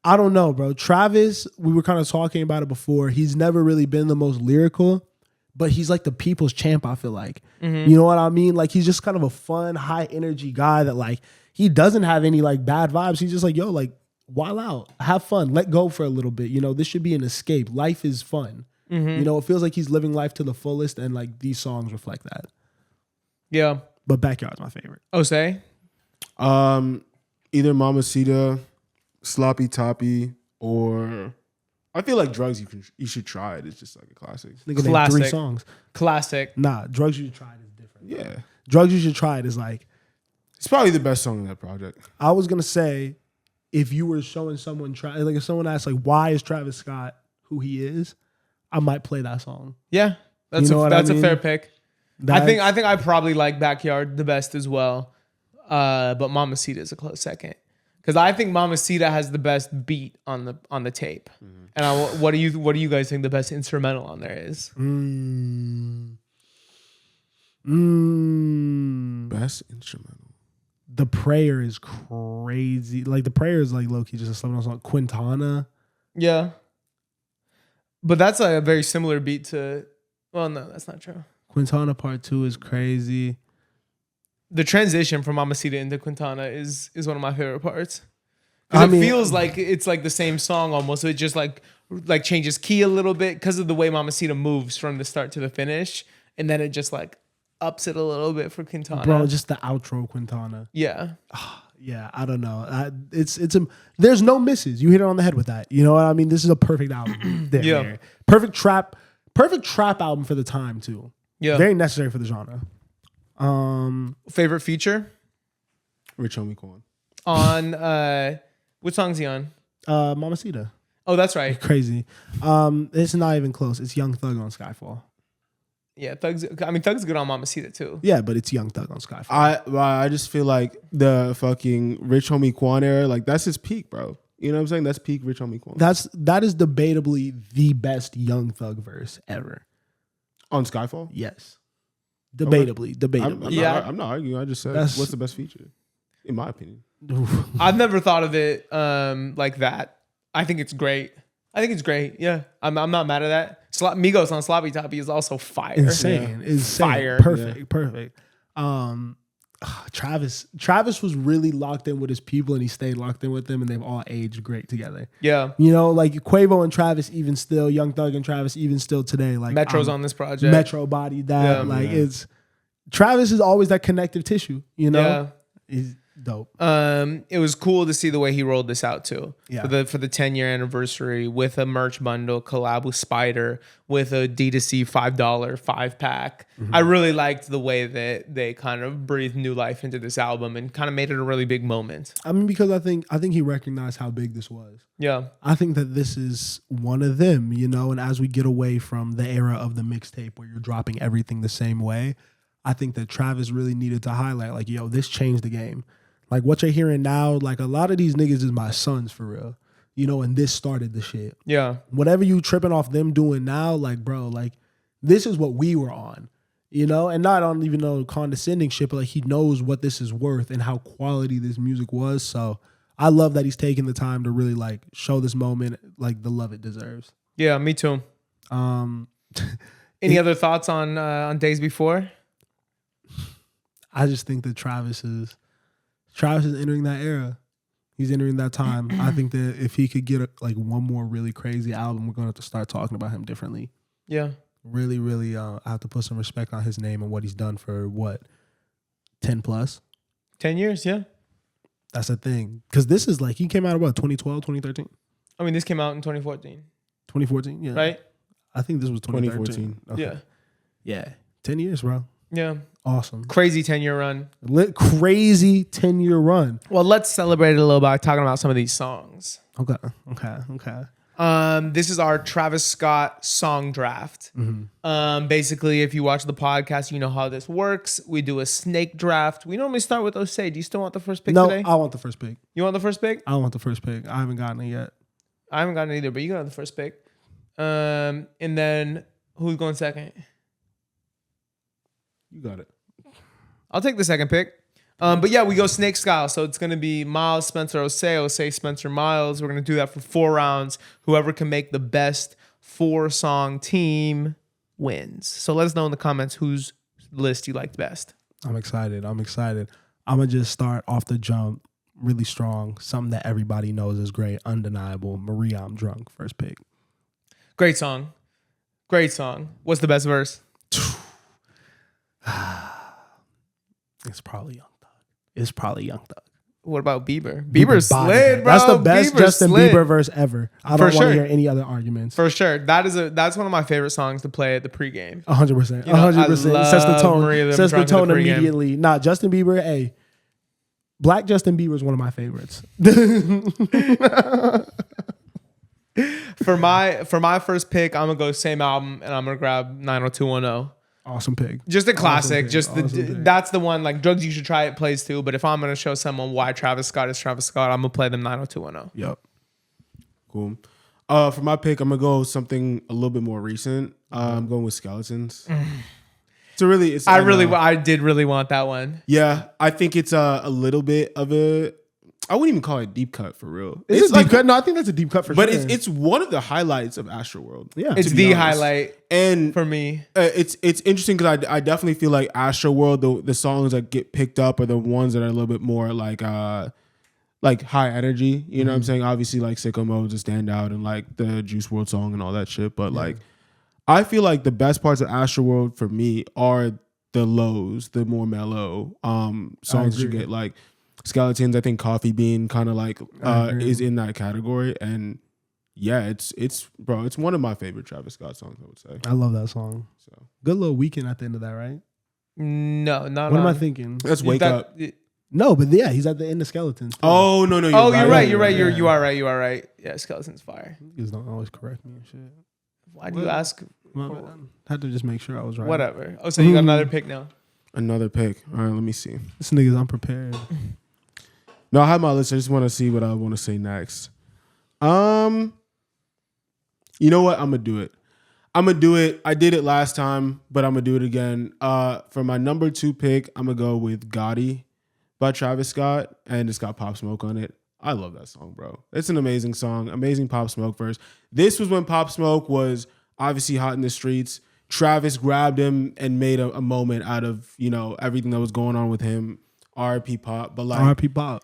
I don't know, bro. Travis, we were kind of talking about it before. He's never really been the most lyrical, but he's like the people's champ, I feel like. You know what I mean? Like he's just kind of a fun, high energy guy that like, he doesn't have any like bad vibes. He's just like, yo, like, wild out, have fun, let go for a little bit. You know, this should be an escape. Life is fun. You know, it feels like he's living life to the fullest, and like these songs reflect that. Yeah. But Backyard's my favorite. Jose? Either Mamacita, Sloppy Toppy, or I feel like Drugs you should try it. It's just like a classic. Nigga named Classic. 3 songs. Classic. Nah, Drugs You Should Try It is different. Yeah. Drugs You Should Try It is like, It's probably the best song in that project. I was gonna say, if you were showing someone like if someone asked like why is Travis Scott who he is, I might play that song. Yeah. That's You know what I a mean? fair pick. I That's- think I probably like Backyard the best as well. But Mamacita is a close second. Because I think Mamacita has the best beat on the tape. And what do you guys think the best instrumental on there is? Best instrumental. The Prayer is crazy. Like the Prayer is like low key just a subliminal song. Quintana. Yeah. But that's a very similar beat to. Well, no, that's not true. Quintana Part 2 is crazy. The transition from Mamacita into Quintana is one of my favorite parts. I Because it mean- feels like it's like the same song almost. So it just like changes key a little bit because of the way Mamacita moves from the start to the finish. And then it just like ups it a little bit for Quintana. Bro, just the outro Quintana. Yeah. Yeah, I don't know. There's no misses. You hit it on the head with that. You know what I mean? This is a perfect album. There, Yeah. there. Perfect trap album for the time too. Yeah. Very necessary for the genre. Favorite feature Rich Homie Quan. on what song's he on? Mamacita. Oh, that's right. Crazy. It's not even close. It's Young Thug on Skyfall. Yeah, Thug's good on Mamacita too. Yeah, but it's Young Thug on Skyfall. I just feel like the fucking Rich Homie Quan era, like that's his peak, bro. You know what I'm saying? That's peak Rich Homie Quan. That is debatably the best Young Thug verse ever. On Skyfall? Yes. Debatably. I'm not arguing. I just said what's the best feature, in my opinion. I've never thought of it like that. I think it's great. Yeah, I'm not mad at that. Migos on Sloppy Toppy is also fire. Insane. Fire. Perfect. Travis was really locked in with his people, and he stayed locked in with them, and they've all aged great together. Yeah. You know, like Quavo and Travis, even still, Young Thug and Travis, even still today. Like Metro's on this project. Metro bodied that. Yeah. It's Travis is always that connective tissue. You know, Yeah. he's dope. It was cool to see the way he rolled this out too. Yeah. For the 10-year anniversary with a merch bundle, collab with Spider, with a D2C $5 5-pack. I really liked the way that they kind of breathed new life into this album and kind of made it a really big moment. I mean, because I think he recognized how big this was. Yeah. I think that this is one of them, you know, and as we get away from the era of the mixtape where you're dropping everything the same way, I think that Travis really needed to highlight, like, yo, this changed the game. Like, what you're hearing now, like, a lot of these niggas is my sons for real, you know, and this started the shit. Yeah. Whatever you tripping off them doing now, like, bro, like, this is what we were on, you know, and not on even no condescending shit, but like, he knows what this is worth and how quality this music was. So I love that he's taking the time to really, like, show this moment, like, the love it deserves. Yeah, me too. Any other thoughts on Days Before? I just think that Travis is entering that era. He's entering that time. I think that if he could get like one more really crazy album, we're going to have to start talking about him differently. Yeah. Really, really, I have to put some respect on his name and what he's done for what, 10 plus? 10 years, yeah. That's a thing. Because this is like, he came out of what, 2012, 2013? I mean, this came out in 2014, 2014, yeah. right? I think this was 2013. 2014. Okay. Yeah. Yeah. 10 years, bro. Yeah. Awesome. Crazy 10-year run. Crazy 10-year run. Well, let's celebrate it a little by talking about some of these songs. Okay. This is our Travis Scott song draft. Basically, if you watch the podcast, you know how this works. We do a snake draft. We normally start with Osei. Do you still want the first pick today? No, I want the first pick. You want the first pick? I want the first pick. I haven't gotten it yet. I haven't gotten it either, but you got the first pick. And then who's going second? You got it. I'll take the second pick. But yeah, we go snake style. So it's going to be Miles, Spencer, Osei, Spencer, Miles. We're going to do that for 4 rounds. Whoever can make the best 4-song team wins. So let us know in the comments whose list you liked best. I'm excited. I'm going to just start off the jump really strong. Something that everybody knows is great, undeniable. Maria, I'm Drunk, first pick. Great song. Great song. What's the best verse? It's probably Young Thug. What about Bieber? Bieber slid, bro. That's the best Justin slid. Bieber verse ever. I don't want to hear any other arguments. For sure. That's one of my favorite songs to play at the pregame. 100%. You know, 100%. Sets the tone. Maria, Sets the tone pregame. immediately. Nah, Justin Bieber, hey. Black Justin Bieber is one of my favorites. For my first pick, I'm gonna go same album and I'm gonna grab 90210. Awesome pick. Just a classic. Awesome pick. That's the one. Like Drugs You Should Try It plays too. But if I'm gonna show someone why Travis Scott is Travis Scott, I'm gonna play them 90210. Yep. Cool. For my pick, I'm gonna go with something a little bit more recent. I'm going with Skeletons. I did really want that one. Yeah, I think it's a little bit of a. I wouldn't even call it deep cut for real. It's a deep cut. No, I think that's a deep cut for but sure. But it's one of the highlights of Astroworld. Yeah, it's the highlight, and for me, it's interesting because I definitely feel like Astroworld, the songs that get picked up are the ones that are a little bit more like high energy. You know what I'm saying? Obviously, like Sicko Mode's a standout, and like the Juice WRLD song and all that shit. But like, I feel like the best parts of Astroworld for me are the lows, the more mellow songs that you get. Like Skeletons, I think Coffee Bean kind of like is in that category. And yeah, it's one of my favorite Travis Scott songs, I would say. I love that song. So good little weekend at the end of that, right? No, not. What am I thinking? Let's Wake Up. No, but yeah, he's at the end of Skeletons too. Oh no, you're right. You are right. Yeah, Skeleton's fire. You don't always correct me and shit. Why do you ask? I had to just make sure I was right. Whatever. Oh, so you got another pick now? Another pick. All right, let me see. This nigga's unprepared. No, I have my list. I just want to see what I want to say next. You know what? I'm gonna do it. I did it last time, but I'm gonna do it again. For my number 2 pick, I'm gonna go with Gotti by Travis Scott, and it's got Pop Smoke on it. I love that song, bro. It's an amazing song. Amazing Pop Smoke verse. This was when Pop Smoke was obviously hot in the streets. Travis grabbed him and made a moment out of, everything that was going on with him. R.I.P. Pop. But like R.I.P. Pop.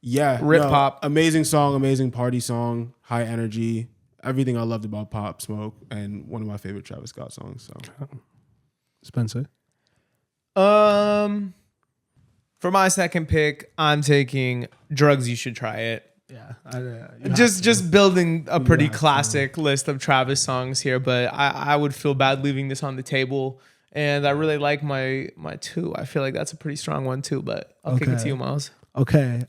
Yeah. Rip Pop. Amazing song, amazing party song, high energy. Everything I loved about Pop Smoke, and one of my favorite Travis Scott songs. So Spencer. For my second pick, I'm taking Drugs You Should Try It. Yeah. Just building a pretty classic list of Travis songs here, but I would feel bad leaving this on the table. And I really like my 2. I feel like that's a pretty strong one too, but I'll kick it to you, Miles. Okay.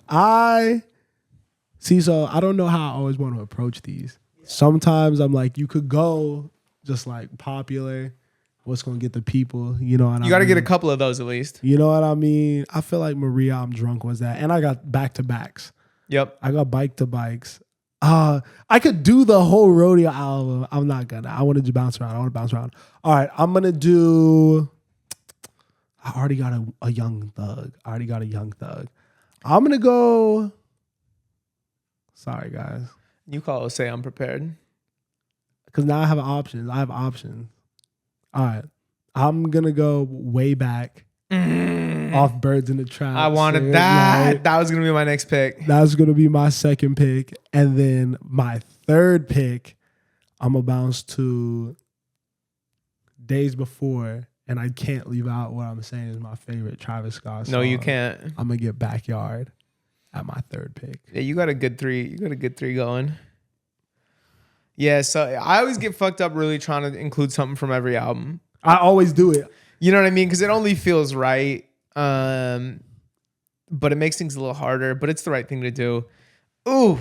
So I don't know how I always want to approach these. Sometimes I'm like, you could go just like popular. What's going to get the people? You know what I mean? You got to get a couple of those at least. You know what I mean? I feel like Maria, I'm Drunk was that. And I got back-to-backs. Yep. I got Bike to Bikes. I could do the whole rodeo album. I'm not gonna. I want to bounce around. All right, I'm gonna do. I already got a Young Thug. I'm gonna go. Sorry, guys. You call it say I'm prepared. Because now I have options. All right, I'm gonna go way back. Off Birds in the Trap. I wanted that. Night. That was going to be my next pick. That was going to be my second pick. And then my third pick, I'm going to bounce to Days Before. And I can't leave out what I'm saying is my favorite Travis Scott song. No, you can't. I'm going to get Backyard at my third pick. Yeah, you got a good 3. You got a good 3 going. Yeah, so I always get fucked up really trying to include something from every album. I always do it. You know what I mean? Because it only feels right. But it makes things a little harder, but it's the right thing to do. Ooh.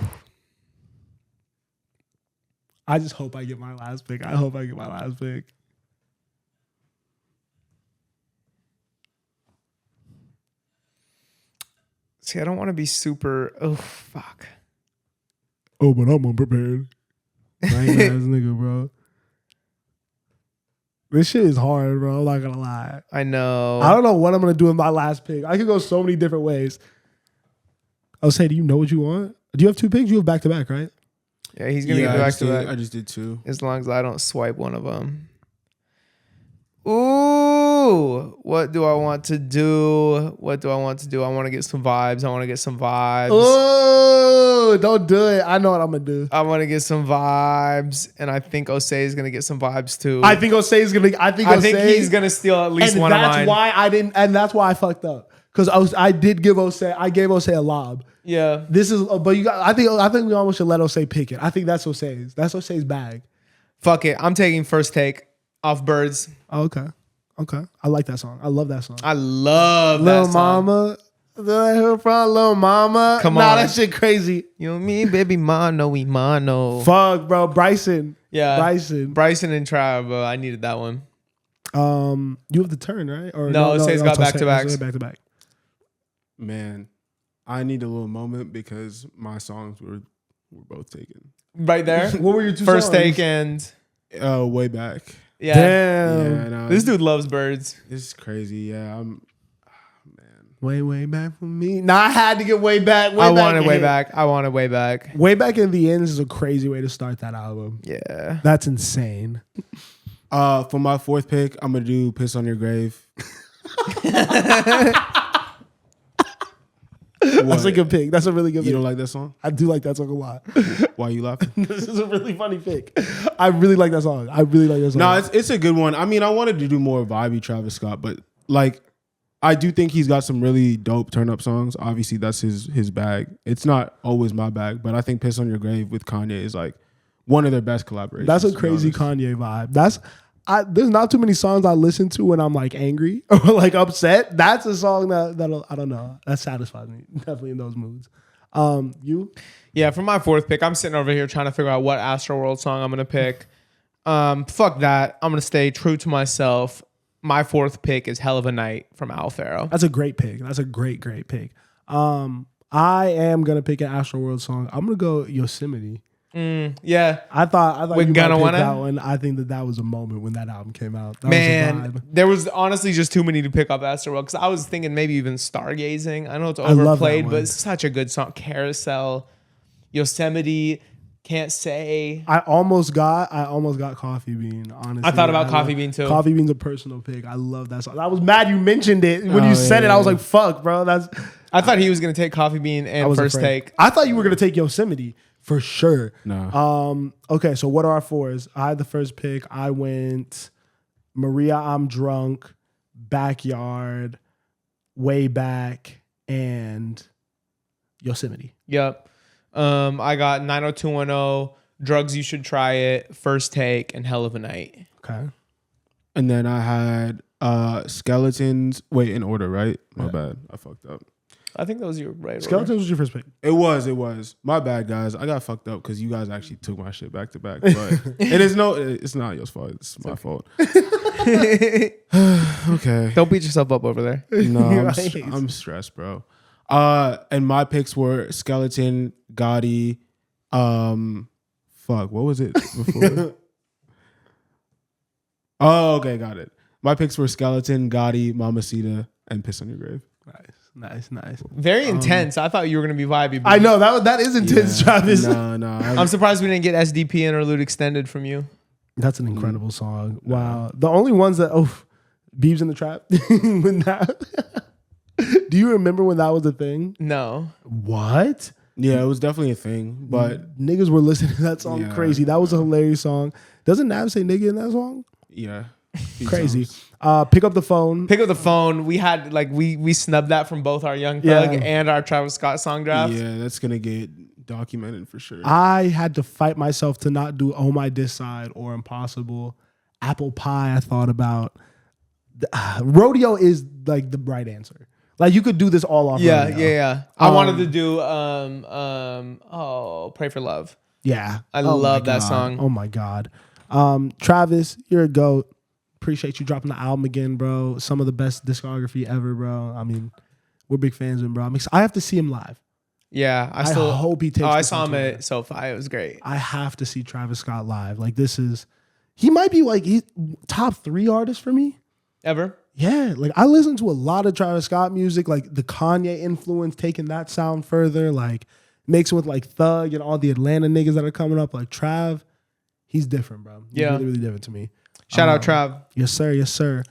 I just hope I get my last pick. I hope I get my last pick. See, I don't want to be super. Oh fuck. Oh, but I'm unprepared. Lame ass nigga, bro. This shit is hard, bro. I'm not gonna lie. I know. I don't know what I'm gonna do with my last pick. I could go so many different ways. I'll say, do you know what you want? Do you have 2 picks? You have back to back, right? Yeah, he's gonna get back to back. I just did 2. As long as I don't swipe one of them. Ooh, what do I want to do? What do I want to do? I want to get some vibes. Oh, don't do it. I know what I'm gonna do. I want to get some vibes, and I think Osei is gonna get some vibes too. I think Osei is gonna. I think he's gonna steal at least one of mine. That's why I didn't. And that's why I fucked up. Because I did give Osei. I gave Osei a lob. Yeah. This is. But you got. I think we almost should let Osei pick it. I think that's Osei's. That's Osei's bag. Fuck it. I'm taking first take off Birds. Oh, okay. Okay. I like that song. I love that song. I love Lil that song. Mama. Where from Lil Mama? Come Nah, on. that shit crazy. You and me, baby, mono, we mono. Fuck, bro. Bryson. Yeah. Bryson and Trav, I needed that one. You have the turn, right? Or No, Osei's got back-to-backs. Back to back. Man, I need a little moment because my songs were both taken. Right there. What were your 2 First songs? take and Way back. yeah. Damn. Yeah, no, This dude loves Birds. This is crazy. Yeah, man. Way back from me. Nah, I had to get way back. I wanted way back. I wanted way back. Way back in the ends is a crazy way to start that album. Yeah. That's insane. For my 4th pick, I'm gonna do "Piss on Your Grave." That's a good pick. That's a really good You pick. don't like that song? I do like that song a lot. Why are you laughing? This is a really funny pick. I really like that song. No, it's a good one. I mean, I wanted to do more vibey Travis Scott, but like, I do think he's got some really dope turn up songs. Obviously, that's his bag. It's not always my bag, but I think "Piss on Your Grave" with Kanye is like one of their best collaborations. That's a crazy Kanye vibe. There's not too many songs I listen to when I'm like angry or like upset. That's a song that'll I don't know. That satisfies me. Definitely in those moods. You? Yeah, for my 4th pick, I'm sitting over here trying to figure out what Astroworld song I'm gonna pick. Fuck that. I'm gonna stay true to myself. My 4th pick is "Hell of a Night" from Al Faro. That's a great pick. That's a great pick. I am gonna pick an Astroworld song. I'm gonna go Yosemite. Yeah. I thought We're you gonna might pick wanna? that one. I think that was a moment when that album came out. That was a Man, vibe. there was honestly just too many to pick up Astroworld because I was thinking maybe even Stargazing. I know it's love that overplayed, one. but it's such a good song. Carousel, Yosemite, Can't Say. I almost got Coffee Bean, honestly. I thought about Coffee Bean too. Coffee Bean's a personal pick. I love that song. I was mad you mentioned it. When you said it, I was like, fuck, bro. I thought he was gonna take Coffee Bean I and was First afraid. Take. I thought you were gonna take Yosemite for sure. No. Okay, so what are our 4s? I had the first pick. I went Maria, I'm Drunk, Backyard, Way Back, and Yosemite. Yep. I got 90210, Drugs You Should Try It, First Take, and Hell of a Night. Okay. And then I had Skeletons. Wait, in order, right? My bad. I fucked up. I think that was your right. Skeletons was your first pick. It was. My bad, guys. I got fucked up because you guys actually took my shit back to back. But it's not your fault. It's my fault. Okay. Don't beat yourself up over there. No, I'm stressed, bro. And my picks were Skeleton, Gotti, what was it before? Oh, okay, got it. My picks were Skeleton, Gotti, Mamacita, and Piss on Your Grave. Nice. Very intense. I thought you were gonna be vibey. But I know that is intense, Travis. No. I'm surprised we didn't get SDP Interlude Extended from you. That's an incredible song. Wow. The only ones that Beebs in the Trap. When that do you remember when that was a thing? No. What? Yeah, it was definitely a thing, but Niggas were listening to that song crazy. That was a hilarious song. Doesn't Nav say nigga in that song? yeah. Crazy. Pick up the phone. Pick up the phone. We had we snubbed that from both our Young Thug and our Travis Scott song draft. Yeah, that's gonna get documented for sure. I had to fight myself to not do Oh My Diss Side or Impossible. Apple Pie I thought about. Rodeo is like the right answer. Like you could do this all off. Yeah, Rodeo. yeah. I wanted to do Pray for Love. Yeah. I Oh my love that God. song. Oh my God. Travis, you're a GOAT. Appreciate you dropping the album again, bro. Some of the best discography ever, bro. I mean, we're big fans of him, bro. I have to see him live. Yeah, I hope he takes. I this saw on him tour. at SoFi. It was great. I have to see Travis Scott live. Like he might be like top 3 artist for me. Ever? Yeah, like I listen to a lot of Travis Scott music, like the Kanye influence, taking that sound further, like mixing with like Thug and all the Atlanta niggas that are coming up. Like Trav, he's different, bro. He's really, really different to me. Shout out Trav. Yes, sir. Yes, sir.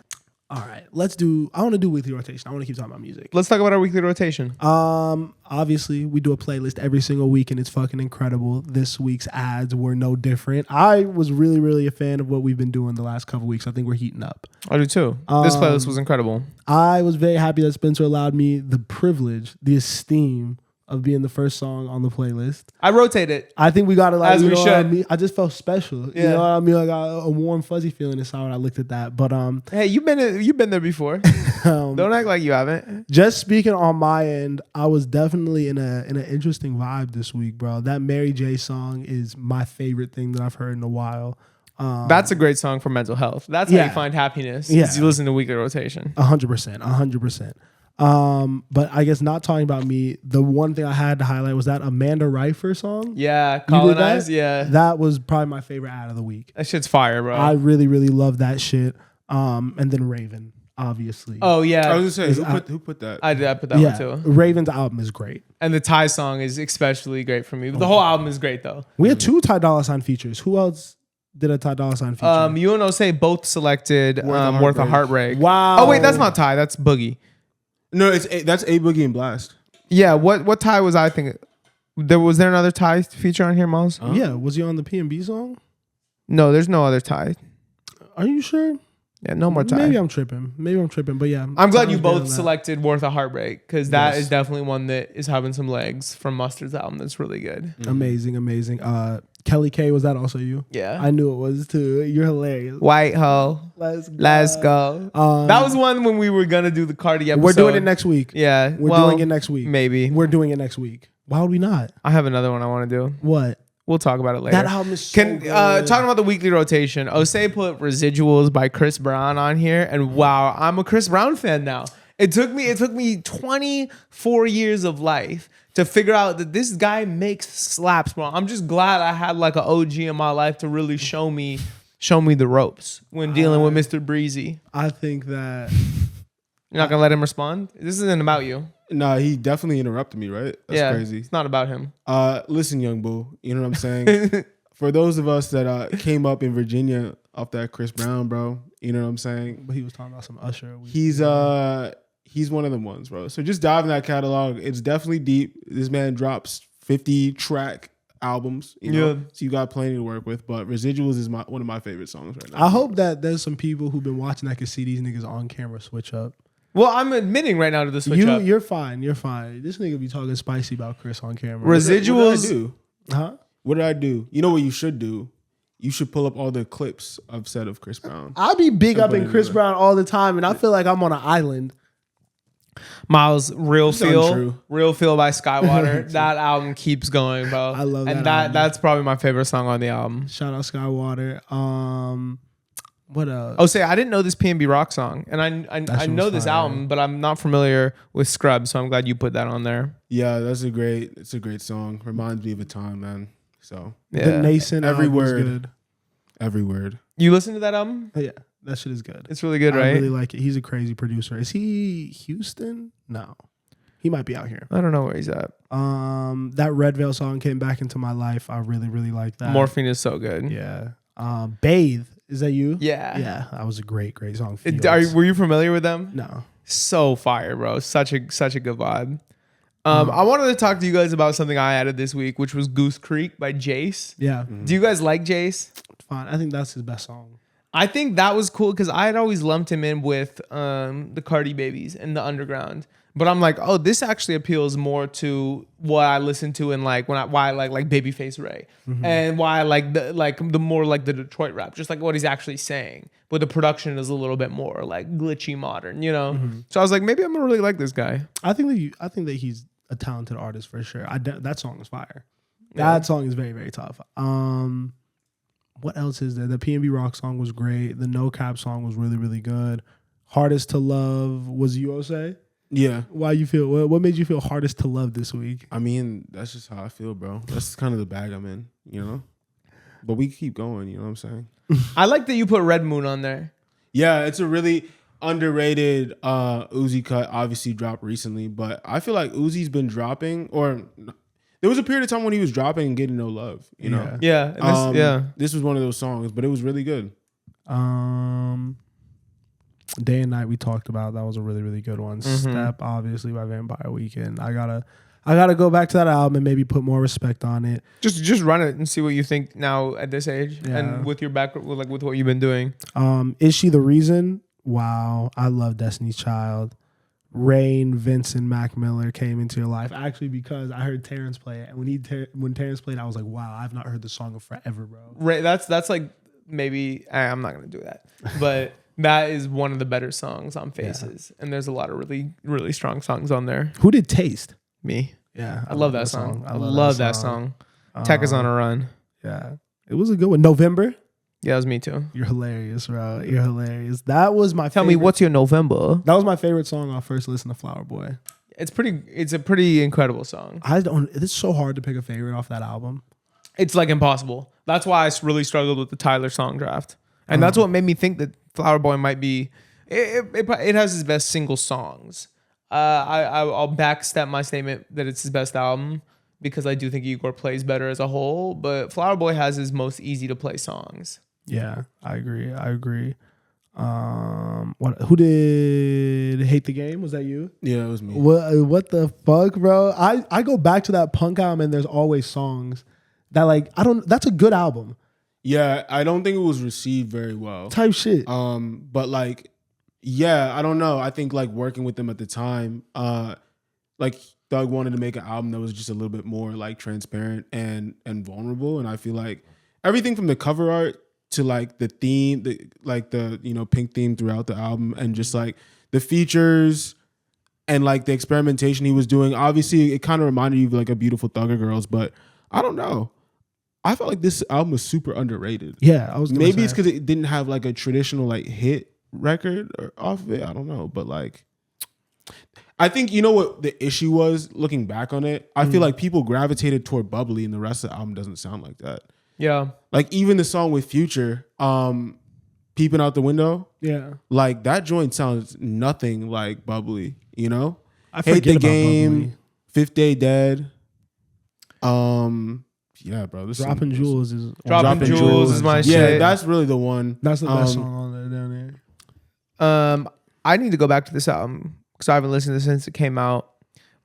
All right, I want to do weekly rotation. I want to keep talking about music. Let's talk about our weekly rotation. Obviously, we do a playlist every single week, and it's fucking incredible. This week's ads were no different. I was really, really a fan of what we've been doing the last couple weeks. I think we're heating up. I do too. This playlist was incredible. I was very happy that Spencer allowed me the privilege, the esteem of being the first song on the playlist. I rotate it. I think we got to like, As you we know should. what I mean? I just felt special. Yeah. You know what I mean? I got a warm, fuzzy feeling inside when I looked at that. But Hey, you've been there before. Don't act like you haven't. just speaking on my end, I was definitely in an interesting vibe this week, bro. That Mary J song is my favorite thing that I've heard in a while. That's a great song for mental health. That's how Yeah. you find happiness. Yeah. Is you listen to weekly rotation. 100%. But I guess not talking about me, the one thing I had to highlight was that Amanda Reifer song. Yeah, You did colonize. that? Yeah, That was probably my favorite ad of the week. that shit's fire, bro. I really, really love that shit. And then Raven, obviously. oh yeah, I was gonna say, Is who put that? I put that yeah. one too. Raven's album is great. And the Ty song is especially great for me. The whole album is great though. We had 2 Ty Dolla $ign features. Who else did a Ty Dolla $ign feature? You and Osei both selected Worth a Heartbreak. Wow. Oh wait, that's not Ty. That's Boogie. No, that's A Boogie and Blast. Yeah. What Ty was I thinking? Was there another Ty feature on here, Miles? Yeah, was he on the P&B song? No, there's no other Ty. Are you sure? Yeah, no more Ty. Maybe I'm tripping, but yeah. I'm glad Ty's you better both than that. selected Worth a Heartbreak because that Yes. is definitely one that is having some legs from Mustard's album. That's really good. Amazing. Kelly K, was that also you? Yeah. I knew it was too. You're hilarious. White Hoe. Let's go. That was one when we were gonna do the Cardi episode. We're doing it next week. Yeah, We're doing it next week. Maybe. We're doing it next week. Why would we not? I have another one I want to do. What? We'll talk about it later. That album is so good. Talking about the weekly rotation, Osei put Residuals by Chris Brown on here, and wow, I'm a Chris Brown fan now. It took me 24 years of life to figure out that this guy makes slaps, bro. I'm just glad I had like an OG in my life to really show me the ropes when dealing with Mr. Breezy. I think that You're not gonna let him respond? This isn't about you. Nah, he definitely interrupted me, right? That's crazy. It's not about him. Listen, young boo, you know what I'm saying? For those of us that came up in Virginia off that Chris Brown, bro, you know what I'm saying? but he was talking about some Usher. He's one of them ones, bro. So just dive in that catalog. It's definitely deep. This man drops 50 track albums, you know? Yeah. So you got plenty to work with. But Residuals is one of my favorite songs right now. I hope that there's some people who've been watching that can see these niggas on camera switch up. Well, I'm admitting right now to the switch up. You're fine. You're fine. This nigga be talking spicy about Chris on camera. What did I Residuals. do? Huh? What did I do? You know what you should do? You should pull up all the clips I've said of Chris Brown. I be big up put in it Chris in there. Brown all the time, and I feel like I'm on an island. Miles, Real It's Feel, untrue. Real Feel by Skywater. That album keeps going, bro. I love and that album. that's probably my favorite song on the album. Shout out Skywater. What else? Oh, say I didn't know this PNB Rock song, and I shit know was this fire. album, but I'm not familiar with Scrubs, so I'm glad you put that on there. Yeah, it's a great song. Reminds me of a time, man. So Yeah, The Nascent Every album is word. good. every word. you listen to that album? Yeah, that shit is good. It's really good, I right? really like it. He's a crazy producer. Is he Houston? No, he might be out here. I don't know where he's at. That Red Veil song came back into my life. I really, really like that. Morphine is so good. Yeah. Bathe. Is that you? Yeah. Yeah. That was a great song. Were you familiar with them? No. So fire, bro. Such a good vibe. I wanted to talk to you guys about something I added this week, which was Goose Creek by Jace. Yeah. Do you guys like Jace? Fine. I think that's his best song. I think that was cool because I had always lumped him in with the Cardi Babies and the Underground. But I'm like, oh, this actually appeals more to what I listen to and like why I like Babyface Ray and why I like the more like the Detroit rap, just like what he's actually saying. But the production is a little bit more like glitchy modern, you know. So I was like, maybe I'm gonna really like this guy. I think that he's a talented artist for sure. That song is fire. That song is very, very tough. What else is there? The PNB Rock song was great. The No Cap song was really, really good. Hardest to Love was USA. Yeah. Why you feel? What made you feel hardest to love this week? I mean, that's just how I feel, bro. That's kind of the bag I'm in, you know? But we keep going, you know what I'm saying? I like that you put Red Moon on there. Yeah, it's a really underrated Uzi cut, obviously dropped recently, but I feel like Uzi's been dropping, or there was a period of time when he was dropping and getting no love, you know? Yeah. This was one of those songs, but it was really good. Day and Night we talked about. That was a really, really good one. Step, obviously, by Vampire Weekend. I gotta go back to that album and maybe put more respect on it. Just run it and see what you think now at this age and with your background, like with what you've been doing. Is She the Reason? Wow, I love Destiny's Child. Rain, Vincent, Mac Miller came into your life actually because I heard Terrence play it, and when Terrence played, I was like, wow, I've not heard the song in forever, bro. Right, that's like maybe I'm not gonna do that, but. That is one of the better songs on Faces. And there's a lot of really, really strong songs on there. Who did Taste? Me. Yeah. I love that song. I love that song. Tech is on a run. Yeah. It was a good one. November? Yeah, it was me too. You're hilarious, bro. You're hilarious. That was my Tell me, what's your November? That was my favorite song on first listen to Flower Boy. It's a pretty incredible song. It's so hard to pick a favorite off that album. It's like impossible. That's why I really struggled with the Tyler song draft. And that's what made me think that Flower Boy might be. It has his best single songs. I'll backstep my statement that it's his best album because I do think Igor plays better as a whole. But Flower Boy has his most easy to play songs. Yeah, I agree. Who did Hate the Game? Was that you? Yeah, it was me. What the fuck, bro? I go back to that Punk album and there's always songs that that's a good album. Yeah, I don't think it was received very well. Type shit. But like, yeah, I don't know. I think like working with them at the time, like Doug wanted to make an album that was just a little bit more like transparent and vulnerable. And I feel like everything from the cover art to like the theme, the pink theme throughout the album, and just like the features and like the experimentation he was doing. Obviously, it kind of reminded you of like A Beautiful Thugger Girls, but I don't know. I felt like this album was super underrated. Yeah, I was gonna maybe say. it's because it didn't have like a traditional like hit record or off of it. I don't know, but like, I think you know what the issue was. Looking back on it, I feel like people gravitated toward Bubbly, and the rest of the album doesn't sound like that. Yeah, like even the song with Future, "Peeping Out the Window." Yeah, like that joint sounds nothing like Bubbly. You know, I Hate the forget about Game, Bubbly. Fifth Day Dead. Yeah, bro. Dropping Jewels is my shit. Yeah, that's really the one. That's the best song on there down there. I need to go back to this album because I haven't listened to this since it came out.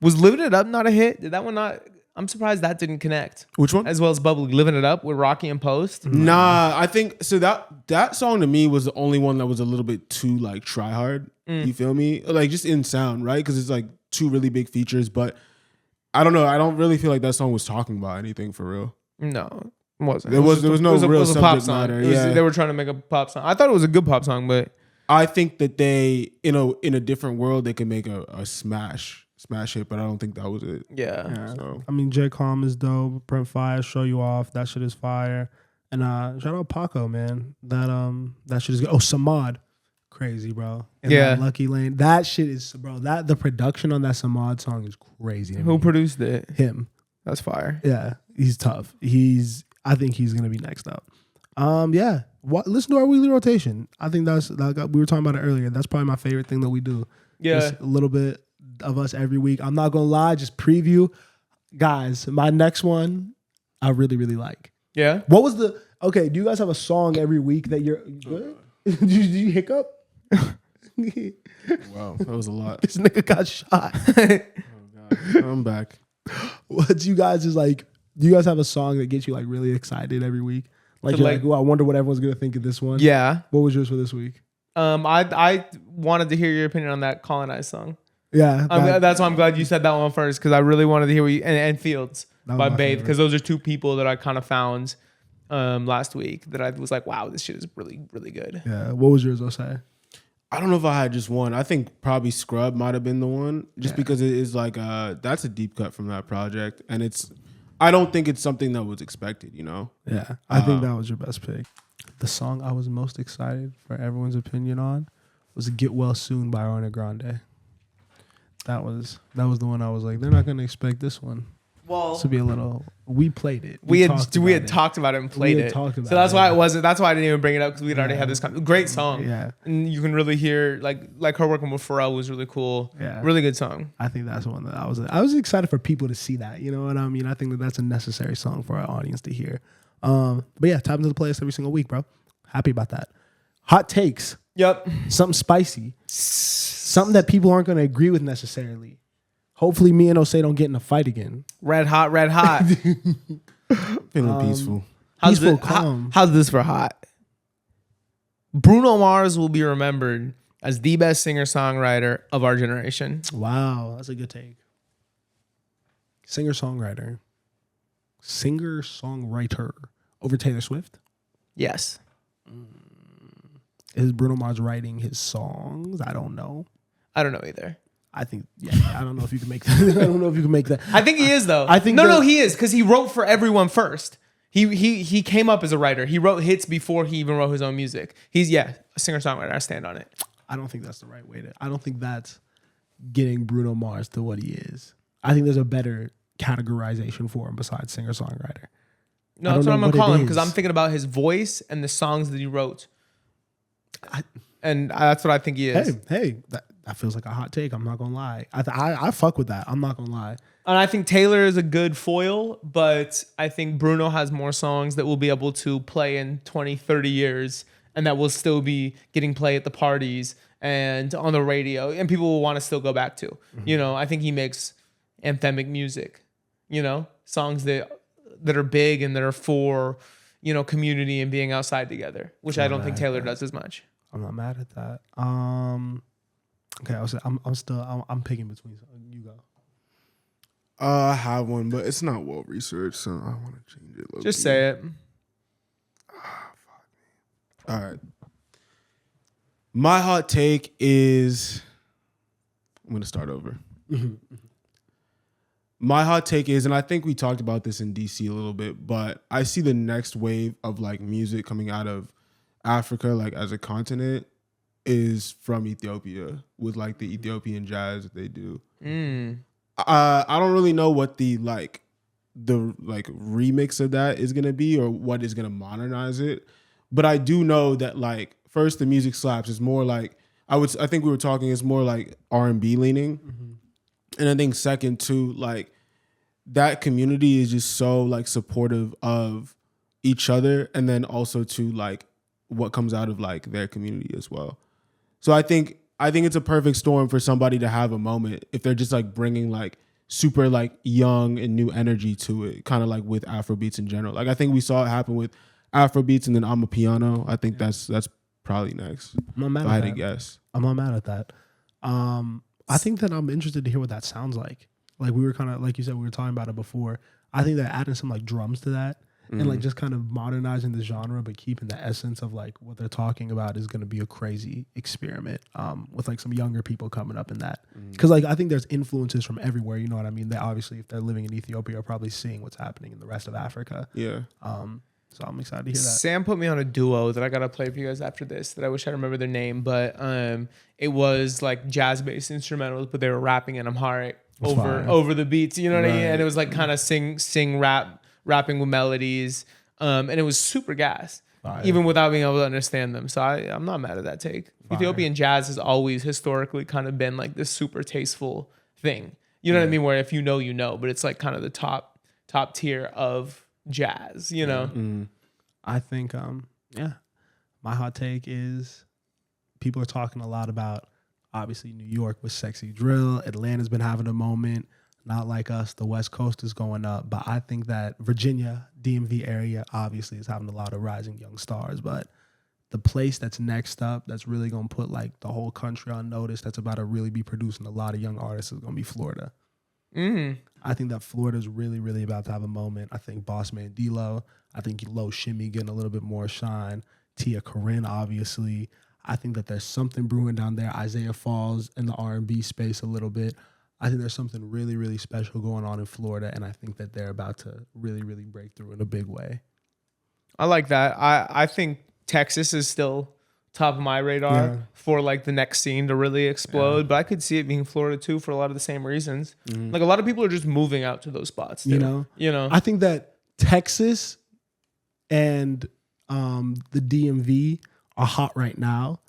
Was Living It Up not a hit? Did that one not? I'm surprised that didn't connect. Which one? As well as Bubbly. Living It Up with Rocky and Post. Nah, I think so. That song to me was the only one that was a little bit too like try hard. You feel me? Like just in sound, right? Because it's like two really big features, but I don't know. I don't really feel like that song was talking about anything for real. No, it wasn't. There was no real a pop subject song. matter. They were trying to make a pop song. I thought it was a good pop song, but I think that they, in a different world, they could make a smash hit, but I don't think that was it. Yeah. So. I mean, J. Calm is dope. Brent Fire, Show You Off. That shit is fire. And shout out Paco, man. That shit is good. Oh, Samad. Crazy, bro. And yeah. Lucky Lane. That shit is, bro. The production on that Samad song is crazy. Who produced it? Him. That's fire. Yeah. He's tough. I think he's going to be next up. Yeah. Listen to our weekly rotation. I think that's, like we were talking about it earlier. That's probably my favorite thing that we do. Yeah. Just a little bit of us every week. I'm not going to lie. Just preview. Guys, my next one, I really, really like. Yeah. What was do you guys have a song every week that you're good? Did you hiccup? Wow, that was a lot. This nigga got shot. Oh God, I'm back. What do you guys have a song that gets you like really excited every week? Like you're like, oh, I wonder what everyone's gonna think of this one. Yeah. What was yours for this week? I wanted to hear your opinion on that Colonized song. Yeah. That's why I'm glad you said that one first because I really wanted to hear what you and Fields by my Bathe because those are two people that I kind of found last week that I was like, wow, this shit is really, really good. Yeah. What was yours, Osai? I don't know if I had just one. I think probably Scrub might have been the one, just because it is like that's a deep cut from that project, and it's I don't think it's something that was expected, you know? Yeah, I think that was your best pick. The song I was most excited for everyone's opinion on was "Get Well Soon" by Ariana Grande. That was the one I was like, they're not gonna expect this one. Well, This would be a little. We played it. we had talked about it and played it. talked about So that's it, why yeah. it wasn't. That's why I didn't even bring it up because we'd already had this great song. Yeah. And you can really hear like her working with Pharrell was really cool. Yeah. Really good song. I think that's one that I was excited for people to see that. You know what I mean? I think that that's a necessary song for our audience to hear. But yeah, tap into the playlist every single week, bro. Happy about that. Hot takes. Yep. Something spicy. Something that people aren't going to agree with necessarily. Hopefully, me and Osei don't get in a fight again. Red hot, red hot. Feeling peaceful. Peaceful, calm. How's this for hot? Bruno Mars will be remembered as the best singer-songwriter of our generation. Wow, that's a good take. Singer-songwriter over Taylor Swift. Yes. Is Bruno Mars writing his songs? I don't know. I don't know either. I think, yeah, I don't know if you can make that. I don't know if you can make that. I think he is though. I think no, he is because he wrote for everyone first. He came up as a writer. He wrote hits before he even wrote his own music. He's a singer-songwriter. I stand on it. I don't think that's the right way to. I don't think that's getting Bruno Mars to what he is. I think there's a better categorization for him besides singer-songwriter. No, that's what I'm gonna call him because I'm thinking about his voice and the songs that he wrote. And that's what I think he is. Hey, that feels like a hot take. I'm not gonna lie. I fuck with that. I'm not gonna lie. And I think Taylor is a good foil, but I think Bruno has more songs that we'll be able to play in 20, 30 years and that will still be getting played at the parties and on the radio and people will want to still go back to. Mm-hmm. You know, I think he makes anthemic music, you know, songs that are big and that are for, you know, community and being outside together, which I don't think Taylor does as much. I'm not mad at that. Okay, I'm picking between. You go. I have one, but it's not well researched, so I want to change it. Just say it. All right. My hot take is. I'm going to start over. My hot take is, and I think we talked about this in DC a little bit, but I see the next wave of like music coming out of Africa, like as a continent, is from Ethiopia with like the Ethiopian jazz that they do. I don't really know what the remix of that is gonna be or what is gonna modernize it, but I do know that like first the music slaps. It's more like I think we were talking. It's more like R&B leaning, and I think second too, like that community is just so like supportive of each other, and then also to like what comes out of like their community as well. So I think it's a perfect storm for somebody to have a moment if they're just like bringing like super like young and new energy to it, kind of like with Afrobeats in general. Like I think we saw it happen with Afrobeats and then I'm a Piano. I think that's probably next. I'm not mad if at I had that. to guess. I'm not mad at that. I think that I'm interested to hear what that sounds like. Like we were kind of like you said, we were talking about it before. I think that adding some like drums to that and like just kind of modernizing the genre, but keeping the essence of like what they're talking about is going to be a crazy experiment with like some younger people coming up in that. Because like I think there's influences from everywhere. You know what I mean? They obviously, if they're living in Ethiopia, are probably seeing what's happening in the rest of Africa. Yeah. So I'm excited to hear that. Sam put me on a duo that I gotta play for you guys after this. That I wish I remember their name, but it was like jazz-based instrumentals, but they were rapping in Amharic over the beats. You know what I mean? And it was like kind of rapping with melodies, and it was super gas, even without being able to understand them. So I'm not mad at that take. Ethiopian jazz has always historically kind of been like this super tasteful thing. You know what I mean? Where if you know, you know, but it's like kind of the top tier of jazz, you know? I think, my hot take is people are talking a lot about, obviously, New York with Sexy Drill. Atlanta's been having a moment. Not like us. The West Coast is going up. But I think that Virginia, DMV area, obviously is having a lot of rising young stars. But the place that's next up that's really going to put like the whole country on notice, that's about to really be producing a lot of young artists, is going to be Florida. I think that Florida's really, really about to have a moment. I think Boss Man D-Lo. I think Low Shimmy getting a little bit more shine. Tia Corinne, obviously. I think that there's something brewing down there. Isaiah Falls in the R&B space a little bit. I think there's something really, really special going on in Florida, and I think that they're about to really, really break through in a big way. I like that. I think Texas is still top of my radar for like the next scene to really explode, but I could see it being Florida too for a lot of the same reasons. Like a lot of people are just moving out to those spots too. You know, I think that Texas and the DMV are hot right now,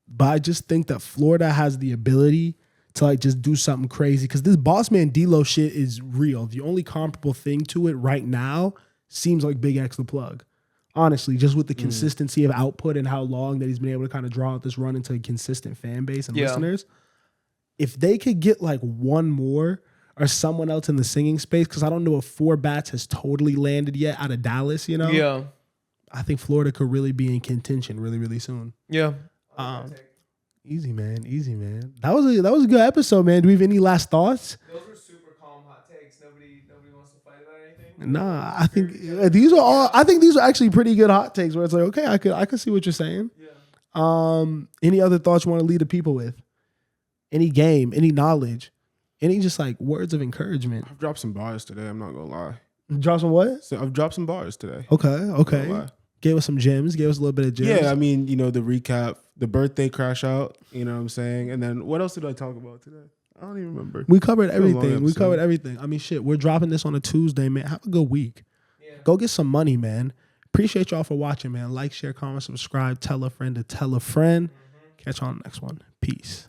but I just think that Florida has the ability to like just do something crazy because this Boss Man D-Lo shit is real. The only comparable thing to it right now seems like Big X the Plug. Honestly, just with the consistency of output and how long that he's been able to kind of draw out this run into a consistent fan base and listeners. If they could get like one more or someone else in the singing space, because I don't know if Four Bats has totally landed yet out of Dallas, you know? Yeah. I think Florida could really be in contention really, really soon. Yeah. Easy, man. Easy, man. That was a good episode, man. Do we have any last thoughts? Those were super calm hot takes. Nobody wants to fight about anything. Nah, I think these are all. I think these are actually pretty good hot takes. Where it's like, okay, I could see what you're saying. Yeah. Any other thoughts you want to lead the people with? Any game? Any knowledge? Any just like words of encouragement? I've dropped some bars today. I'm not gonna lie. Drop some what? So I've dropped some bars today. Okay. Gave us some gems. Gave us a little bit of gems. Yeah, I mean, you know, the recap, the birthday crash out. You know what I'm saying? And then what else did I talk about today? I don't even remember. We covered everything. I mean, shit. We're dropping this on a Tuesday, man. Have a good week. Yeah. Go get some money, man. Appreciate y'all for watching, man. Like, share, comment, subscribe. Tell a friend to tell a friend. Catch you on the next one. Peace.